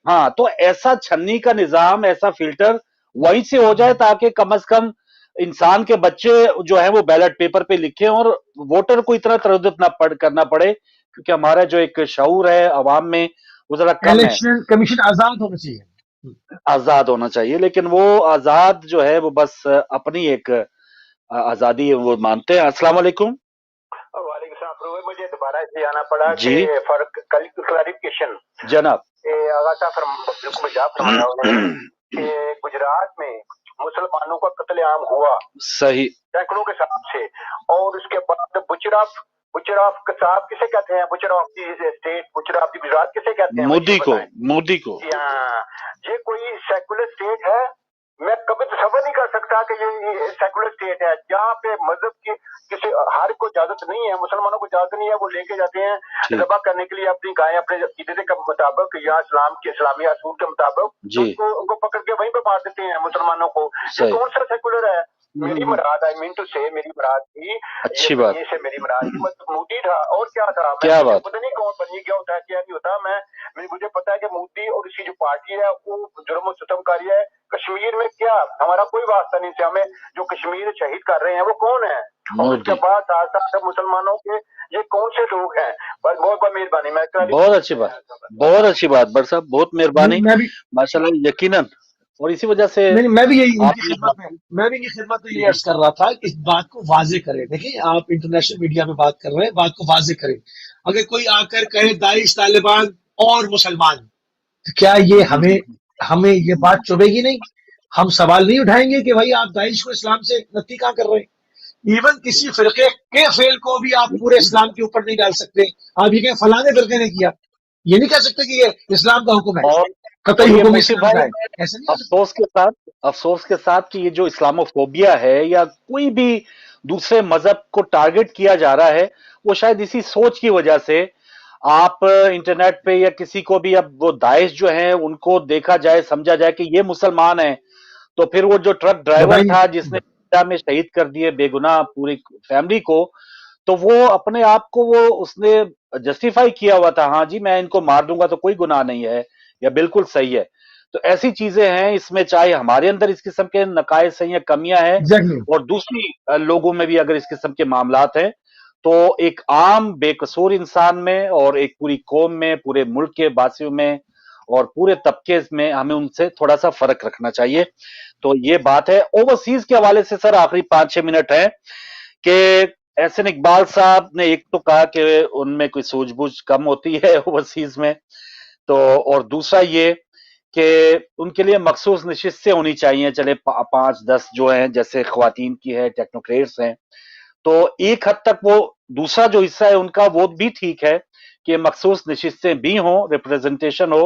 हाँ, तो ऐसा छन्नी का निजाम, ऐसा फिल्टर वहीं से हो जाए ताकि कम से कम इंसान के बच्चे जो है वो बैलेट पेपर पे लिखे और वोटर को इतना तरद्दुद ना करना पड़े, क्योंकि हमारा जो एक शऊर है अवाम में वो जरा कम है। इलेक्शन कमीशन आजाद होना चाहिए, आजाद होना चाहिए, लेकिन वो आजाद जो है वो बस अपनी एक आजादी वो मानते हैं। अस्सलाम वालेकुम। मुझे दोबारा इसलिए आना पड़ा कि फर्क क्लैरिफिकेशन जनाब कि गुजरात में मुसलमानों का कत्लेआम हुआ सही सैकड़ों के हिसाब से, और उसके बाद बुचर ऑफ कसाब किसे कहते हैं, butcher of the state, butcher of the Gujarat किसे कहते हैं? मोदी को ये कोई सेकुलर स्टेट है? मैं कभी तसव्वुर नहीं कर सकता कि ये सेकुलर स्टेट है जहाँ पे मजहब की किसी हर को इजाजत नहीं है, मुसलमानों को इजाजत नहीं है, वो लेके जाते हैं ज़बह करने के लिए अपनी गायें अपने अकीदे के मुताबिक या इस्लामी असूल के मुताबिक, उनको पकड़ के वहीं पे मार देते हैं मुसलमानों को। ये कौन सा सेकुलर है? मेरी मुराद, आई मीन टू से, मेरी मुराद थी, अच्छी बात से मेरी मुराद थी मोदी था, और क्या था, क्या बात, पता नहीं कौन बनी, क्या होता है क्या नहीं होता। मुझे पता है कि मोदी और इसकी जो पार्टी है वो जुर्म और सितमकारी है। कश्मीर में क्या हमारा कोई वास्ता नहीं था, हमें जो कश्मीर शहीद कर रहे हैं वो कौन है, और उसके बाद साथ साथ मुसलमानों के ये कौन से लोग हैं? बस बहुत बहुत मेहरबानी। मैं बहुत अच्छी बात बट साहब, बहुत मेहरबानी माशाल्लाह। यकीनन اور اسی وجہ سے نہیں میں بھی یہی ان آپ کی یہ خدمت میں یہ عرض کر رہا تھا کہ اس بات کو واضح کریں. دیکھیں آپ انٹرنیشنل میڈیا میں بات کر رہے ہیں, بات کو واضح کریں. اگر کوئی آ کر کہے داعش, طالبان اور مسلمان, تو کیا یہ ہمیں یہ بات چبھے گی نہیں؟ ہم سوال نہیں اٹھائیں گے کہ بھائی آپ داعش کو اسلام سے نتی کہاں کر رہے ہیں؟ ایون کسی فرقے کے فعل کو بھی آپ پورے اسلام کے اوپر نہیں ڈال سکتے. آپ یہ کہیں فلاں فرقے نے کیا, یہ نہیں کہہ سکتے کہ یہ اسلام کا حکم ہے, اور قطعی یہ حکم موسی اسلام کا بھائی ہے, ایسے نہیں ہو سکتا. افسوس کے ساتھ کہ یہ جو اسلاموفوبیا ہے یا کوئی بھی دوسرے مذہب کو ٹارگٹ کیا جا رہا ہے, وہ شاید اسی سوچ کی وجہ سے آپ انٹرنیٹ پہ یا کسی کو بھی, اب وہ داعش جو ہیں ان کو دیکھا جائے, سمجھا جائے کہ یہ مسلمان ہیں, تو پھر وہ جو ٹرک ڈرائیور بتائیے. تھا جس نے میں شہید کر دیے بے گناہ پوری فیملی کو, تو وہ اپنے آپ کو وہ اس نے جسٹیفائی کیا ہوا تھا, ہاں جی میں ان کو مار دوں گا تو کوئی گناہ نہیں ہے, یا بالکل صحیح ہے. تو ایسی چیزیں ہیں اس میں, چاہے ہمارے اندر اس قسم کے نقائص ہیں یا کمیاں ہیں, ایگزیکٹلی. اور دوسری لوگوں میں بھی اگر اس قسم کے معاملات ہیں, تو ایک عام بے قصور انسان میں اور ایک پوری قوم میں, پورے ملک کے باسیوں میں اور پورے طبقے میں ہمیں ان سے تھوڑا سا فرق رکھنا چاہیے. تو یہ بات ہے. اوورسیز کے حوالے سے سر آخری 5-6 منٹ ہے کہ احسن اقبال صاحب نے ایک تو کہا کہ ان میں کوئی سوجھ بوجھ کم ہوتی ہے اوورسیز میں, تو اور دوسرا یہ کہ ان کے لیے مخصوص نشستیں ہونی چاہیے, چلے 5-10 جو ہیں جیسے خواتین کی ہے, ٹیکنوکریٹس ہیں, تو ایک حد تک وہ دوسرا جو حصہ ہے ان کا وہ بھی ٹھیک ہے کہ مخصوص نشستیں بھی ہوں, ریپریزنٹیشن ہو.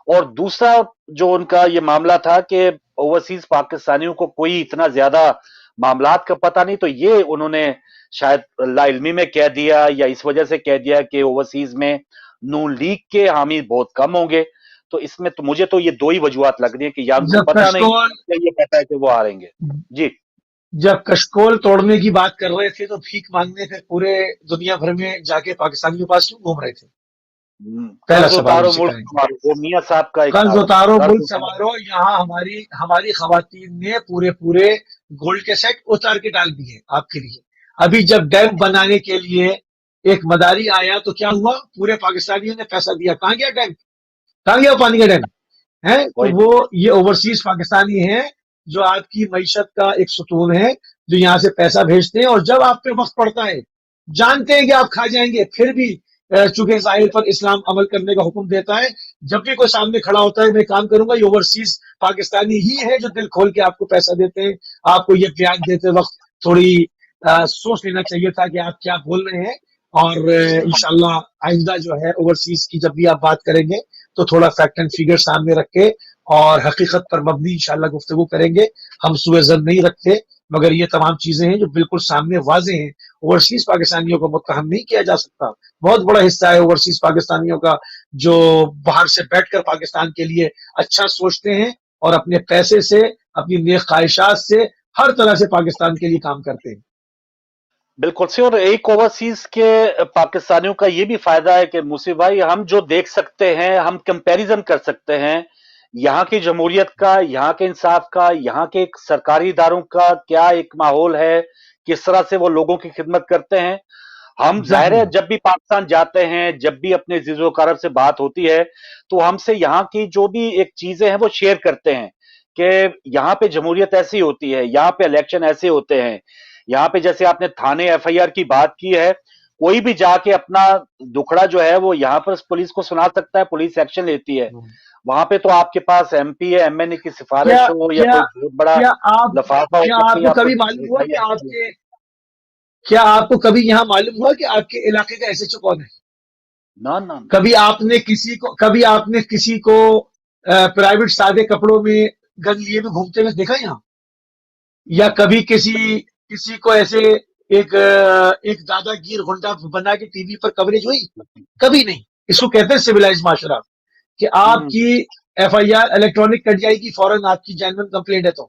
اور دوسرا جو ان کا یہ معاملہ تھا کہ اوورسیز پاکستانیوں کو کوئی اتنا زیادہ معاملات کا پتہ نہیں, تو یہ انہوں نے شاید لا علمی میں کہہ دیا یا اس وجہ سے کہہ دیا کہ اوورسیز میں نون لیگ کے حامی بہت کم ہوں گے. تو اس میں تو مجھے تو یہ دو ہی وجوہات لگ رہی ہیں کہ یا ان کو جب پتہ نہیں کشکول یا یہ پتہ ہے کہ وہ ہاریں گے. جی جب کشکول توڑنے کی بات کر رہے تھے تو بھیک مانگنے پھر پورے دنیا بھر میں جا کے پاکستانیوں کے پاس کیوں گھوم رہے تھے؟ پہلا قرض سوال اتارو ان سے ملک کریں گے. سنوارو, وہ میاں صاحب کا ایک قرض نعرہ تھا, اتارو قرض ملک اتارو. سنوارو. یہاں ہماری خواتین نے پورے گولڈ کے سیٹ اتار کے ڈال دیے آپ کے لیے. ابھی جب ڈیم بنانے کے لیے ایک مداری آیا تو کیا ہوا؟ پورے پاکستانیوں نے پیسہ دیا. کہاں گیا ڈیم؟ کہاں گیا پانی کا ڈیم ہے؟ تو وہی وہ یہ اوورسیز پاکستانی ہیں جو آپ کی معیشت کا ایک ستون ہے, جو یہاں سے پیسہ بھیجتے ہیں, اور جب آپ پہ وقت پڑتا ہے جانتے ہیں کہ آپ کھا جائیں گے, پھر بھی چونکہ ظاہر پر اسلام عمل کرنے کا حکم دیتا ہے, جب بھی کوئی سامنے کھڑا ہوتا ہے میں کام کروں گا, یہ اوورسیز پاکستانی ہی ہے جو دل کھول کے آپ کو پیسہ دیتے ہیں. آپ کو یہ بیان دیتے وقت تھوڑی سوچ لینا چاہیے تھا کہ آپ کیا بول رہے ہیں. اور انشاءاللہ آئندہ جو ہے اوورسیز کی جب بھی آپ بات کریں گے تو تھوڑا فیکٹ اینڈ فگر سامنے رکھ کے اور حقیقت پر مبنی انشاءاللہ گفتگو کریں گے. ہم سوء ظن نہیں رکھتے, مگر یہ تمام چیزیں ہیں جو بالکل سامنے واضح ہیں. اوورسیز پاکستانیوں کو متہم نہیں کیا جا سکتا. بہت بڑا حصہ ہے اوورسیز پاکستانیوں کا جو باہر سے بیٹھ کر پاکستان کے لیے اچھا سوچتے ہیں اور اپنے پیسے سے, اپنی نیک خواہشات سے ہر طرح سے پاکستان کے لیے کام کرتے ہیں. بالکل سے. اور ایک اوورسیز کے پاکستانیوں کا یہ بھی فائدہ ہے کہ موسی بھائی ہم جو دیکھ سکتے ہیں, ہم کمپیریزن کر سکتے ہیں یہاں کی جمہوریت کا, یہاں کے انصاف کا, یہاں کے سرکاری اداروں کا کیا ایک ماحول ہے, کس طرح سے وہ لوگوں کی خدمت کرتے ہیں. ہم ظاہر ہے جب بھی پاکستان جاتے ہیں, جب بھی اپنے عزیز و اقارب سے بات ہوتی ہے تو ہم سے یہاں کی جو بھی ایک چیزیں ہیں وہ شیئر کرتے ہیں کہ یہاں پہ جمہوریت ایسی ہوتی ہے, یہاں پہ الیکشن ایسے ہوتے ہیں, یہاں پہ جیسے آپ نے تھانے ایف آئی آر کی بات کی ہے, کوئی بھی جا کے اپنا دکھڑا جو ہے وہ یہاں پر پولیس کو سنا سکتا ہے, پولیس ایکشن لیتی ہے. وہاں پہ تو آپ کے پاس ایم پی ہے, ایم این اے کی کیا سفارش ہو یا کیا کوئی بہت بڑا کیا آپ لفافہ ہو کیا کہ آپ بھئی کو آپ کو کبھی معلوم ہوا کہ دکھائیے. کیا آپ کو کبھی یہاں معلوم ہوا کہ آپ کے علاقے کا ایس ایچ او کون ہے؟ نہ نہ کبھی آپ نے کسی کو پرائیویٹ سادے کپڑوں میں گن لیے میں گھومتے ہوئے دیکھا یہاں؟ یا کبھی کسی کو ایسے ایک دادا گیر گنڈا بنا کے ٹی وی پر کوریج ہوئی؟ کبھی نہیں. اس کو کہتے ہیں سویلائز معاشرہ, کہ آپ کی ایف آئی آر الیکٹرانک کٹ جائے گی فوراً آپ کی جینوئن کمپلینٹ ہے تو.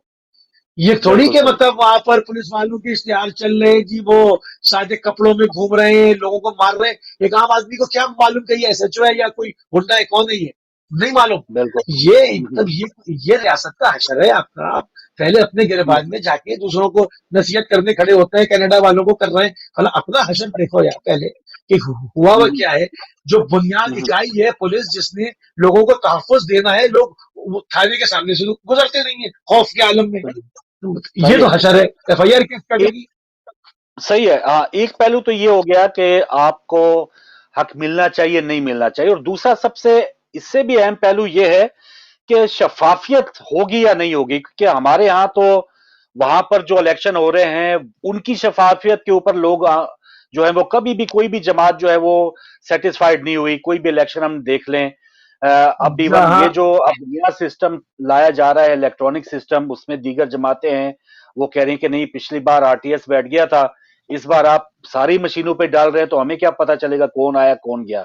یہ تھوڑی کہ مطلب وہاں پر پولیس والوں کے اشتہار چل رہے جی, وہ سادے کپڑوں میں گھوم رہے ہیں, لوگوں کو مار رہے ہیں. ایک عام آدمی کو کیا معلوم کہ یہ ایس ایچ او ہے یا کوئی گنڈا ہے, کون ہے یہ نہیں معلوم. یہ ریاست کا حشر ہے آپ کا. آپ پہلے اپنے گریبان میں جا کے دوسروں کو نصیحت کرنے کھڑے ہوتے ہیں, کینیڈا والوں کو کر رہے ہیں, اپنا حشر دیکھو یار پہلے. کہ ہوا وہ کیا ہے، جو بنیاد اکائی ہے پولیس جس نے لوگوں کو تحفظ دینا ہے، لوگ تھانے کے سامنے سے گزرتے نہیں ہیں خوف کے عالم میں. یہ تو حشر ہے، ایف آئی آر کیس کرنے کی. صحیح ہے. ایک پہلو تو یہ ہو گیا کہ آپ کو حق ملنا چاہیے نہیں ملنا چاہیے، اور دوسرا سب سے اس سے بھی اہم پہلو یہ ہے کہ شفافیت ہوگی یا نہیں ہوگی، کیونکہ ہمارے ہاں تو وہاں پر جو الیکشن ہو رہے ہیں ان کی شفافیت کے اوپر لوگ جو ہے وہ کبھی بھی کوئی بھی جماعت جو ہے وہ سیٹسفائیڈ نہیں ہوئی. کوئی بھی الیکشن ہم دیکھ لیں، اب ایون یہ جو اب نیا سسٹم لایا جا رہا ہے الیکٹرانک سسٹم، اس میں دیگر جماعتیں ہیں وہ کہہ رہی ہیں کہ نہیں پچھلی بار آر ٹی ایس بیٹھ گیا تھا، اس بار آپ ساری مشینوں پہ ڈال رہے ہیں تو ہمیں کیا پتا چلے گا کون آیا کون گیا.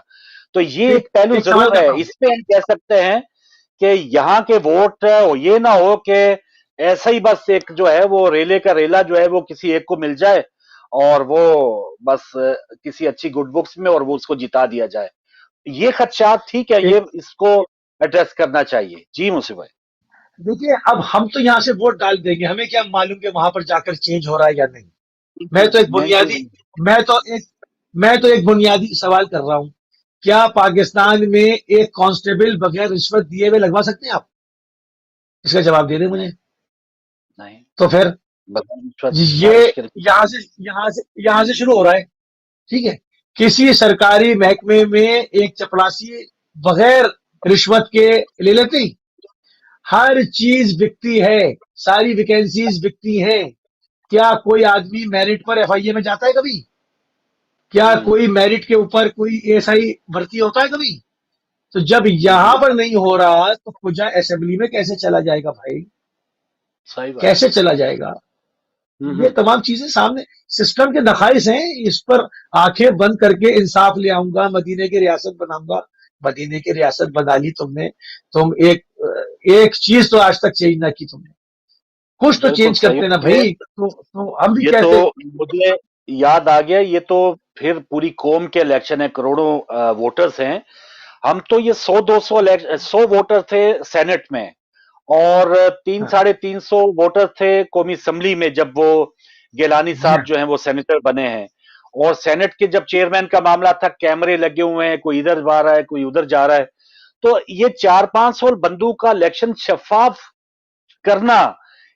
تو یہ ایک پہلو ایک سوال ضرور ہے. کرتا ہوں. اس پہ ہم کہہ سکتے ہیں کہ یہاں کے ووٹ یہ نہ ہو کہ ایسا ہی بس ایک جو ہے وہ ریلے کا ریلا جو ہے وہ کسی ایک کو مل جائے اور وہ بس کسی اچھی گڈ بکس میں اور وہ اس کو جتا دیا جائے. یہ خدشات ٹھیک ہے، یہ اس کو ایڈریس کرنا چاہیے. جی مصطفی بھائی. دیکھیے اب ہم تو یہاں سے ووٹ ڈال دیں گے، ہمیں کیا معلوم کہ وہاں پر جا کر چینج ہو رہا ہے یا نہیں. میں تو ایک بنیادی سوال کر رہا ہوں، کیا پاکستان میں ایک کانسٹیبل بغیر رشوت دیے ہوئے لگوا سکتے ہیں آپ؟ اس کا جواب دے دیں مجھے. نہیں تو پھر یہ یہاں سے شروع ہو رہا ہے. ٹھیک ہے، کسی سرکاری محکمے میں ایک چپڑاسی بغیر رشوت کے لے لیتے ہیں. ہر چیز بکتی ہے، ساری ویکینسیز بکتی ہیں. کیا کوئی آدمی میرٹ پر ایف آئی اے میں جاتا ہے کبھی؟ کیا کوئی میرٹ کے اوپر کوئی ایس آئی بھرتی ہوتا ہے کبھی؟ تو جب یہاں پر نہیں ہو رہا تو خدا اسمبلی میں کیسے چلا جائے گا بھائی؟ کیسے چلا جائے گا؟ یہ تمام چیزیں سامنے سسٹم کے نقائص ہیں. اس پر آنکھیں بند کر کے انصاف لے آؤں گا، مدینے کی ریاست بناؤں گا. مدینے کی ریاست بنا لی تم نے، تم ایک چیز تو آج تک چینج نہ کی تم نے. کچھ تو چینج کرتے نا بھائی. تو ہم بھی کہتے مجھے یاد آ گیا، یہ تو پھر پوری قوم کے الیکشن ہے، کروڑوں ووٹرز ہیں. ہم تو یہ 100-200 ووٹر تھے سینٹ میں، اور 300-350 ووٹر تھے قومی اسمبلی میں جب وہ گیلانی صاحب جو ہیں وہ سینیٹر بنے ہیں. اور سینٹ کے جب چیئرمین کا معاملہ تھا، کیمرے لگے ہوئے ہیں، کوئی ادھر جا رہا ہے کوئی ادھر جا رہا ہے. تو یہ 400-500 بندوں کا الیکشن شفاف کرنا،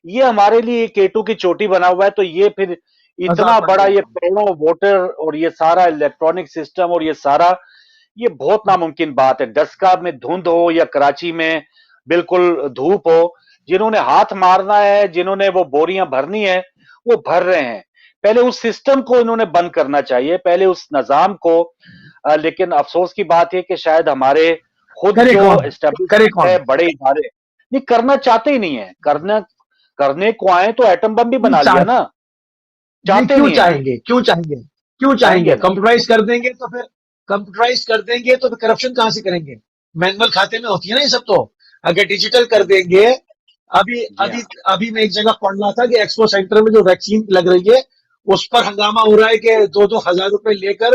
یہ ہمارے لیے کیٹو کی چوٹی بنا ہوا ہے. تو یہ پھر اتنا بڑا یہ کروڑوں ووٹر اور یہ سارا الیکٹرانک سسٹم اور یہ سارا، یہ بہت ناممکن بات ہے. ڈسکا میں دھند ہو یا کراچی میں بالکل دھوپ ہو، جنہوں نے ہاتھ مارنا ہے، جنہوں نے وہ بوریاں بھرنی ہے، وہ بھر رہے ہیں. پہلے اس سسٹم کو انہوں نے بند کرنا چاہیے، پہلے اس نظام کو. لیکن افسوس کی بات ہے کہ شاید ہمارے خود جو اسٹیبلشمنٹ ہے، بڑے ادارے نہیں کرنا چاہتے ہی نہیں ہے. کرنے کو آئے تو ایٹم بم بھی بنا لیا نا. کیوں چاہیں گے کمپیوٹرائز کر دیں گے تو پھر کرپشن کہاں سے کریں گے؟ مینول کھاتے میں ہوتی ہے نا یہ سب. تو اگر ڈیجیٹل کر دیں گے، ابھی میں ایک جگہ پڑھ رہا تھا کہ ایکسپو سینٹر میں جو ویکسین لگ رہی ہے اس پر ہنگامہ ہو رہا ہے کہ 2,000 روپے لے کر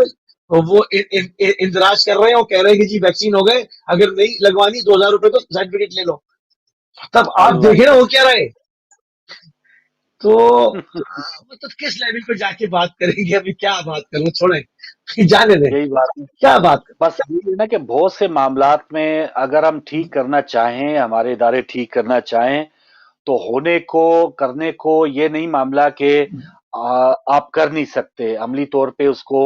وہ اندراج کر رہے ہیں اور کہہ رہے ہیں کہ جی ویکسین ہو گئے، اگر نہیں لگوانی 2,000 روپے تو سرٹیفکیٹ لے لو. تب آپ دیکھیں نا وہ کیا رہے. تو مطلب کس لیول پہ جا کے بات کریں گے؟ ابھی کیا بات کروں، چھوڑیں جانے دیں. یہی بات کیا بات کریں؟ بس یہ نا کہ بہت سے معاملات میں اگر ہم ٹھیک کرنا چاہیں، ہمارے ادارے ٹھیک کرنا چاہیں، تو ہونے کو کرنے کو یہ نہیں معاملہ کہ آپ کر نہیں سکتے، عملی طور پہ اس کو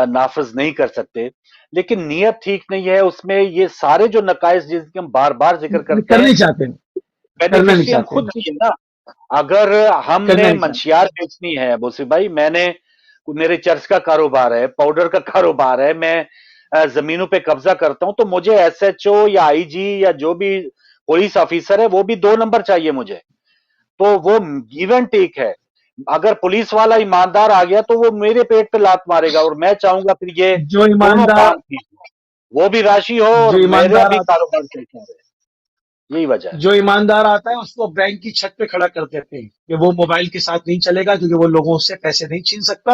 نافذ نہیں کر سکتے، لیکن نیت ٹھیک نہیں ہے. اس میں یہ سارے جو نقائص جن کے ہم بار بار ذکر کرتے ہیں، کرنا نہیں چاہتے. بینیفیشری ہم خود بھی ہے نا. اگر ہم نے منشیات بیچنی ہے بوسی بھائی، میرے چرچ کا کاروبار ہے، پاؤڈر کا کاروبار ہے، میں زمینوں پہ قبضہ کرتا ہوں، تو مجھے ایس ایچ او یا آئی جی یا جو بھی پولیس آفیسر ہے وہ بھی 2 نمبر چاہیے مجھے. تو وہ گیون ٹیک ہے. اگر پولیس والا ایماندار آ گیا تو وہ میرے پیٹ پہ لات مارے گا، اور میں چاہوں گا پھر یہ دونوں کام ٹھیک ہو، وہ بھی راشی ہو اور میرا بھی کاروبار چلتا رہے. یہی وجہ ہے. جو ایماندار آتا ہے اس کو بینک کی چھت پہ کھڑا کر دیتے ہیں کہ وہ موبائل کے ساتھ نہیں چلے گا کیونکہ وہ لوگوں سے پیسے نہیں چھین سکتا.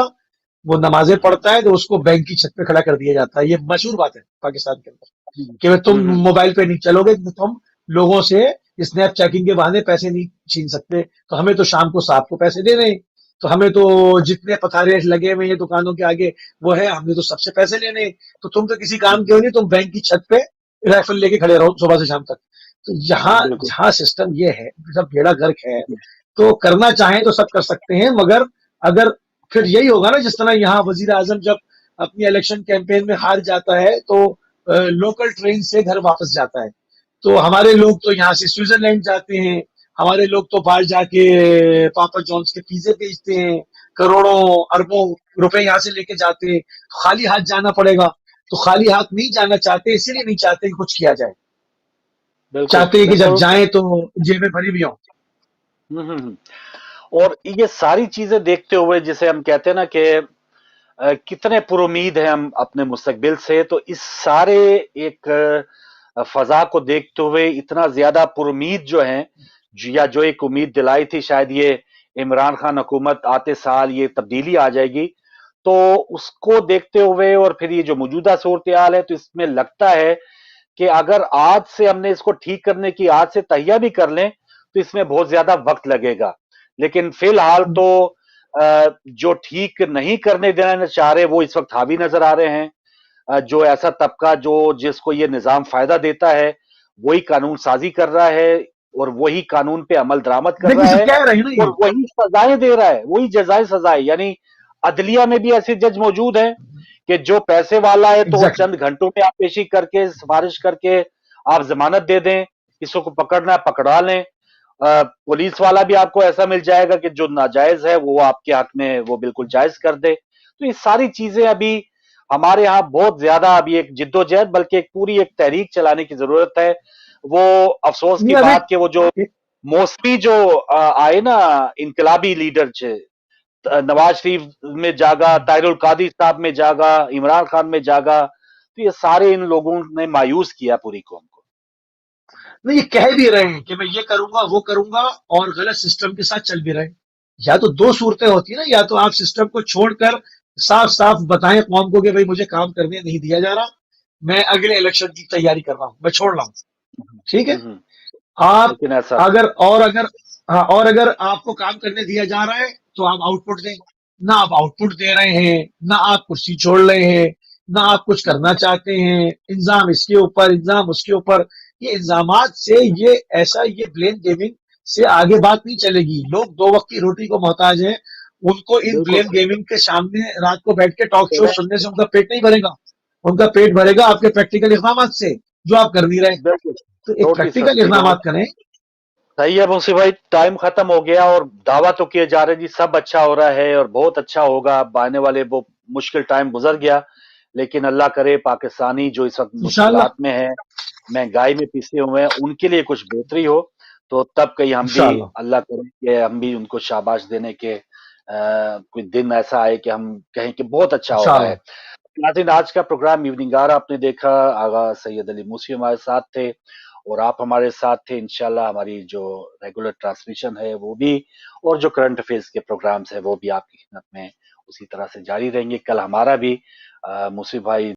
وہ نمازیں پڑھتا ہے تو اس کو بینک کی چھت پہ کھڑا کر دیا جاتا ہے. یہ مشہور بات ہے پاکستان کے اندر کہ تم موبائل پہ نہیں چلو گے، تم لوگوں سے اسنیپ چیکنگ کے بہانے پیسے نہیں چھین سکتے، تو ہمیں تو شام کو صاحب کو پیسے دے رہے ہیں. तो हमें तो जितने पथारे लगे हुए हैं दुकानों के आगे वो है, हमने तो सबसे पैसे लेने हैं, तो तुम तो किसी काम के हो नहीं, तुम बैंक की छत पे राइफल लेके खड़े रहो सुबह से शाम तक। तो यहाँ बिल्कुल। जहाँ सिस्टम ये है, जब बेड़ा गर्क है, तो करना चाहें तो सब कर सकते हैं, मगर अगर फिर यही होगा ना, जिस तरह यहाँ वजीर आजम जब अपनी इलेक्शन कैंपेन में हार जाता है तो लोकल ट्रेन से घर वापस जाता है, तो हमारे लोग तो यहाँ से स्विट्जरलैंड जाते हैं, हमारे लोग तो बाहर जाके पापा जॉन्स के पिज्जे बेचते हैं, करोड़ों अरबों रुपए यहाँ से लेके जाते हैं, खाली हाथ जाना पड़ेगा। तो खाली हाथ नहीं जाना चाहते, इसीलिए नहीं चाहते कि कुछ किया जाए, बिल्कुल चाहते हैं कि जब बिल्कुल। जाएं तो जेबें भरी भी हों। हम्म। और ये सारी चीजें देखते हुए, जिसे हम कहते हैं ना कि कितने पुरुमीद हैं हम अपने मुस्तकबिल से, तो इस सारे एक फजा को देखते हुए इतना ज्यादा पुरुमीद जो हैं, या जो एक उम्मीद दिलाई थी शायद ये इमरान खान हुकूमत आते साल ये तब्दीली आ जाएगी, तो उसको देखते हुए और फिर ये जो मौजूदा सूरत हाल है, तो इसमें लगता है कि अगर आज से हमने इसको ठीक करने की आज से तैयारी भी कर लें तो इसमें बहुत ज्यादा वक्त लगेगा। लेकिन फिलहाल तो जो ठीक नहीं करने देना चाह रहे वो इस वक्त हावी नजर आ रहे हैं। जो ऐसा तबका जो जिसको ये निजाम फायदा देता है वही कानून साजी कर रहा है और वही कानून पे अमल दरामद कर रहा देखिए है कह रहे हैं ना और ये, वही सजाएं दे रहा है, वही जजाएं सजाएं। यानी अदलिया में भी ऐसे जज मौजूद हैं कि जो पैसे वाला है तो वो एग्जैक्टली चंद घंटों में आप पेशी करके सिफारिश करके आप जमानत दे दें, किसी को पकड़ना है पकड़ा लें। पुलिस वाला भी आपको ऐसा मिल जाएगा कि जो नाजायज है वो आपके हक में वो बिल्कुल जायज कर दे। तो ये सारी चीजें अभी हमारे यहाँ बहुत ज्यादा अभी एक जिद्दोजहद बल्कि एक पूरी एक तहरीक चलाने की जरूरत है। वो अफसोस की नहीं अभी बात कि वो जो मौसमी जो आए ना इनकलाबी लीडर थे, नवाज शरीफ में जागा, ताहिरुल कादी साहब में जागा, इमरान खान में जागा, तो ये सारे इन लोगों ने मायूस किया पूरी कौम को। नहीं, ये कह भी रहे हैं कि मैं ये करूंगा वो करूंगा और गलत सिस्टम के साथ चल भी रहे हैं। या तो दो सूरतें होती है ना, या तो आप सिस्टम को छोड़कर साफ साफ बताएं कौम को कि भाई मुझे काम करने नहीं दिया जा रहा, मैं अगले इलेक्शन की तैयारी कर रहा हूं, मैं छोड़ रहा हूं, ठीक है। हम्म। आप लेकिन ऐसा अगर हाँ, और अगर आपको काम करने दिया जा रहा है तो आप आउटपुट दें। ना आप आउटपुट दे रहे हैं, ना आप कुर्सी छोड़ रहे हैं, ना आप कुछ करना चाहते हैं, इंजाम इसके ऊपर इंजाम उसके ऊपर, ये इंजामात से ये ऐसा ये ब्लेम गेमिंग से आगे बात नहीं चलेगी। लोग दो वक्त की रोटी को मोहताज हैं, उनको इन बिल्कुल ब्लेम गेमिंग के सामने रात को बैठ के टॉक शो सुनने से उनका पेट नहीं भरेगा, उनका पेट भरेगा आपके प्रैक्टिकल इकदाम से जो आप कर नहीं रहे। बिल्कुल तो एक टोटली प्रैक्टिकल सस्ती इकदाम बात। करें। सही है मुंशी भाई, टाइम खत्म हो गया और दावा तो किए जा रहे जी सब अच्छा हो रहा है और बहुत अच्छा होगा। अब आने वाले वो मुश्किल टाइम गुजर गया, लेकिन अल्लाह करे पाकिस्तानी जो इस वक्त इंशाल्लाह मुश्किलात में है, महंगाई में पिसे हुए हैं, उनके लिए कुछ बेहतरी हो। तो तब कहीं हम भी इंशाल्लाह अल्लाह करे कि हम भी उनको शाबाश देने के कोई दिन ऐसा आए कि हम कहें कि बहुत अच्छा हो रहा है। इंशाल्लाह नाज़रीन, आज का प्रोग्राम इवनिंग आवर आपने देखा, आगा सैयद अली मूसी हमारे साथ थे और आप हमारे साथ थे। इंशाल्लाह हमारी जो रेगुलर ट्रांसमिशन है वो भी और जो करंट अफेयर्स के प्रोग्राम्स है वो भी आपकी खिदमत में उसी तरह से जारी रहेंगे। कल हमारा भी मूसी भाई